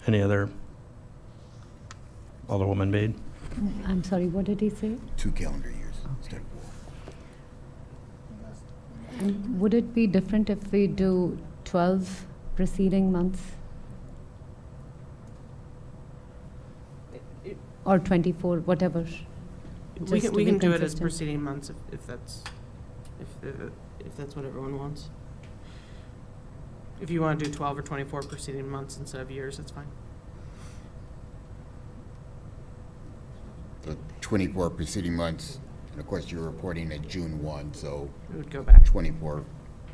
Any other? Alderwoman Bade? I'm sorry, what did he say? 2 calendar years instead of 4. And would it be different if we do 12 preceding months? Or 24, whatever? We Just to can be do it as consistent. preceding months if that's what everyone wants. If you want to do 12 or 24 preceding months instead of years, that's fine. The 24 preceding months And of course, you're reporting at June 1, so It would go back. 24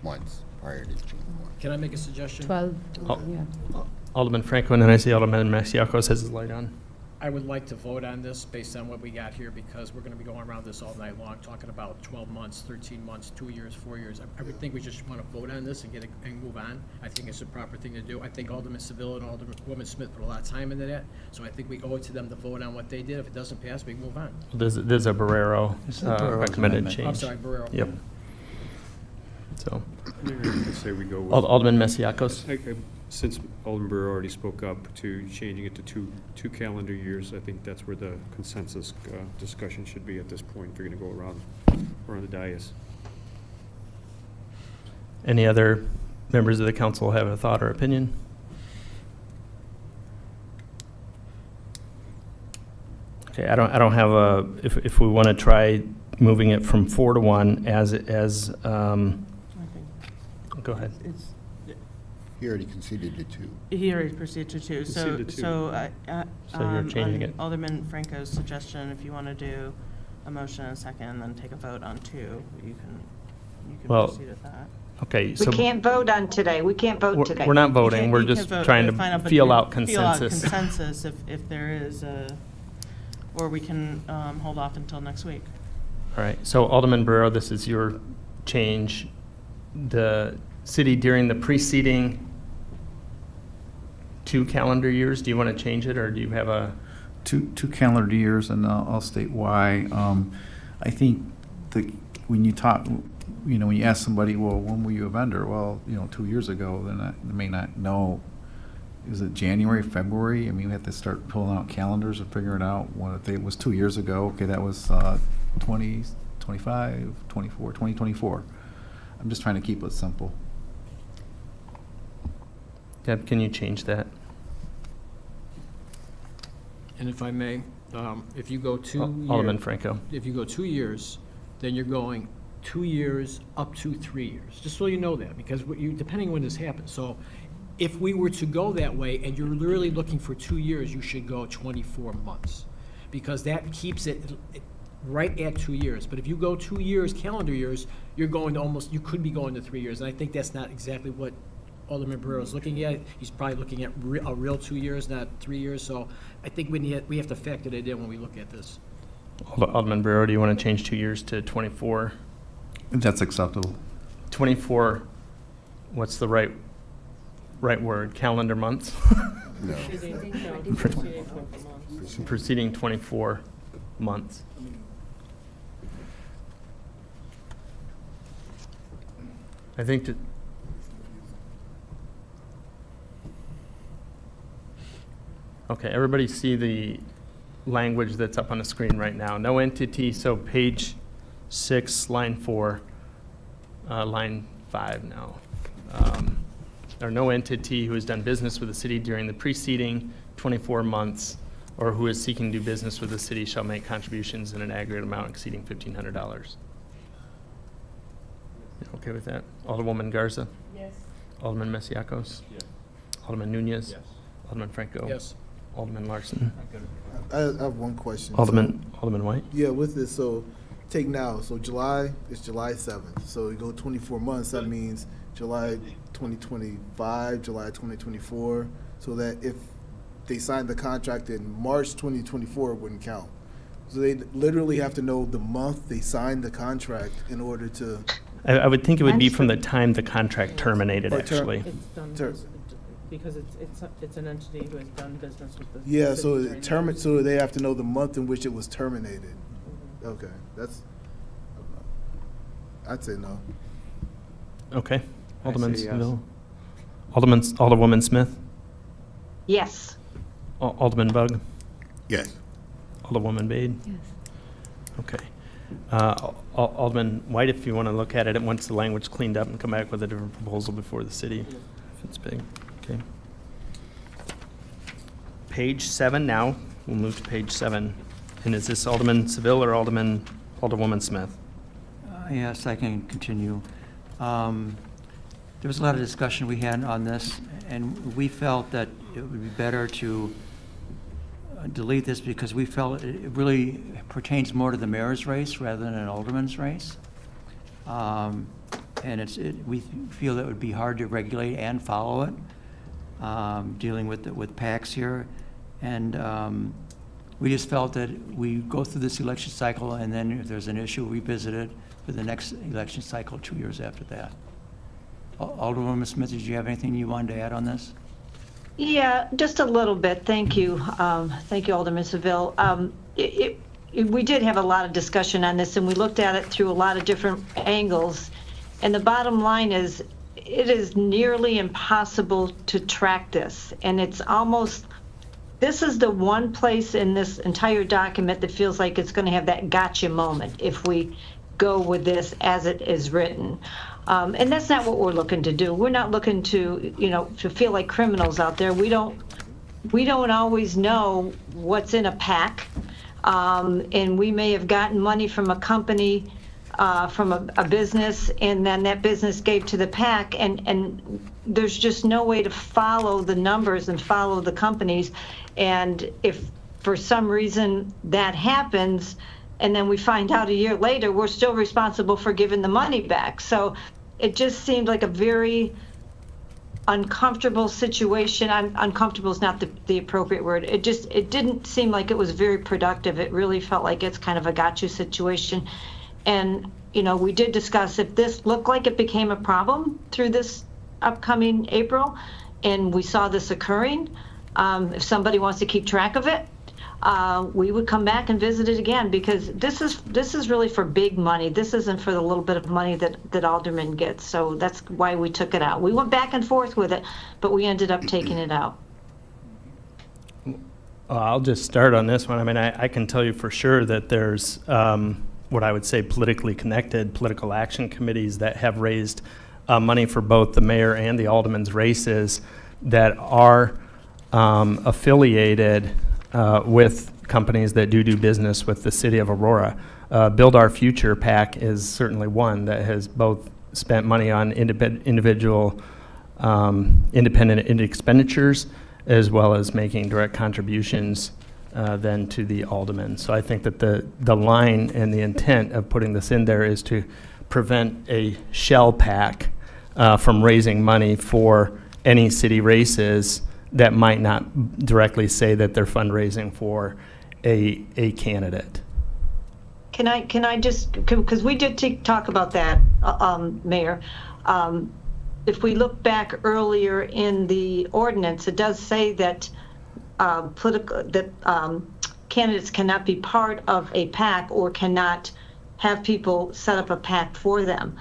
months prior to June 1. Can I make a suggestion? 12, Oh. yeah. Alderman Franco, and then I see Alderman Masiacos has his light on. I would like to vote on this based on what we got here, because we're gonna be going around this all night long, talking about 12 months, 13 months, 2 years, 4 years. I would think we just wanna vote on this and get it, and move on. I think it's the proper thing to do. I think Alderman Seville and Alderwoman Smith put a lot of time into that, so I think we owe it to them to vote on what they did. If it doesn't pass, we move on. There's a Barrero This is Barrero's recommended amendment. change. I'm sorry, Barrero. Yep. So, I say we go with. Alderman Masiacos. Since Alderman Brewer already spoke up to changing it to two calendar years, I think that's where the consensus discussion should be at this point, if you're gonna go around the dais. Any other members of the council have a thought or opinion? Okay, I don't have a, if we want to try moving it from 4 to 1 go ahead. He already conceded to 2. He already proceeded to 2, so, Conceded to 2. so, So you're changing on it. Alderman Franco's suggestion, if you want to do a motion and a second, and then take a vote on 2, you can Well, proceed with that. Okay, We so can't vote on today. We can't vote today. we're not You voting, can- we're you can just vote trying to find to but feel you- out Feel out consensus. consensus if there is a, or we can hold off until next week. All right, so Alderman Barrero, this is your change. The city during the preceding 2 calendar years, do you want to change it, or do you have a? Two calendar years, and I'll state why. I think when you talk, when you ask somebody, well, when were you a vendor? Well, 2 years ago, then they may not know. Is it January, February? I mean, we have to start pulling out calendars and figuring out what if it was 2 years ago. Okay, that was 2024. I'm just trying to keep it simple. Deb, can you change that? And if I may, if you go 2 years. Alderman Franco. If you go 2 years, then you're going 2 years up to 3 years, just so you know that, because depending on when this happens. So if we were to go that way and you're really looking for 2 years, you should go 24 months, because that keeps it right at 2 years. But if you go 2 years, calendar years, you're going to you could be going to 3 years. And I think that's not exactly what Alderman Barrero is looking at. He's probably looking at a real 2 years, not 3 years. So I think we have to factor that in when we look at this. Alderman Barrero, do you want to change 2 years to 24? That's acceptable. 24, what's the right word? Calendar months? No. Preceding 24 months. I think that. Okay, everybody see the language that's up on the screen right now. No entity, so page 6, line 4, line 5 now. Or no entity who has done business with the city during the preceding 24 months or who is seeking to do business with the city shall make contributions in an aggregate amount exceeding $1,500. Okay with that? Alderwoman Garza? Yes. Alderman Masiacos? Yes. Alderman Nunez? Yes. Alderman Franco? Yes. Alderman Larson? I have one question. Alderman White? Yeah, with this, so take now, so July is July 7th. So you go 24 months, that means July 2025, July 2024, so that if they signed the contract in March 2024, it wouldn't count. So they literally have to know the month they signed the contract in order to. I would think it would be from the time the contract terminated, Or actually. It's done, because it's an entity who has done business with the. Yeah, city so during the- so they have to know the month in which it was terminated. Okay, that's. I'd say no. Okay. I Alderman say yes. Seville? Alderwoman Smith? Yes. Alderman Bug? Yes. Alderwoman Bade? Yes. Okay. Alderman White, if you want to look at it once the language cleaned up and come back with a different proposal before the city, if it's big. Okay. Page 7 now. We'll move to page 7. And is this Alderman Seville or Alderwoman Smith? Yes, I can continue. There was a lot of discussion we had on this, and we felt that it would be better to delete this because we felt it really pertains more to the mayor's race rather than an alderman's race. And we feel that it would be hard to regulate and follow it, dealing with PACs here. And we just felt that we go through this election cycle, and then if there's an issue, revisit it for the next election cycle 2 years after that. Alderwoman Smith, did you have anything you wanted to add on this? Yeah, just a little bit. Thank you. Thank you, Alderman Seville. We did have a lot of discussion on this, and we looked at it through a lot of different angles. And the bottom line is, it is nearly impossible to track this. And it's almost, this is the one place in this entire document that feels like it's going to have that gotcha moment if we go with this as it is written. And that's not what we're looking to do. We're not looking to, to feel like criminals out there. We don't always know what's in a PAC. And we may have gotten money from a company, from a business, and then that business gave to the PAC, and there's just no way to follow the numbers and follow the companies. And if for some reason that happens, and then we find out a year later, we're still responsible for giving the money back. So it just seemed like a very uncomfortable situation. Uncomfortable is not the appropriate word. It didn't seem like it was very productive. It really felt like it's kind of a gotcha situation. And, we did discuss if this looked like it became a problem through this upcoming April, and we saw this occurring, if somebody wants to keep track of it, we would come back and visit it again, because this is really for big money. This isn't for the little bit of money that alderman gets. So that's why we took it out. We went back and forth with it, but we ended up taking it out. I'll just start on this one. I mean, I can tell you for sure that there's what I would say politically connected political action committees that have raised money for both the mayor and the alderman's races that are affiliated with companies that do business with the City of Aurora. Build Our Future PAC is certainly one that has both spent money on individual independent expenditures, as well as making direct contributions then to the alderman. So I think that the line and the intent of putting this in there is to prevent a shell PAC from raising money for any city races that might not directly say that they're fundraising for a candidate. Can I just, because we did talk about that, Mayor. If we look back earlier in the ordinance, it does say that candidates cannot be part of a PAC or cannot have people set up a PAC for them.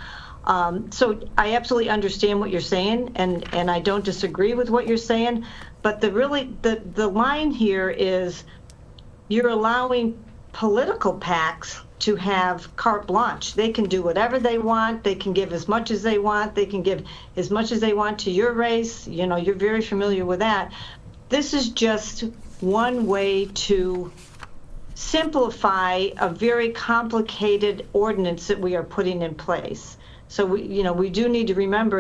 So I absolutely understand what you're saying, and I don't disagree with what you're saying, but the line here is you're allowing political PACs to have carte blanche. They can do whatever they want. They can give as much as they want. They can give as much as they want to your race. You're very familiar with that. This is just one way to simplify a very complicated ordinance that we are putting in place. So we do need to remember,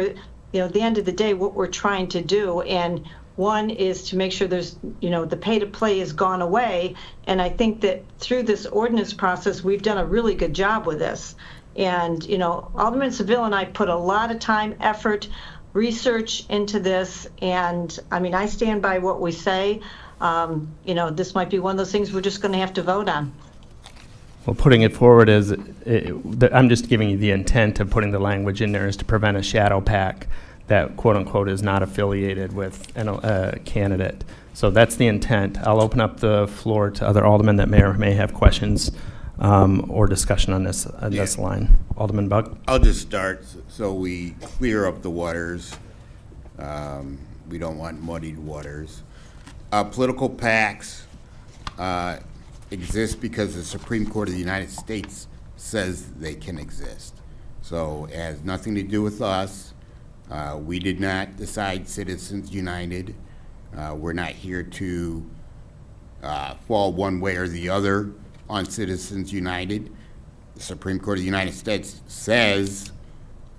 at the end of the day, what we're trying to do. And one is to make sure there's, the pay to play has gone away. And I think that through this ordinance process, we've done a really good job with this. And, Alderman Seville and I put a lot of time, effort, research into this. And I stand by what we say. This might be one of those things we're just going to have to vote on. Well, putting it forward as, I'm just giving you the intent of putting the language in there is to prevent a shadow PAC that quote unquote is not affiliated with a candidate. So that's the intent. I'll open up the floor to other aldermen that may or may have questions or discussion on this line. Alderman Bug? I'll just start so we clear up the waters. We don't want muddied waters. Political PACs exist because the Supreme Court of the United States says they can exist. So it has nothing to do with us. We did not decide Citizens United. We're not here to fall one way or the other on Citizens United. The Supreme Court of the United States says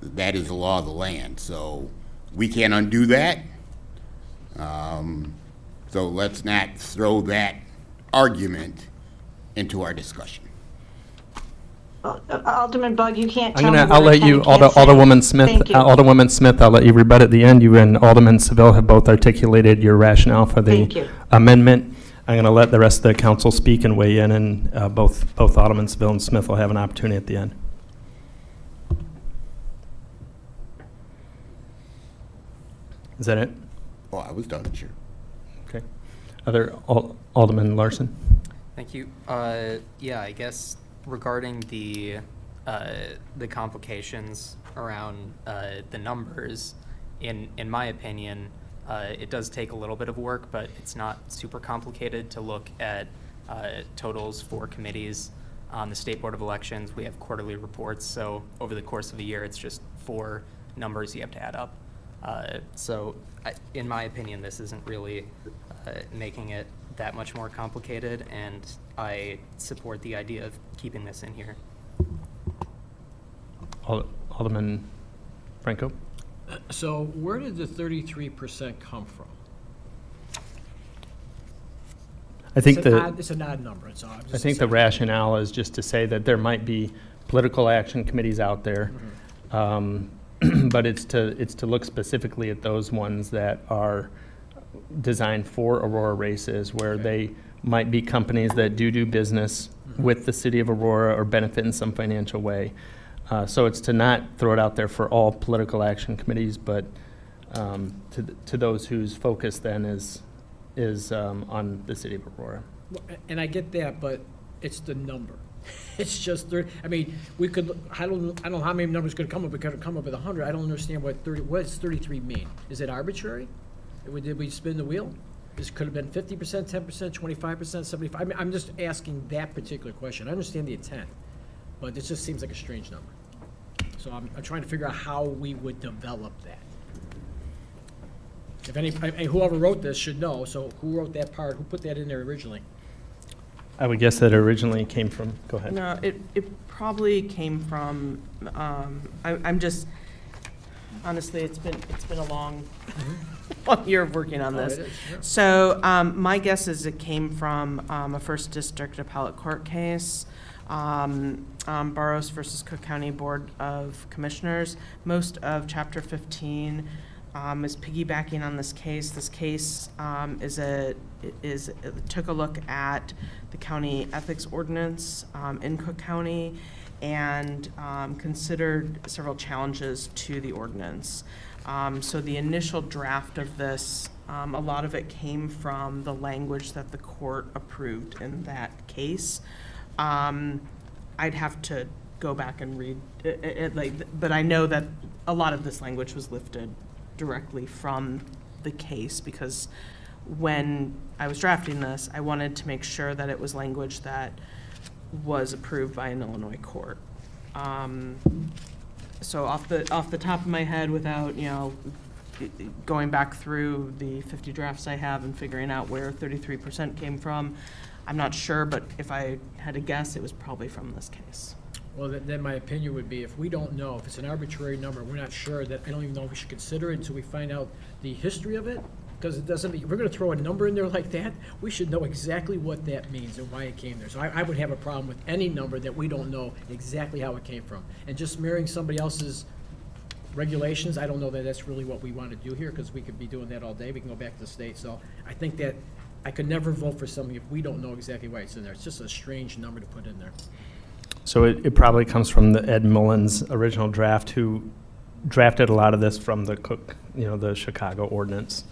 that is the law of the land. So we can't undo that. So let's not throw that argument into our discussion. Alderman Bug, you can't I'm tell me gonna, what I'll I let can you, and can't say. Alderwoman Smith, Thank you. Alderwoman Smith, I'll let you rebut at the end. You and Alderman Seville have both articulated your rationale for Thank the you. amendment. I'm gonna let the rest of the council speak and weigh in, and both Alderman Seville and Smith will have an opportunity at the end. Is that it? Oh, I was done, Chair. Okay. Other, Alderman Larson? Thank you. Yeah, I guess regarding the complications around the numbers, in my opinion, it does take a little bit of work, but it's not super complicated to look at totals for committees. On the State Board of Elections, we have quarterly reports, so over the course of a year, it's just 4 numbers you have to add up. So in my opinion, this isn't really making it that much more complicated, and I support the idea of keeping this in here. Alderman Franco? So where did the 33% come from? I think It's an odd number. It's odd. I think the rationale is just to say that there might be political action committees out there, but it's to look specifically at those ones that are designed for Aurora races, where they might be companies that do business with the city of Aurora or benefit in some financial way. So it's to not throw it out there for all political action committees, but to those whose focus then is on the city of Aurora. And I get that, but it's the number. It's just 30. I mean, we could. I don't know how many numbers could come up. We could come up with 100. I don't understand what 30. What does 33 mean? Is it arbitrary? Did we spin the wheel? This could have been 50%, 10%, 25%, 75%. I mean, I'm just asking that particular question. I understand the intent, but it just seems like a strange number. So I'm trying to figure out how we would develop that. If any, whoever wrote this should know. So who wrote that part? Who put that in there originally? I would guess that originally came from, go ahead. No, it probably came from, I'm just, honestly, it's been a long year of working on this. It is, yeah. So my guess is it came from a first district appellate court case, Barros versus Cook County Board of Commissioners. Most of Chapter 15 is piggybacking on this case. This case took a look at the county ethics ordinance in Cook County and considered several challenges to the ordinance. So the initial draft of this, a lot of it came from the language that the court approved in that case. I'd have to go back and read it, but I know that a lot of this language was lifted directly from the case, because when I was drafting this, I wanted to make sure that it was language that was approved by an Illinois court. So off the top of my head, without going back through the 50 drafts I have and figuring out where 33% came from, I'm not sure, but if I had to guess, it was probably from this case. Well, then my opinion would be, if we don't know, if it's an arbitrary number, we're not sure, that I don't even know if we should consider it until we find out the history of it. Because it doesn't mean, if we're gonna throw a number in there like that, we should know exactly what that means and why it came there. So I would have a problem with any number that we don't know exactly how it came from. And just mirroring somebody else's regulations, I don't know that that's really what we want to do here, because we could be doing that all day. We can go back to the state. So I think that I could never vote for something if we don't know exactly why it's in there. It's just a strange number to put in there. So it probably comes from the Ed Mullins original draft, who drafted a lot of this from the the Chicago ordinance.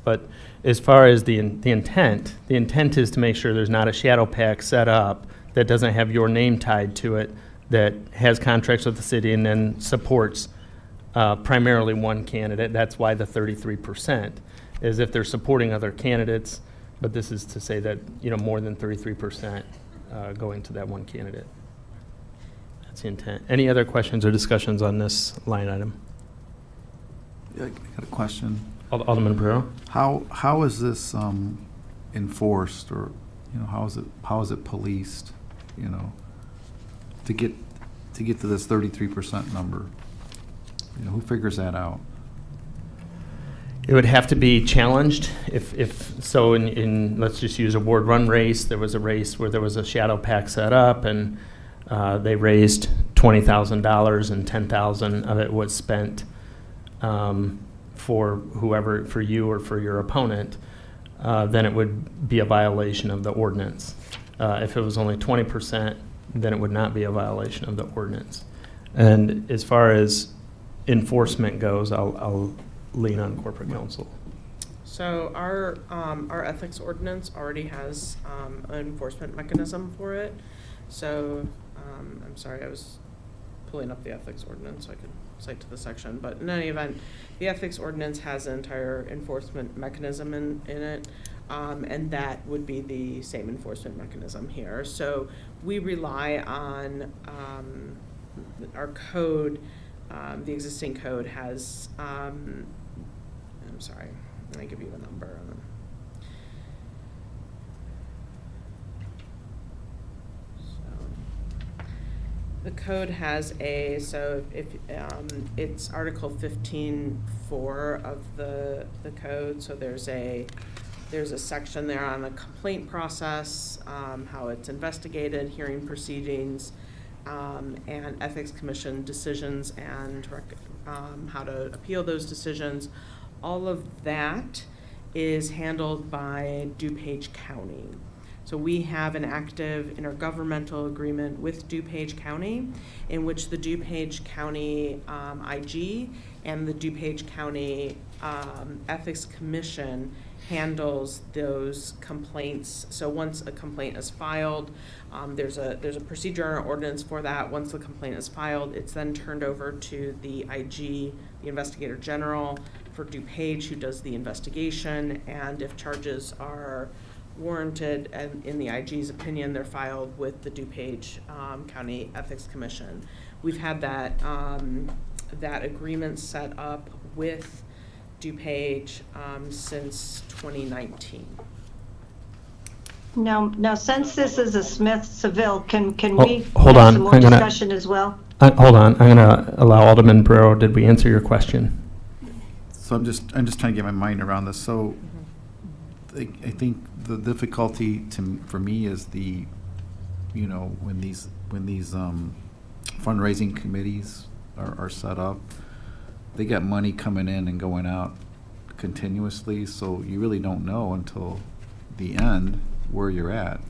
But as far as the intent is to make sure there's not a shadow pack set up that doesn't have your name tied to it, that has contracts with the city and then supports primarily one candidate. That's why the 33% is if they're supporting other candidates, but this is to say that more than 33% going to that one candidate. That's the intent. Any other questions or discussions on this line item? Yeah, I got a question. Alderman Barrero? How is this enforced, or how is it policed? To get to this 33% number. Who figures that out? It would have to be challenged so let's just use a ward run race. There was a race where there was a shadow pack set up and they raised $20,000 and $10,000 of it was spent for whoever, for you or for your opponent, then it would be a violation of the ordinance. If it was only 20%, then it would not be a violation of the ordinance. And as far as enforcement goes, I'll lean on corporate counsel. So our ethics ordinance already has an enforcement mechanism for it. So I'm sorry, I was pulling up the ethics ordinance so I could cite to the section. But in any event, the ethics ordinance has an entire enforcement mechanism in it. And that would be the same enforcement mechanism here. So we rely on our code. The existing code has, I'm sorry, let me give you the number. The code has so if it's Article 15.4 of the code. So there's a section there on the complaint process, how it's investigated, hearing proceedings, and ethics commission decisions, and how to appeal those decisions. All of that is handled by DuPage County. So we have an active intergovernmental agreement with DuPage County, in which the DuPage County IG and the DuPage County Ethics Commission handles those complaints. So once a complaint is filed, there's a procedure and ordinance for that. Once the complaint is filed, it's then turned over to the IG, the Investigator General for DuPage, who does the investigation, and if charges are warranted, and in the IG's opinion, they're filed with the DuPage County Ethics Commission. We've had that agreement set up with DuPage since 2019. Now, since this is a Smith Seville, can Oh, we hold have on. some more I'm gonna- discussion as well? Hold on, I'm gonna allow Alderman Barrero. Did we answer your question? So I'm just trying to get my mind around this. So I think the difficulty for me is when these fundraising committees are set up, they got money coming in and going out continuously, so you really don't know until the end where you're at.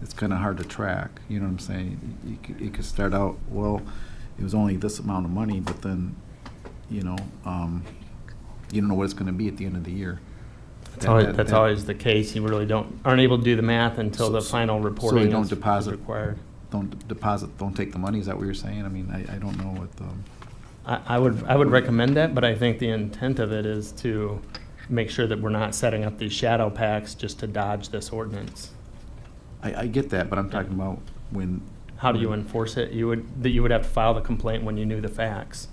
It's kind of hard to track, you know what I'm saying? You could start out, well, it was only this amount of money, but then, you don't know what it's going to be at the end of the year. That's always the case. You really aren't able to do the math until the final reporting So you don't is deposit, required. don't take the money, is that what you're saying? I mean, I don't know what I would recommend that, but I think the intent of it is to make sure that we're not setting up these shadow packs just to dodge this ordinance. I get that, but I'm talking about when. How do you enforce it? You would have to file the complaint when you knew the facts.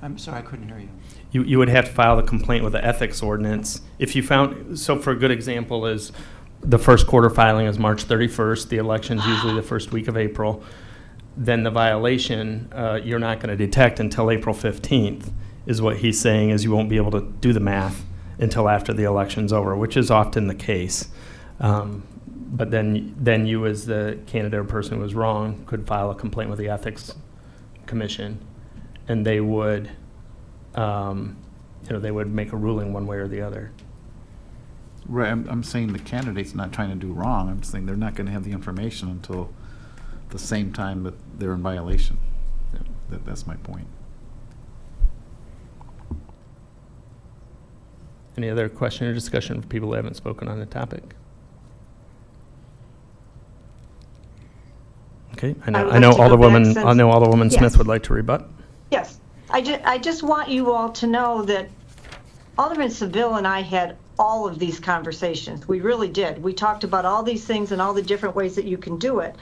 I'm sorry, I couldn't hear you. You would have to file the complaint with the ethics ordinance. If you found, so for a good example is the first quarter filing is March 31st, the election's usually the first week of April, then the violation you're not going to detect until April 15th is what he's saying, is you won't be able to do the math until after the election's over, which is often the case. But then you as the candidate or person who was wrong could file a complaint with the ethics commission, and they would they would make a ruling one way or the other. Right, I'm saying the candidate's not trying to do wrong. I'm saying they're not going to have the information until the same time that they're in violation. That's my point. Any other question or discussion for people who haven't spoken on the topic? Okay, I know Alderwoman Smith would like to rebut. Yes, I just want you all to know that Alderman Seville and I had all of these conversations. We really did. We talked about all these things and all the different ways that you can do it.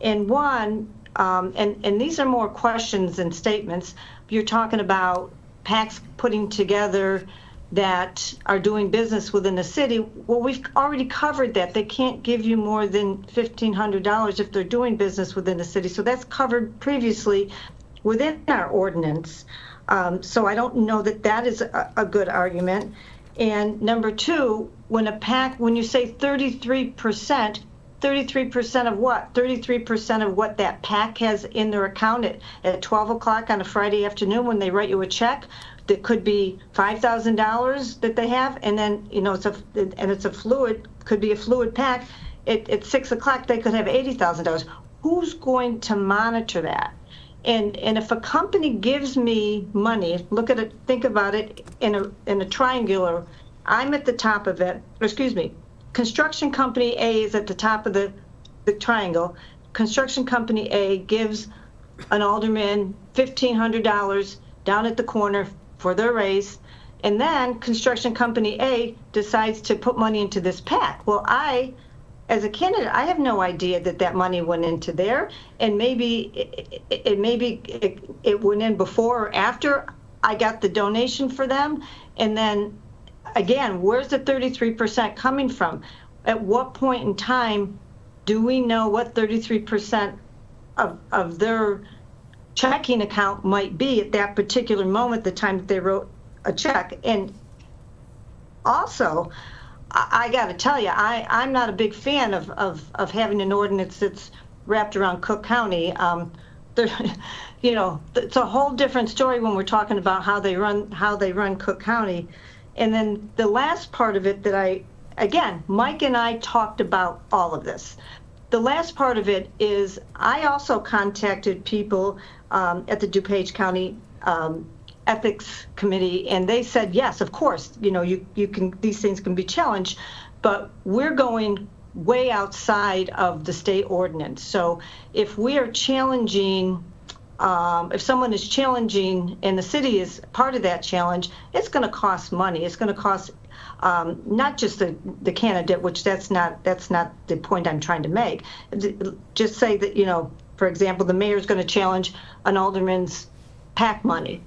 And one, and these are more questions than statements, you're talking about PACs putting together that are doing business within the city. Well, we've already covered that. They can't give you more than $1,500 if they're doing business within the city. So that's covered previously within our ordinance. So I don't know that that is a good argument. And number two, when you say 33%, 33% of what? 33% of what that PAC has in their account at 12 o'clock on a Friday afternoon when they write you a check that could be $5,000 that they have, and then, it's a fluid, could be a fluid PAC. At 6 o'clock, they could have $80,000. Who's going to monitor that? And if a company gives me money, look at it, think about it in a triangular, I'm at the top of it, construction company A is at the top of the triangle. Construction company A gives an alderman $1,500 down at the corner for their raise, and then construction company A decides to put money into this PAC. Well, as a candidate, I have no idea that money went into there, and maybe it went in before or after I got the donation for them. And then, again, where's the 33% coming from? At what point in time do we know what 33% of their checking account might be at that particular moment, the time that they wrote a check? And also, I got to tell you, I'm not a big fan of having an ordinance that's wrapped around Cook County. It's a whole different story when we're talking about how they run Cook County. And then the last part of it that Mike and I talked about all of this. The last part of it is I also contacted people at the DuPage County Ethics Committee, and they said, yes, of course, these things can be challenged, but we're going way outside of the state ordinance. So if we are challenging, if someone is challenging and the city is part of that challenge, it's going to cost money. It's going to cost not just the candidate, which that's not the point I'm trying to make. Just say that, for example, the mayor's going to challenge an alderman's PAC money.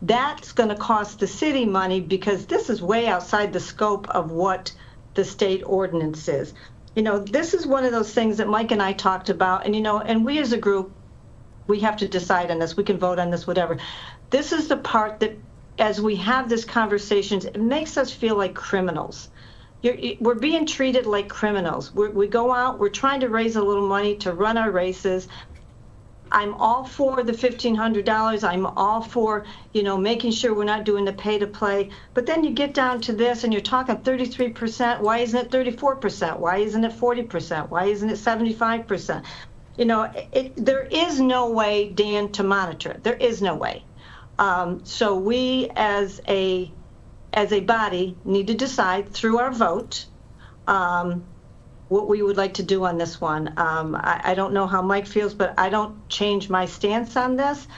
That's going to cost the city money because this is way outside the scope of what the state ordinance is. This is one of those things that Mike and I talked about, and we as a group, we have to decide on this. We can vote on this, whatever. This is the part that, as we have this conversation, it makes us feel like criminals. We're being treated like criminals. We go out, we're trying to raise a little money to run our races. I'm all for the $1,500. I'm all for, making sure we're not doing the pay to play. But then you get down to this and you're talking 33%. Why isn't it 34%? Why isn't it 40%? Why isn't it 75%? There is no way, Dan, to monitor it. There is no way. So we as a body need to decide through our vote what we would like to do on this one. I don't know how Mike feels, but I don't change my stance on this.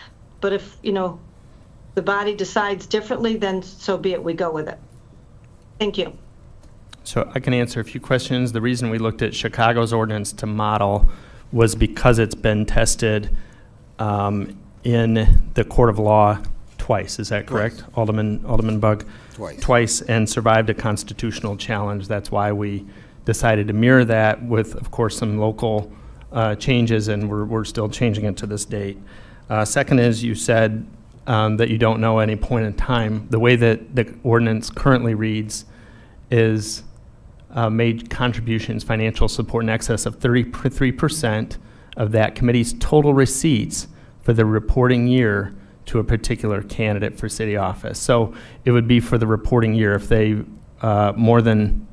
But if, the body decides differently, then so be it, we go with it. Thank you. So I can answer a few questions. The reason we looked at Chicago's ordinance to model was because it's been tested in the court of law twice. Is that correct? Alderman Bug? Twice, and survived a constitutional challenge. That's why we decided to mirror that with, of course, some local changes, and we're still changing it to this date. Second is, you said that you don't know any point in time. The way that the ordinance currently reads is made contributions, financial support in excess of 33% of that committee's total receipts for the reporting year to a particular candidate for city office. So it would be for the reporting year. If they more than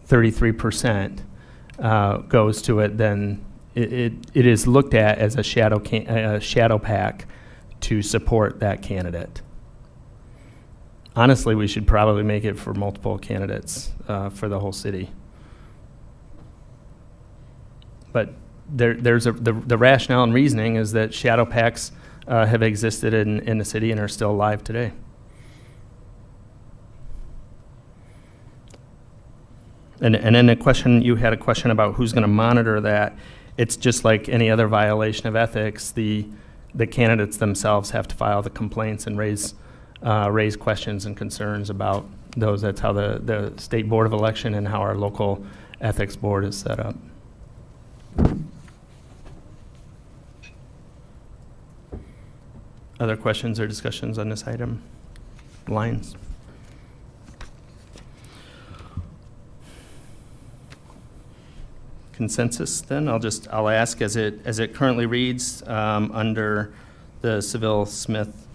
33% goes to it, then it is looked at as a shadow PAC to support that candidate. Honestly, we should probably make it for multiple candidates for the whole city. But there's the rationale and reasoning is that shadow PACs have existed in the city and are still alive today. And then you had a question about who's going to monitor that. It's just like any other violation of ethics. The candidates themselves have to file the complaints and raise questions and concerns about those. That's how the State Board of Election and how our local ethics board is set up. Other questions or discussions on this item? Lines? Consensus, then? I'll ask, as it currently reads, under the Seville-Smith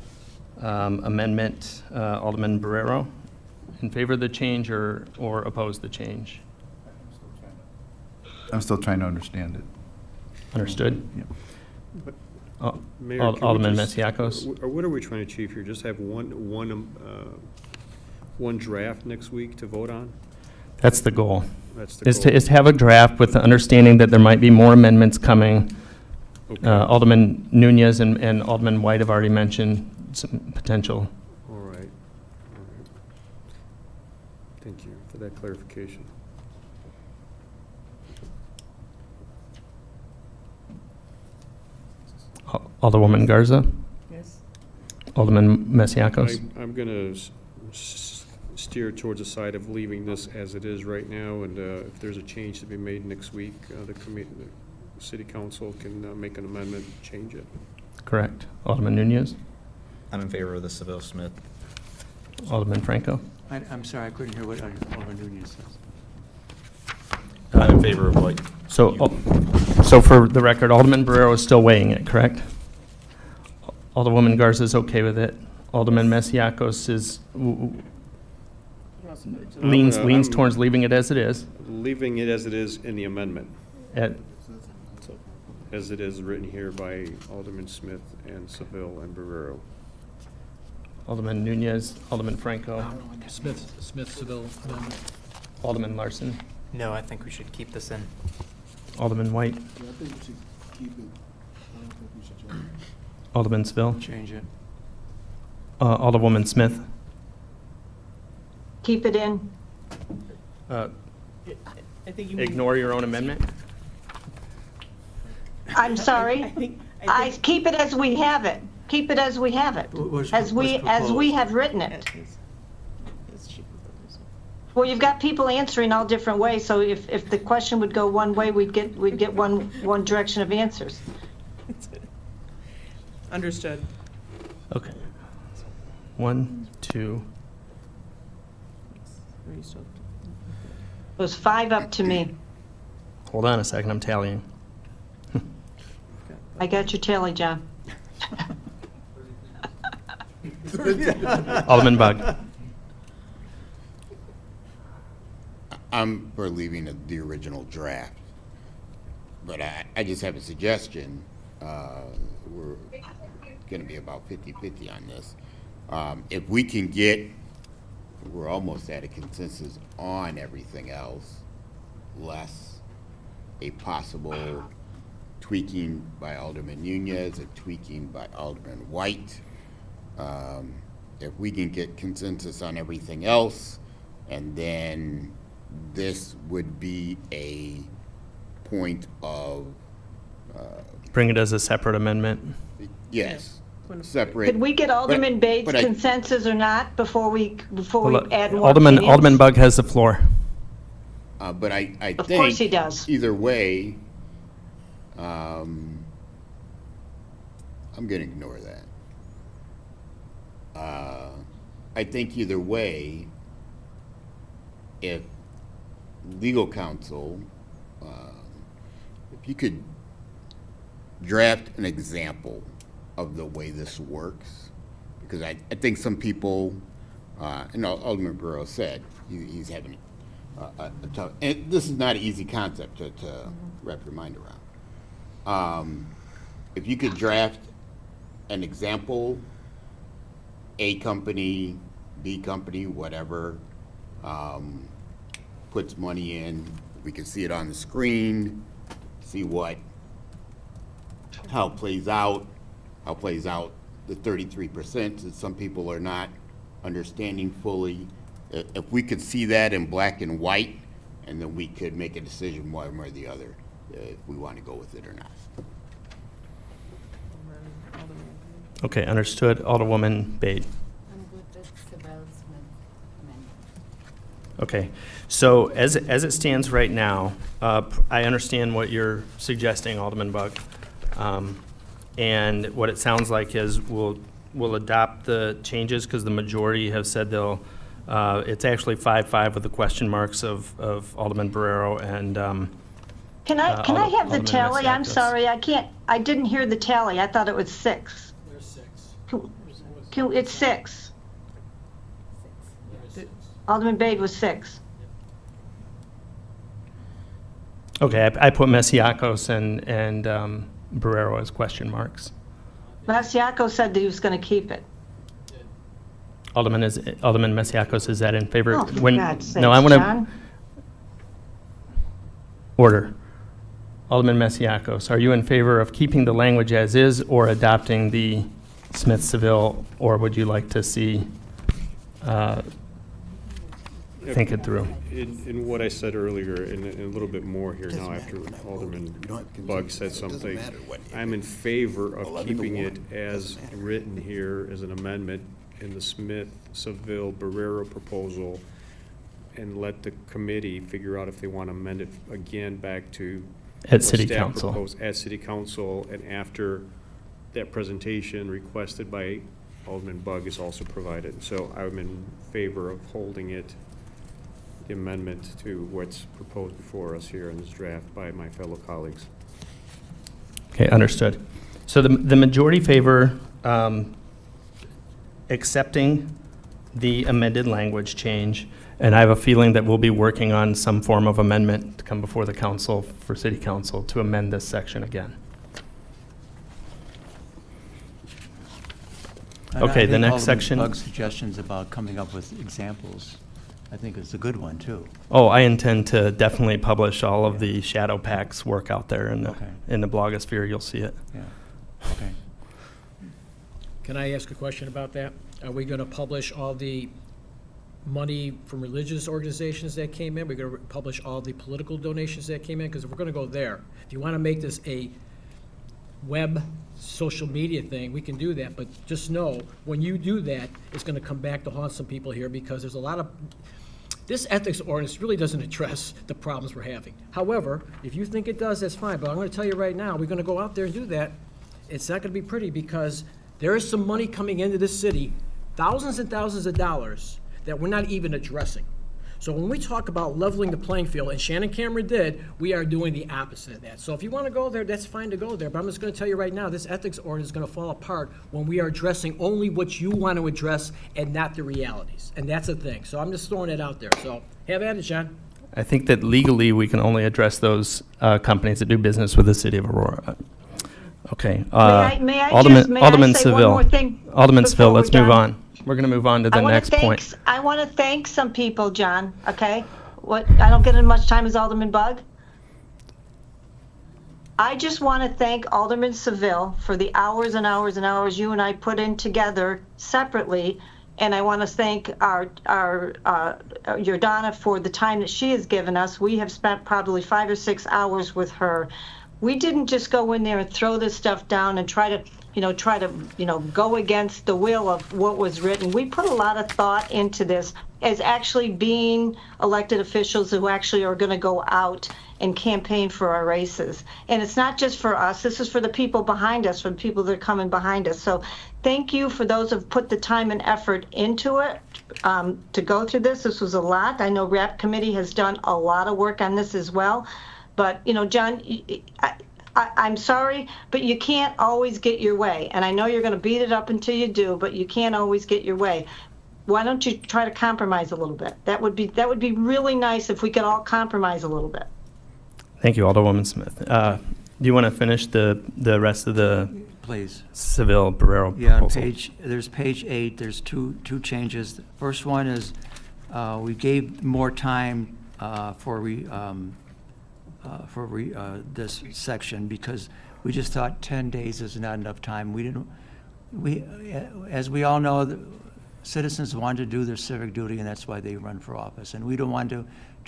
amendment, Alderman Barrero, in favor of the change or oppose the change? I'm still trying to understand it. Understood? Yep. Mayor, can we Alderman just- Masiacos? Or what are we trying to achieve here? Just have one draft next week to vote on? That's the goal. That's the Is goal. to have a draft with the understanding that there might be more amendments coming. Okay. Alderman Nunez and Alderman White have already mentioned some potential. All right. All right. Thank you for that clarification. Alderwoman Garza? Yes. Alderman Masiacos? I'm going to steer towards the side of leaving this as it is right now, and if there's a change to be made next week, the city council can make an amendment, change it. Correct. Alderman Nunez? I'm in favor of the Seville-Smith. Alderman Franco? I'm sorry, I couldn't hear what Alderman Nunez says. I'm in favor of what So for the record, Alderman Barrero is still weighing it, correct? Alderwoman Garza is okay with it. Alderman Masiacos is, leans I'm- towards leaving it as it is. Leaving it as it is in the amendment, At, as it is written here by Alderman Smith and Seville and Barrero. Alderman Nunez, Alderman Franco, Smith, Seville, amendment. Alderman Larson, No, I think we should keep this in. Alderman White, Yeah, I think we should keep it. I don't think we should change it. Alderman Seville, Change it. Alderwoman Smith. Keep it in. I think you. Ignore your own amendment? I'm sorry. I keep it as we have it. Keep it as we have it. As we have written it. Well, you've got people answering all different ways, so if the question would go one way, we'd get one direction of answers. Understood. Okay. 1, 2, It was 5 up to me. hold on a second, I'm tallying. I got your tally, John. Alderman Bug. I'm for leaving the original draft, but I just have a suggestion. We're going to be about 50-50 on this. If we can get, we're almost at a consensus on everything else, less a possible tweaking by Alderman Nunez, a tweaking by Alderman White. If we can get consensus on everything else, and then this would be a point of, Bring it as a separate amendment. yes, separate. Could we get Alderman Bates' but I- consensus or not before we Hold on. add more Alderman opinions? Bug has the floor. But I think. Of course he does. Either way, I'm gonna ignore that. I think either way, if legal counsel, if you could draft an example of the way this works, because I think some people, and Alderman Barrero said, he's having a tough, and this is not an easy concept to wrap your mind around. If you could draft an example, A company, B company, whatever, puts money in, we can see it on the screen, see how it plays out, the 33% that some people are not understanding fully. If we could see that in black and white, and then we could make a decision one way or the other, if we want to go with it or not. Okay, understood. Alderwoman Bate. I'm good with Seville-Smith amendment. Okay, so as it stands right now, I understand what you're suggesting, Alderman Bug. And what it sounds like is we'll we'll adopt the changes because the majority have said they'll, it's actually 5-5 with the question marks of Alderman Barrero and Can I have the Alderman tally? I'm Masiacos. sorry, I didn't hear the tally. I thought it was 6. There's 6. It's 6. Alderman Bade was 6. Okay, I put Masiacos and Barrero as question marks. Masiacos said that he was going to keep it. Alderman Masiacos, is that in favor? Oh, for God's sakes, No, I want to John. order. Alderman Masiacos, are you in favor of keeping the language as is or adopting the Smith-Seville, or would you like to see, think it through? In what I said earlier, and a little bit more here now after Alderman Bugg said something, I'm in favor of keeping it as written here as an amendment in the Smith-Seville-Barrero proposal, and let the committee figure out if they want to amend it again back to At what City staff Council. proposed at City Council, and after that presentation requested by Alderman Bugg is also provided. So I'm in favor of holding it, the amendment to what's proposed before us here in this draft by my fellow colleagues. Okay, understood. So the majority favor accepting the amended language change, and I have a feeling that we'll be working on some form of amendment to come before the council for City Council to amend this section again. And Okay, I the think next Alderman section. Bugg's suggestions about coming up with examples, I think it's a good one, too. Oh, I intend to definitely publish all of the shadow packs work out there in Okay. the blogosphere. You'll see it. Yeah, okay. Can I ask a question about that? Are we going to publish all the money from religious organizations that came in? We're going to publish all the political donations that came in? Because if we're going to go there, if you want to make this a web social media thing, we can do that, but just know, when you do that, it's going to come back to haunt some people here, because there's a lot of, this ethics ordinance really doesn't address the problems we're having. However, if you think it does, that's fine, but I'm going to tell you right now, we're going to go out there and do that. It's not going to be pretty, because there is some money coming into this city, thousands and thousands of dollars, that we're not even addressing. So when we talk about leveling the playing field, and Shannon Cameron did, we are doing the opposite of that. So if you want to go there, that's fine to go there, but I'm just going to tell you right now, this ethics ordinance is going to fall apart when we are addressing only what you want to address and not the realities. And that's the thing. So I'm just throwing it out there. So have at it, John. I think that legally we can only address those companies that do business with the City of Aurora. Okay. May I Alderman say Alderman one Seville. more thing Alderman before Seville, we're let's move done? on. We're going to move on to the next point. I want to thank some people, John, okay? I don't get as much time as Alderman Bugg. I just want to thank Alderman Seville for the hours and hours and hours you and I put in together separately, and I want to thank your Donna for the time that she has given us. We have spent probably 5 or 6 hours with her. We didn't just go in there and throw this stuff down and try to go against the will of what was written. We put a lot of thought into this as actually being elected officials who actually are going to go out and campaign for our races. And it's not just for us. This is for the people behind us, for the people that are coming behind us. So thank you for those who've put the time and effort into it to go through this. This was a lot. I know RAP Committee has done a lot of work on this as well. But, John, I'm sorry, but you can't always get your way. And I know you're going to beat it up until you do, but you can't always get your way. Why don't you try to compromise a little bit? That would be really nice if we could all compromise a little bit. Thank you, Alderwoman Smith. Do you want to finish the rest of the Please. Seville Barrero Yeah, on proposal? there's page 8, there's two changes. The first one is we gave more time for this section because we just thought 10 days is not enough time. As we all know, the citizens want to do their civic duty, and that's why they run for office. And we don't want to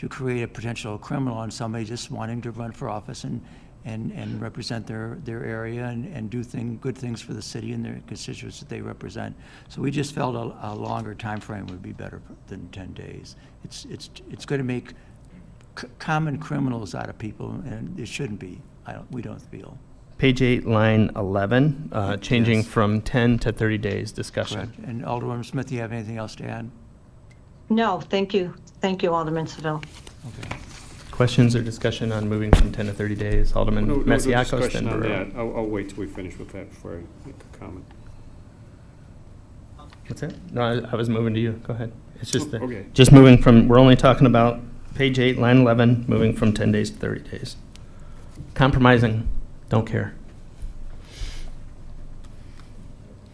create a potential criminal on somebody just wanting to run for office and represent their area and do good things for the city and their constituents that they represent. So we just felt a longer time frame would be better than 10 days. It's going to make common criminals out of people, and it shouldn't be. We don't feel. Page 8, line 11, changing Yes. from 10 to 30 days. Discussion. Correct. And Alderwoman Smith, do you have anything else to add? No, thank you. Thank you, Alderman Seville. Okay. Questions or discussion on moving from 10 to 30 days? Alderman No Masiacos, discussion then on Barrero. that. I'll wait till we finish with that before I make a comment. What's that? No, I was moving to you. Go ahead. It's just that, Okay. just moving from, we're only talking about page 8, line 11, moving from 10 days to 30 days. Compromising, don't care.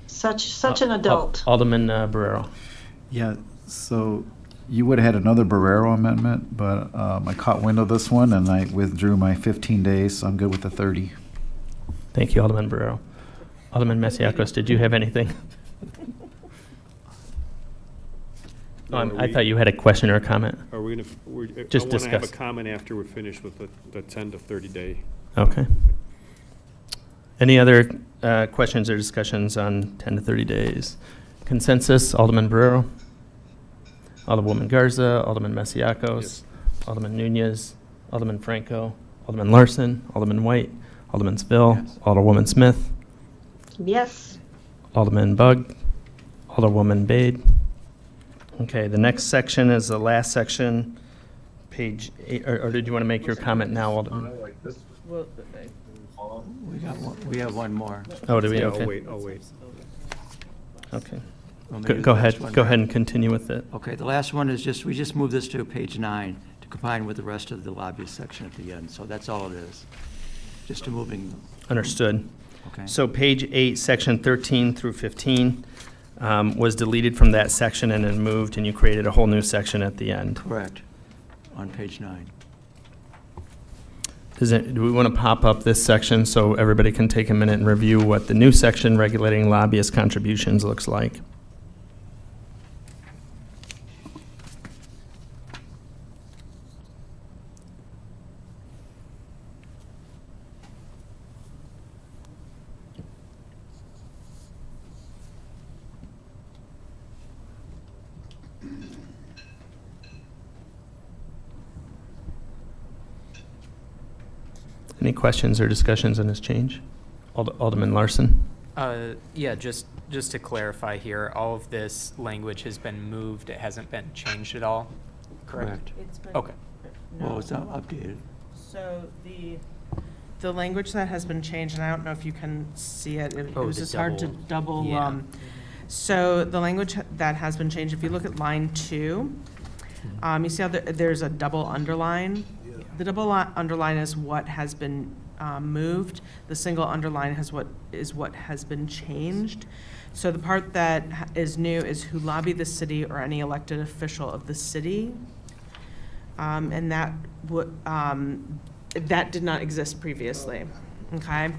Such an adult. Alderman Barrero. Yeah, so you would have had another Barrero amendment, but I caught wind of this one and I withdrew my 15 days, so I'm good with the 30. Thank you, Alderman Barrero. Alderman Masiacos, did you have anything? I thought you had a question or a comment. Are we gonna, Just I want to have a discuss. comment after we're finished with the 10 to 30 day. Okay. Any other questions or discussions on 10 to 30 days? Consensus, Alderman Barrero, Alderwoman Garza, Alderman Masiacos, Yes. Alderman Nunez, Alderman Franco, Alderman Larson, Alderman White, Alderman Seville, Yes. Alderwoman Smith, Yes. Alderman Bug, Alderwoman Bade. Okay, the next section is the last section, page 8, or did you want to make your comment now, Alderman? We have one more. Oh, do we? Yeah, Okay. I'll wait. Okay. Want me to Go do go the ahead, last one? go ahead and continue with it. Okay, the last one is we just moved this to page 9 to combine with the rest of the lobbyist section at the end. So that's all it is. Just to moving. Understood. Okay. So page 8, section 13 through 15 was deleted from that section and then moved, and you created a whole new section at the end. Correct. On page 9. Do we want to pop up this section so everybody can take a minute and review what the new section regulating lobbyist contributions looks like? Any questions or discussions on this change? Alderman Larson? Yeah, just to clarify here, all of this language has been moved. It hasn't been changed at all, correct? Okay. Well, it's not updated. So the language that has been changed, and I don't know if you can see it, it was the just hard to double. yeah. So the language that has been changed, if you look at line 2, you see how there's a double underline? The double underline is what has been moved. The single underline is what has been changed. So the part that is new is who lobby the city or any elected official of the city. And that did not exist previously, okay?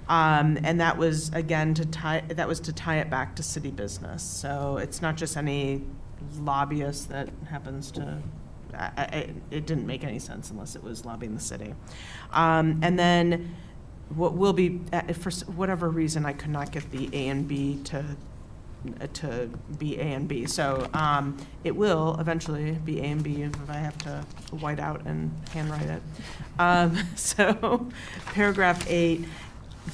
And that was, again, to tie it back to city business. So it's not just any lobbyist that happens to, it didn't make any sense unless it was lobbying the city. And then what will be, for whatever reason, I could not get the A and B to be A and B. So it will eventually be A and B if I have to white out and handwrite it. So paragraph 8,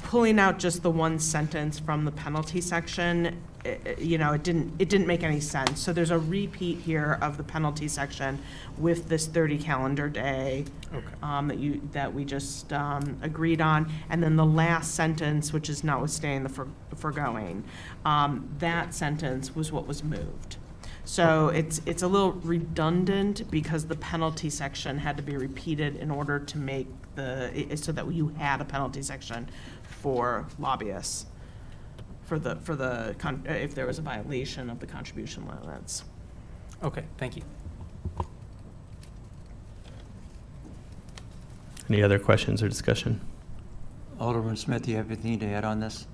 pulling out just the one sentence from the penalty section, it didn't make any sense. So there's a repeat here of the penalty section with this 30 calendar day that we just agreed on, and then the last sentence, which is notwithstanding the foregoing, that sentence was what was moved. So it's a little redundant because the penalty section had to be repeated in order to make so that you had a penalty section for lobbyists. If there was a violation of the contribution limits. Okay, thank you. Any other questions or discussion? Alderman Smith, do you have anything to add on this?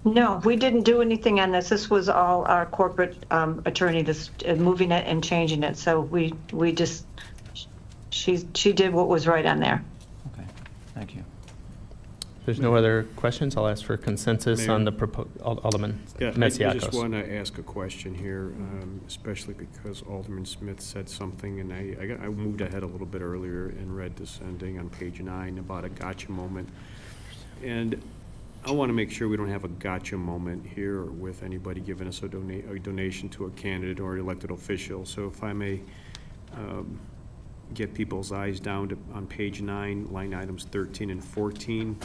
No, we didn't do anything on this. This was all our corporate attorney that's moving it and changing it. So we just, she did what was right on there. Okay, thank you. If there's no other questions, I'll ask for consensus Mayor. on the proposed, Alderman Yeah, I Masiacos. just want to ask a question here, especially because Alderman Smith said something, and I moved ahead a little bit earlier and read this ending on page 9 about a gotcha moment. And I want to make sure we don't have a gotcha moment here with anybody giving us a donation to a candidate or elected official. So if I may get people's eyes down to, on page 9, line items 13 and 14.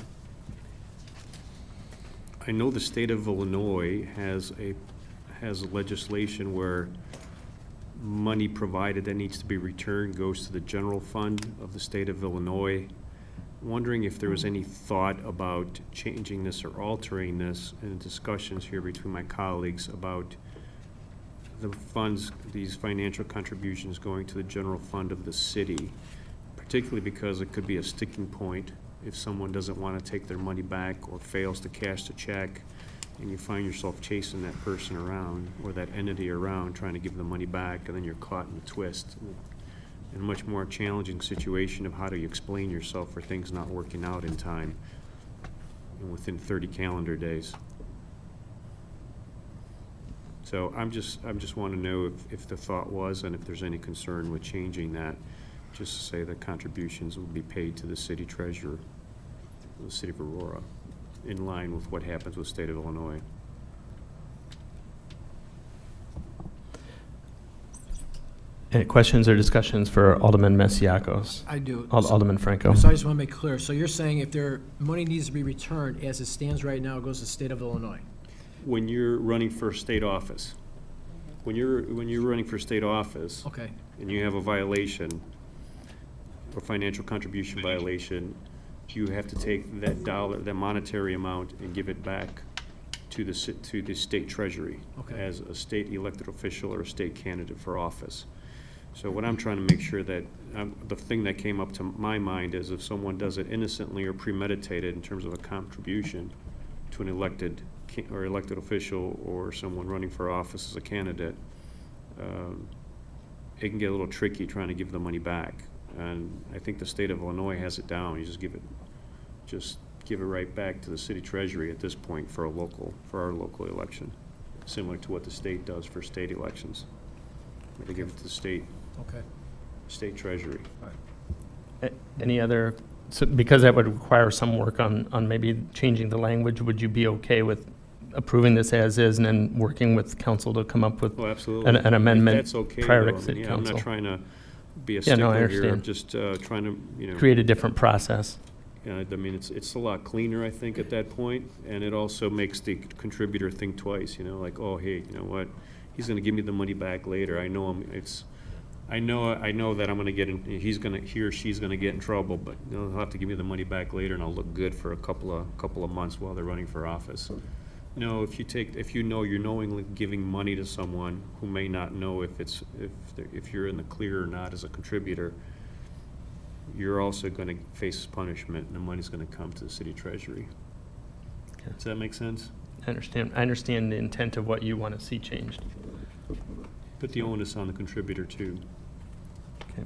I know the state of Illinois has legislation where money provided that needs to be returned goes to the general fund of the state of Illinois. Wondering if there was any thought about changing this or altering this in discussions here between my colleagues about the funds, these financial contributions going to the general fund of the city, particularly because it could be a sticking point if someone doesn't want to take their money back or fails to cash the check, and you find yourself chasing that person around or that entity around trying to give the money back, and then you're caught in the twist. In a much more challenging situation of how do you explain yourself for things not working out in time and within 30 calendar days. So I'm just want to know if the thought was, and if there's any concern with changing that, just to say that contributions will be paid to the city treasurer, the city of Aurora, in line with what happens with the state of Illinois. Any questions or discussions for Alderman Masiacos? I do. Alderman Franco. So I just want to make clear. So you're saying if their money needs to be returned as it stands right now, it goes to the state of Illinois? When you're running for state office, when you're running for state office, Okay. and you have a violation, a financial contribution violation, you have to take that dollar, that monetary amount, and give it back to the state treasury Okay. as a state elected official or a state candidate for office. So what I'm trying to make sure that, the thing that came up to my mind is if someone does it innocently or premeditated in terms of a contribution to an elected official or someone running for office as a candidate, it can get a little tricky trying to give the money back. And I think the state of Illinois has it down. You just give it right back to the city treasury at this point for our local election, similar to what the state does for state elections. They give it to the state treasury. Any other, so because that would require some work on maybe changing the language, would you be okay with approving this as is and then working with council to come up with Oh, absolutely. an amendment That's okay, prior though. to I mean, city yeah, council? I'm not trying to be a Yeah, no, I stickler here. I'm understand. just trying to, Create a different process. Yeah, I mean, it's a lot cleaner, I think, at that point, and it also makes the contributor think twice, like, oh, hey, you know what? He's gonna give me the money back later. I know I know that I'm gonna get in, he or she's gonna get in trouble, but they'll have to give me the money back later, and I'll look good for a couple of months while they're running for office. No, if you know you're knowingly giving money to someone who may not know if you're in the clear or not as a contributor, you're also gonna face punishment, and the money's gonna come to the city treasury. Okay. Does that make sense? I understand the intent of what you want to see changed. Put the onus on the contributor too. Okay.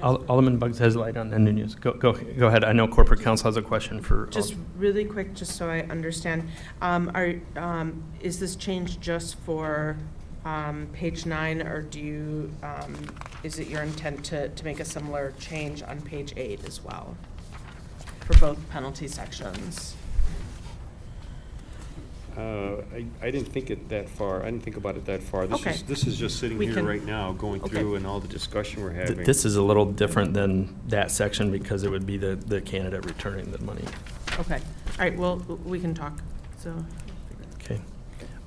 Alderman Buggs has light on the news. Go ahead. I know corporate counsel has a question for. Just really quick, just so I understand, is this change just for page 9, or is it your intent to make a similar change on page 8 as well, for both penalty sections? I didn't think it that far. I didn't think about it that far. This is just sitting We here can- right now, going through and all the discussion we're having. This is a little different than that section because it would be the candidate returning the money. Okay, all right, well, we can talk, so. Okay.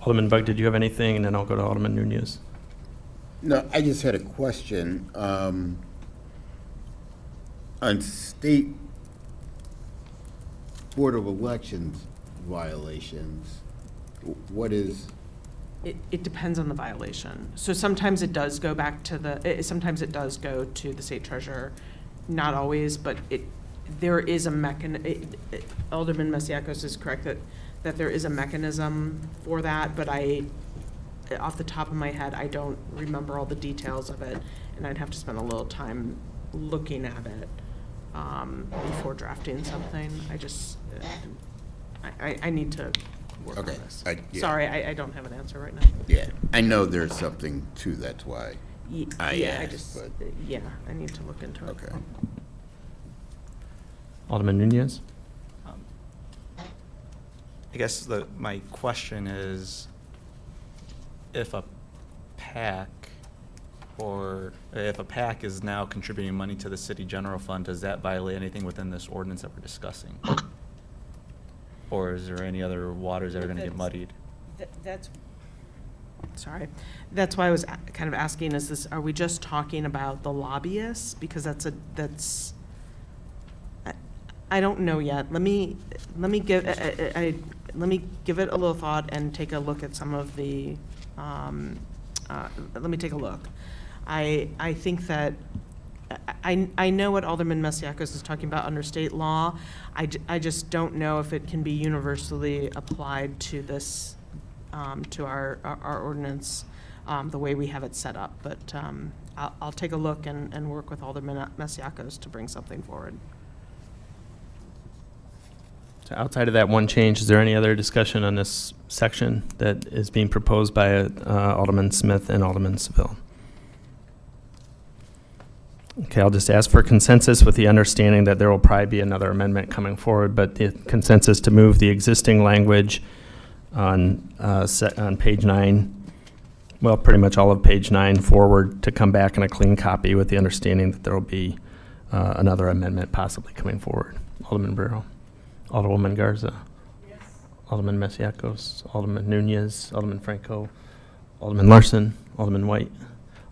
Alderman Bug, did you have anything? And then I'll go to Alderman Nunez. No, I just had a question. On state Board of Elections violations, what is? It depends on the violation. So sometimes it does go back to sometimes it does go to the state treasurer, not always, but there is a Alderman Masiacos is correct that there is a mechanism for that, but off the top of my head, I don't remember all the details of it, and I'd have to spend a little time looking at it before drafting something. I need to work on this. Sorry, I don't have an answer right now. Yeah, I know there's something to that's why I Yeah, asked, but. I need to look into it. Okay. Alderman Nunez? I guess my question is, if a PAC is now contributing money to the city general fund, does that violate anything within this ordinance that we're discussing? Or is there any other waters that are gonna get muddied? That's why I was kind of asking, are we just talking about the lobbyists? Because I don't know yet. Let me give it a little thought and take a look at some of the, let me take a look. I think that, I know what Alderman Masiacos is talking about under state law. I just don't know if it can be universally applied to this, to our ordinance, the way we have it set up. But I'll take a look and work with Alderman Masiacos to bring something forward. So outside of that one change, is there any other discussion on this section that is being proposed by Alderman Smith and Alderman Seville? Okay, I'll just ask for consensus with the understanding that there will probably be another amendment coming forward, but the consensus to move the existing language on page 9, well, pretty much all of page 9 forward, to come back in a clean copy with the understanding that there will be another amendment possibly coming forward. Alderman Barrow. Alderwoman Garza. Yes. Alderman Masiacos. Alderman Nunez. Alderman Franco. Alderman Larson. Alderman White.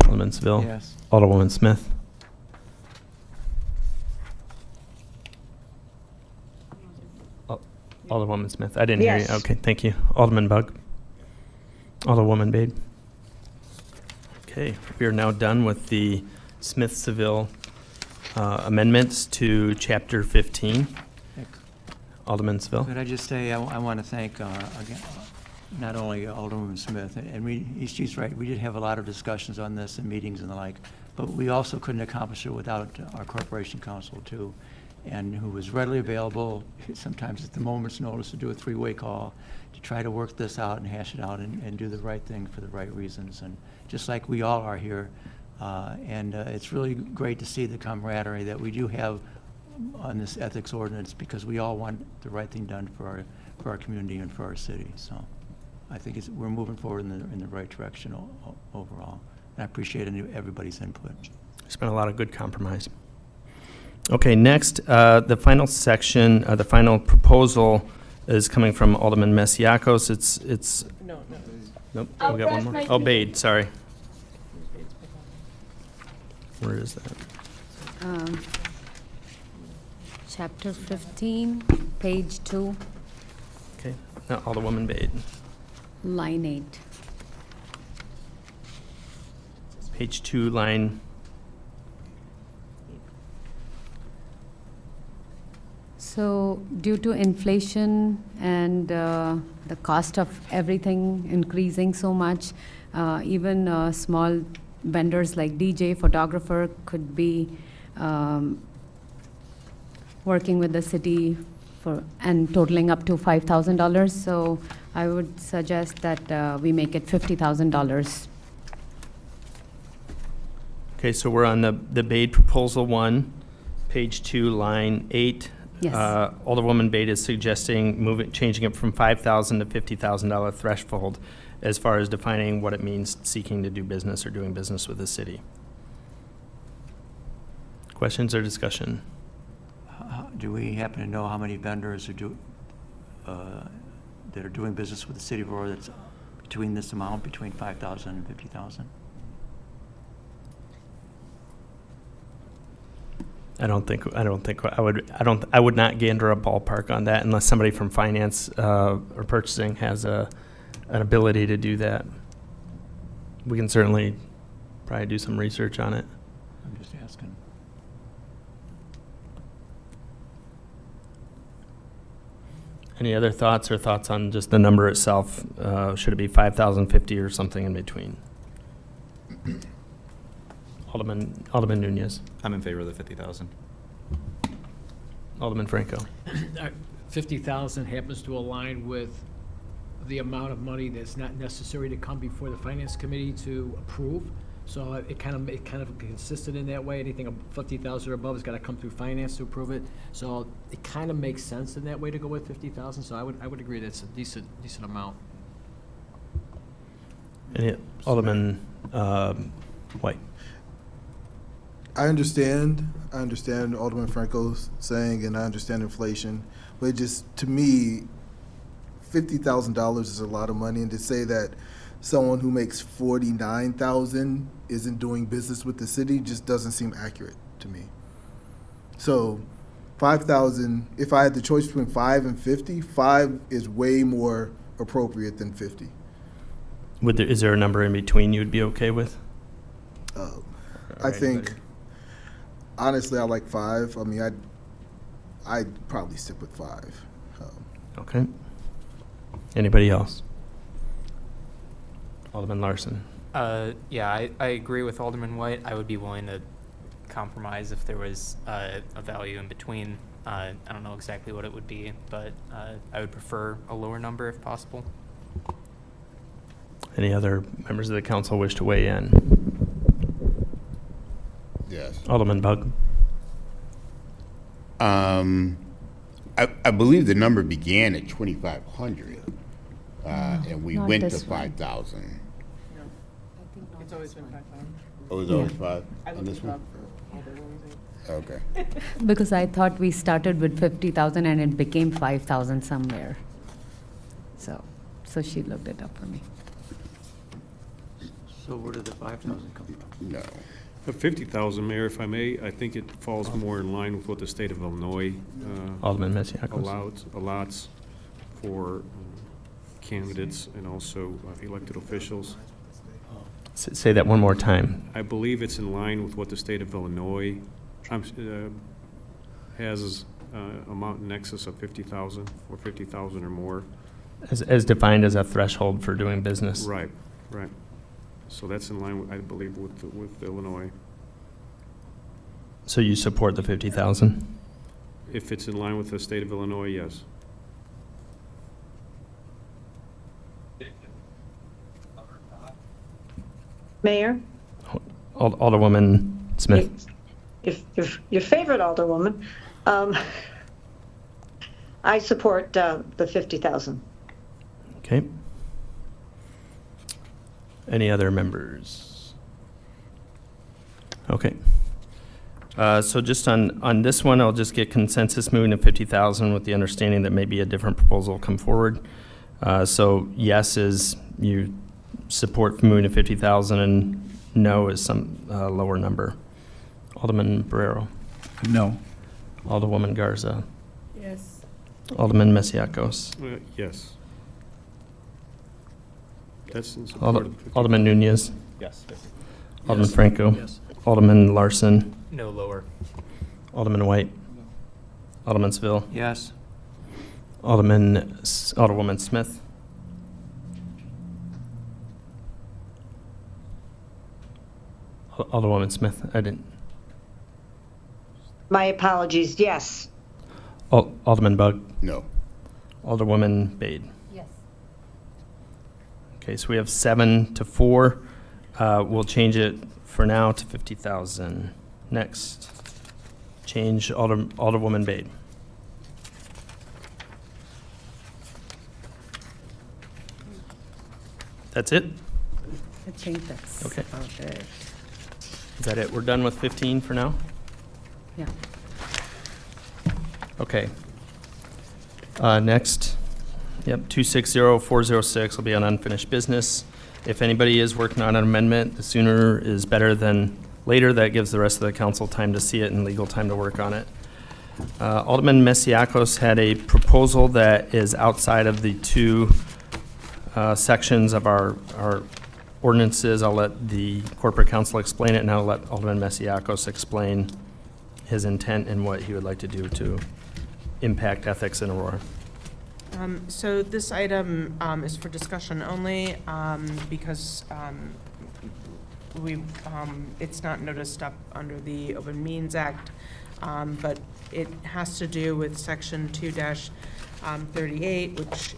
Alderman Seville. Yes. Alderwoman Smith. Alderwoman Smith. I didn't hear you. Yes. Okay, thank you. Alderman Bug. Alderwoman Bade. Okay, we are now done with the Smith-Seville amendments to Chapter 15. Alderman Seville. Could I just say, I want to thank, again, not only Alderwoman Smith, and she's right, we did have a lot of discussions on this and meetings and the like, but we also couldn't accomplish it without our corporation counsel too, and who was readily available, sometimes at the moment's notice, to do a three-way call, to try to work this out and hash it out and do the right thing for the right reasons, and just like we all are here. It's really great to see the camaraderie that we do have on this ethics ordinance, because we all want the right thing done for our community and for our city. So I think we're moving forward in the right direction overall. And I appreciate everybody's input. There's been a lot of good compromise. Okay, next, the final section, the final proposal is coming from Alderman Masiacos. It's. No. Nope, we got one more. Oh, Bade, sorry. Where is that? Chapter 15, page 2, Okay, now Alderwoman Bade. line 8. Page 2, line. So due to inflation and the cost of everything increasing so much, even small vendors like DJ, photographer could be working with the city and totaling up to $5,000. So I would suggest that we make it $50,000. Okay, so we're on the Bade Proposal 1, page 2, line 8. Yes. Alderwoman Bade is suggesting changing it from $5,000 to $50,000 threshold as far as defining what it means seeking to do business or doing business with the city. Questions or discussion? Do we happen to know how many vendors that are doing business with the City of Aurora that's between this amount, between 5,000 and 50,000? I would not gander a ballpark on that unless somebody from finance or purchasing has an ability to do that. We can certainly probably do some research on it. I'm just asking. Any other thoughts or thoughts on just the number itself? Should it be 5,050 or something in between? Alderman Nunez. I'm in favor of the 50,000. Alderman Franco. 50,000 happens to align with the amount of money that's not necessary to come before the Finance Committee to approve. So it kind of consistent in that way. Anything 50,000 or above has got to come through finance to approve it. So it kind of makes sense in that way to go with 50,000. So I would agree that's a decent amount. Alderman White. I understand Alderman Franco's saying, and I understand inflation, but just, to me, $50,000 is a lot of money, and to say that someone who makes $49,000 isn't doing business with the city just doesn't seem accurate to me. So, 5,000. If I had the choice between 5 and 50, 5 is way more appropriate than 50. Is there a number in between you'd be okay with? I think, honestly, I like 5. I mean, I'd probably stick with 5. Okay. Anybody else? Alderman Larson. Yeah, I agree with Alderman White. I would be willing to compromise if there was a value in between. I don't know exactly what it would be, but I would prefer a lower number if possible. Any other members of the council wish to weigh in? Yes. Alderman Bug. I believe the number began at 2,500, and we not went to this one. 5,000. It's always been 5,000. Oh, it's always 5 on this one? Okay. Because I thought we started with 50,000 and it became 5,000 somewhere. So she looked it up for me. So where did the 5,000 come from? No. The 50,000, Mayor, if I may, I think it falls more in line with what the state of Illinois Alderman Mesiacos. allows for candidates and also elected officials. Say that one more time. I believe it's in line with what the state of Illinois has amount in excess of 50,000 or 50,000 or more. As defined as a threshold for doing business. Right. So that's in line, I believe, with Illinois. So you support the 50,000? If it's in line with the state of Illinois, yes. Mayor? Alderwoman Smith. Your favorite Alderwoman. I support the 50,000. Okay. Any other members? Okay. So just on this one, I'll just get consensus moving to 50,000 with the understanding that maybe a different proposal will come forward. So yes is you support moving to 50,000 and no is some lower number. Alderman Barrero. No. Alderwoman Garza. Yes. Alderman Mesiacos. Yes. That's in support of the 50,000. Alderman Nunez. Yes. Alderman Franco. Yes. Alderman Larson. No lower. Alderman White. Alderman Seville. Yes. Alderwoman Smith. Alderwoman Smith, I didn't. My apologies, yes. Alderman Bug. No. Alderwoman Bade. Yes. Okay, so we have 7-4. We'll change it for now to 50,000. Next, change Alderwoman Bade. That's it? I think that's Okay. about it. Is that it? We're done with 15 for now? Yeah. Okay. Next, 260406 will be on unfinished business. If anybody is working on an amendment, the sooner is better than later. That gives the rest of the council time to see it and legal time to work on it. Alderman Mesiacos had a proposal that is outside of the two sections of our ordinances. I'll let the corporate counsel explain it, and I'll let Alderman Mesiacos explain his intent and what he would like to do to impact ethics in Aurora. So this item is for discussion only because it's not noticed up under the Open Meetings Act, but it has to do with Section 2-38, which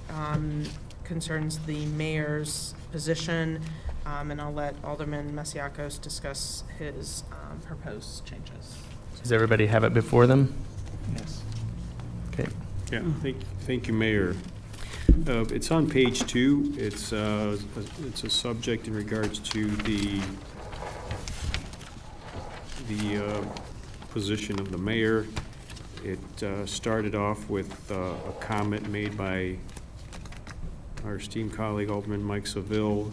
concerns the mayor's position and I'll let Alderman Masiacos discuss his proposed changes. Does everybody have it before them? Yes. Okay. Yeah, thank you, Mayor. It's on page 2. It's a subject in regards to the position of the mayor. It started off with a comment made by our esteemed colleague Alderman Mike Seville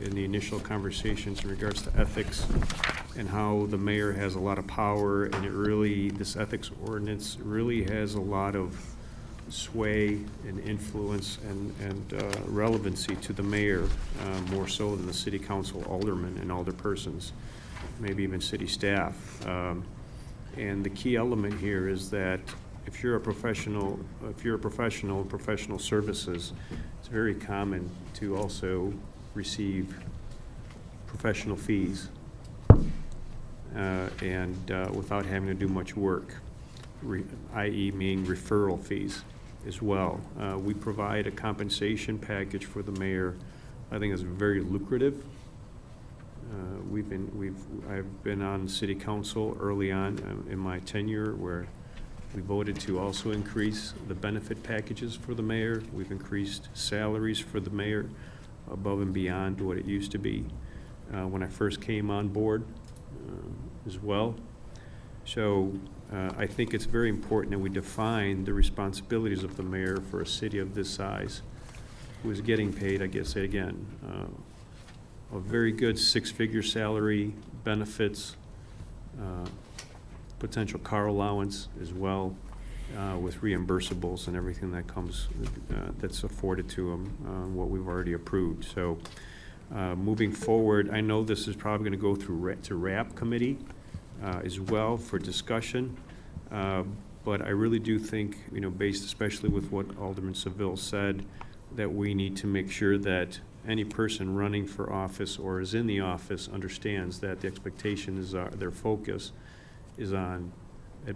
in the initial conversations in regards to ethics and how the mayor has a lot of power, and this ethics ordinance really has a lot of sway and influence and relevancy to the mayor, more so than the city council aldermen and alderpersons, maybe even city staff. And the key element here is that if you're a professional in professional services, it's very common to also receive professional fees, without having to do much work, i.e. meaning referral fees as well. We provide a compensation package for the mayor. I think it's very lucrative. I've been on city council early on in my tenure where we voted to also increase the benefit packages for the mayor. We've increased salaries for the mayor above and beyond what it used to be when I first came on board as well. So I think it's very important that we define the responsibilities of the mayor for a city of this size, who is getting paid, I guess, again, a very good 6-figure salary, benefits, potential car allowance as well, with reimbursables and everything that comes, that's afforded to them, what we've already approved. So moving forward, I know this is probably going to go through to RAP committee as well for discussion, but I really do think, based especially with what Alderman Seville said, that we need to make sure that any person running for office or is in the office understands that the expectation is their focus is on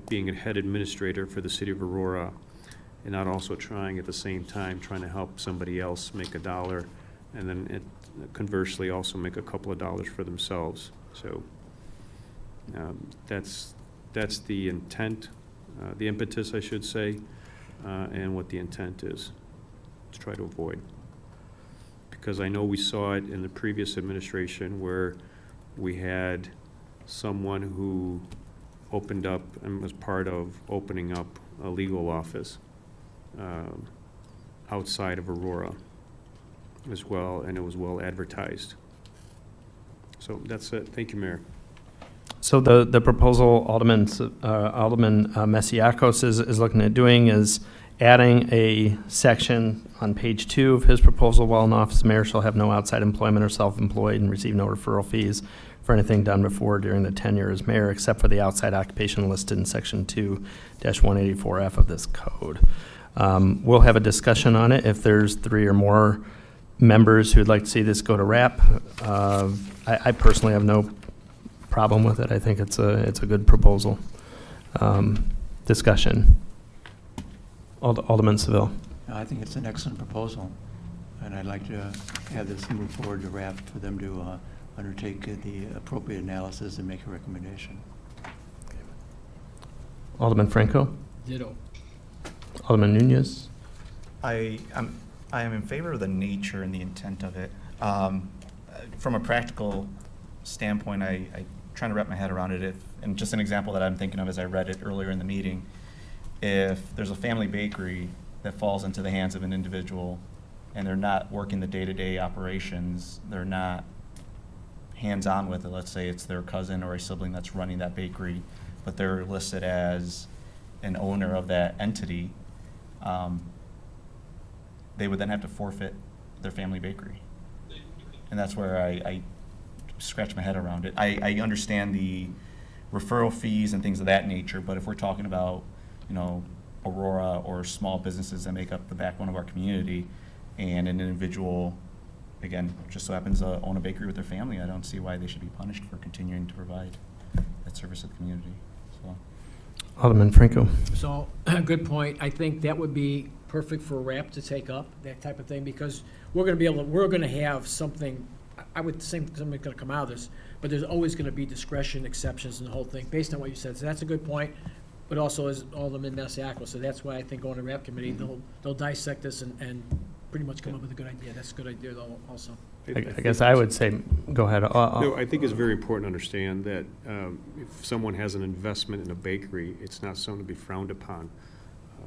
being a head administrator for the City of Aurora, and not also trying at the same time to help somebody else make $1 and then conversely also make a couple of dollars for themselves. So that's the intent, the impetus, I should say, and what the intent is to try to avoid. Because I know we saw it in the previous administration where we had someone who opened up and was part of opening up a legal office outside of Aurora as well, and it was well advertised. So that's it. Thank you, Mayor. So the proposal Alderman Masiacos is looking at doing is adding a section on page 2 of his proposal. While in office, the mayor shall have no outside employment or self-employed and receive no referral fees for anything done before or during the tenure as mayor, except for the outside occupation listed in section 2-184F of this code. We'll have a discussion on it. If there's 3 or more members who'd like to see this go to RAP, I personally have no problem with it. I think it's a good proposal. Discussion. Alderman Seville. I think it's an excellent proposal, and I'd like to have this move forward to RAP for them to undertake the appropriate analysis and make a recommendation. Alderman Franco. Ditto. Alderman Nunez. I am in favor of the nature and the intent of it. From a practical standpoint, I trying to wrap my head around it. And just an example that I'm thinking of as I read it earlier in the meeting, if there's a family bakery that falls into the hands of an individual and they're not working the day-to-day operations, they're not hands-on with it, let's say it's their cousin or a sibling that's running that bakery, but they're listed as an owner of that entity, they would then have to forfeit their family bakery. And that's where I scratch my head around it. I understand the referral fees and things of that nature, but if we're talking about, Aurora or small businesses that make up the backbone of our community, and an individual, again, just so happens to own a bakery with their family, I don't see why they should be punished for continuing to provide that service to the community. So. Alderman Franco. So, good point. I think that would be perfect for RAP to take up, that type of thing, because we're going to have something I would think something's gonna come out of this, but there's always gonna be discretion, exceptions, and the whole thing, based on what you said. So that's a good point, but also as Alderman Masiacos, so that's why I think going to RAP committee, they'll dissect this and pretty much come up with a good idea. That's a good idea though, also. I guess I would say, go ahead. No, I think it's very important to understand that if someone has an investment in a bakery, it's not something to be frowned upon.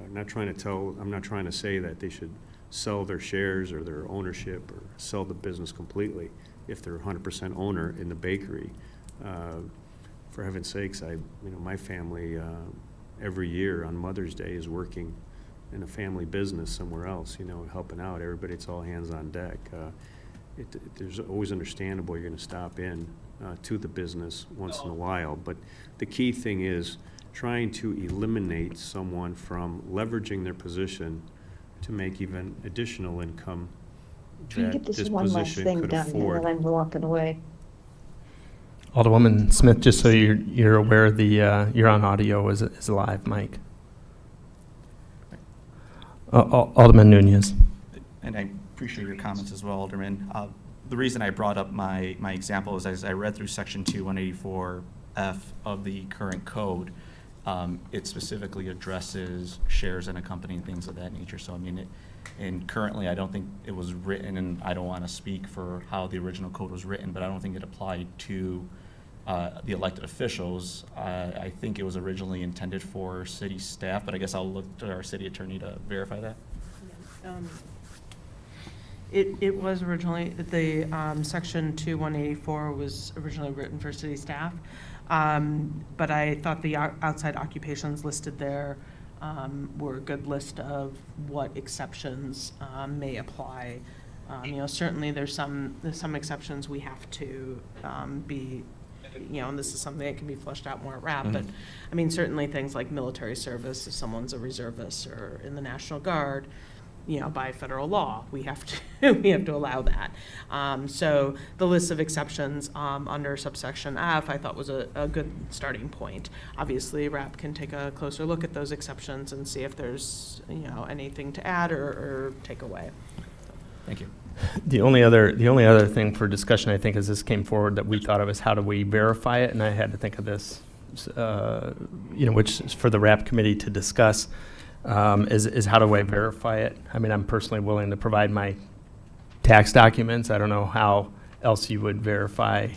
I'm not trying to say that they should sell their shares or their ownership or sell the business completely if they're 100% owner in the bakery. For heaven's sakes, my family every year on Mother's Day is working in a family business somewhere else, helping out. Everybody, it's all hands on deck. There's always understandable you're going to stop in to the business once in a while, but the key thing is trying to eliminate someone from leveraging their position to make even additional income Trying to that get this one last position thing could done, and afford. then I'm walking away. Alderwoman Smith, just so you're aware, you're on audio is live, Mike. Alderman Nunez. And I appreciate your comments as well, Alderman. The reason I brought up my example is as I read through Section 184F of the current code, it specifically addresses shares in a company and things of that nature. So, and currently I don't think it was written, and I don't want to speak for how the original code was written, but I don't think it applied to the elected officials. I think it was originally intended for city staff, but I guess I'll look to our city attorney to verify that. It was originally, the Section 184 was originally written for city staff, but I thought the outside occupations listed there were a good list of what exceptions may apply. Certainly there's some exceptions we have to be, and this is something that can be fleshed out more at RAP, but certainly things like military service, if someone's a reservist or in the National Guard, by federal law, we have to allow that. So the list of exceptions under subsection F, I thought was a good starting point. Obviously, RAP can take a closer look at those exceptions and see if there's anything to add or take away. Thank you. The only other thing for discussion, I think, as this came forward that we thought of is how do we verify it, and I had to think of this, which is for the RAP committee to discuss. Is how do I verify it? I'm personally willing to provide my tax documents. I don't know how else you would verify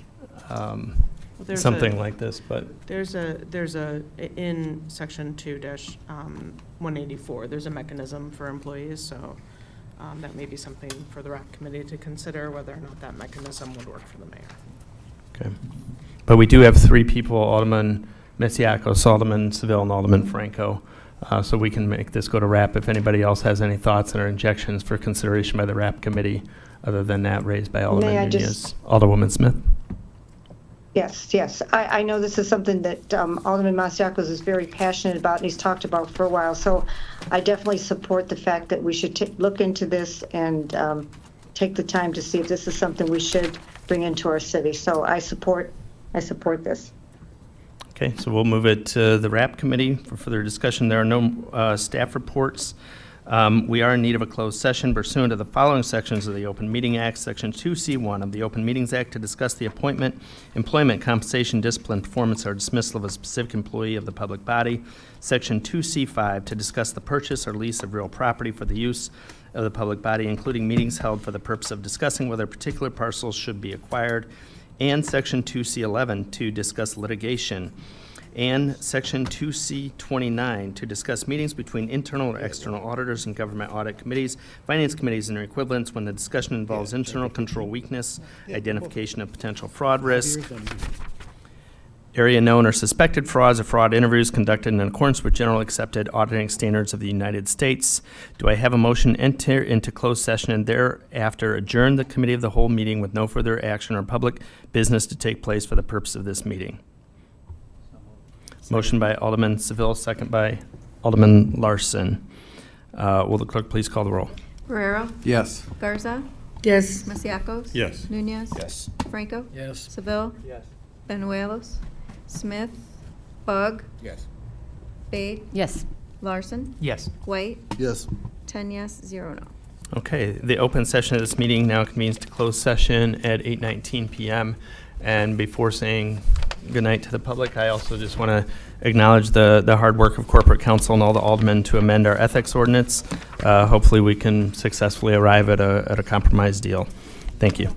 something like this, but There's in Section 2-184, there's a mechanism for employees, so that may be something for the RAP committee to consider, whether or not that mechanism would work for the mayor. okay. But we do have three people: Alderman Masiacos, Alderman Seville, and Alderman Franco. So we can make this go to RAP if anybody else has any thoughts or injections for consideration by the RAP committee, other than that raised by Alderman May I Nunez. just- Alderwoman Smith. Yes. I know this is something that Alderman Masiacos is very passionate about and he's talked about for a while. So I definitely support the fact that we should look into this and take the time to see if this is something we should bring into our city. So I support this. Okay, so we'll move it to the RAP committee for further discussion. There are no staff reports. We are in need of a closed session pursuant to the following sections of the Open Meeting Act, Section 2C1 of the Open Meetings Act, to discuss the appointment, employment, compensation, discipline, performance, or dismissal of a specific employee of the public body. Section 2C5 to discuss the purchase or lease of real property for the use of the public body, including meetings held for the purpose of discussing whether particular parcels should be acquired. And Section 2C11 to discuss litigation. And Section 2C29 to discuss meetings between internal or external auditors and government audit committees, finance committees, and their equivalents when the discussion involves internal control weakness, identification of potential fraud risk, area known or suspected frauds or fraud interviews conducted in accordance with general accepted auditing standards of the United States. Do I have a motion to enter into closed session and thereafter adjourn the committee of the whole meeting with no further action or public business to take place for the purpose of this meeting? Motion by Alderman Seville, second by Alderman Larson. Will the clerk please call the roll? Guerrero? Yes. Garza? Yes. Masiacos? Yes. Nunez? Yes. Franco? Yes. Seville? Yes. Benuelos? Smith? Bug? Yes. Bate? Yes. Larson? Yes. White? Yes. 10 yes, 0 no. Okay, the open session of this meeting now convenes to closed session at 8:19 PM. And before saying goodnight to the public, I also just want to acknowledge the hard work of corporate counsel and all the aldermen to amend our ethics ordinance. Hopefully, we can successfully arrive at a compromise deal. Thank you.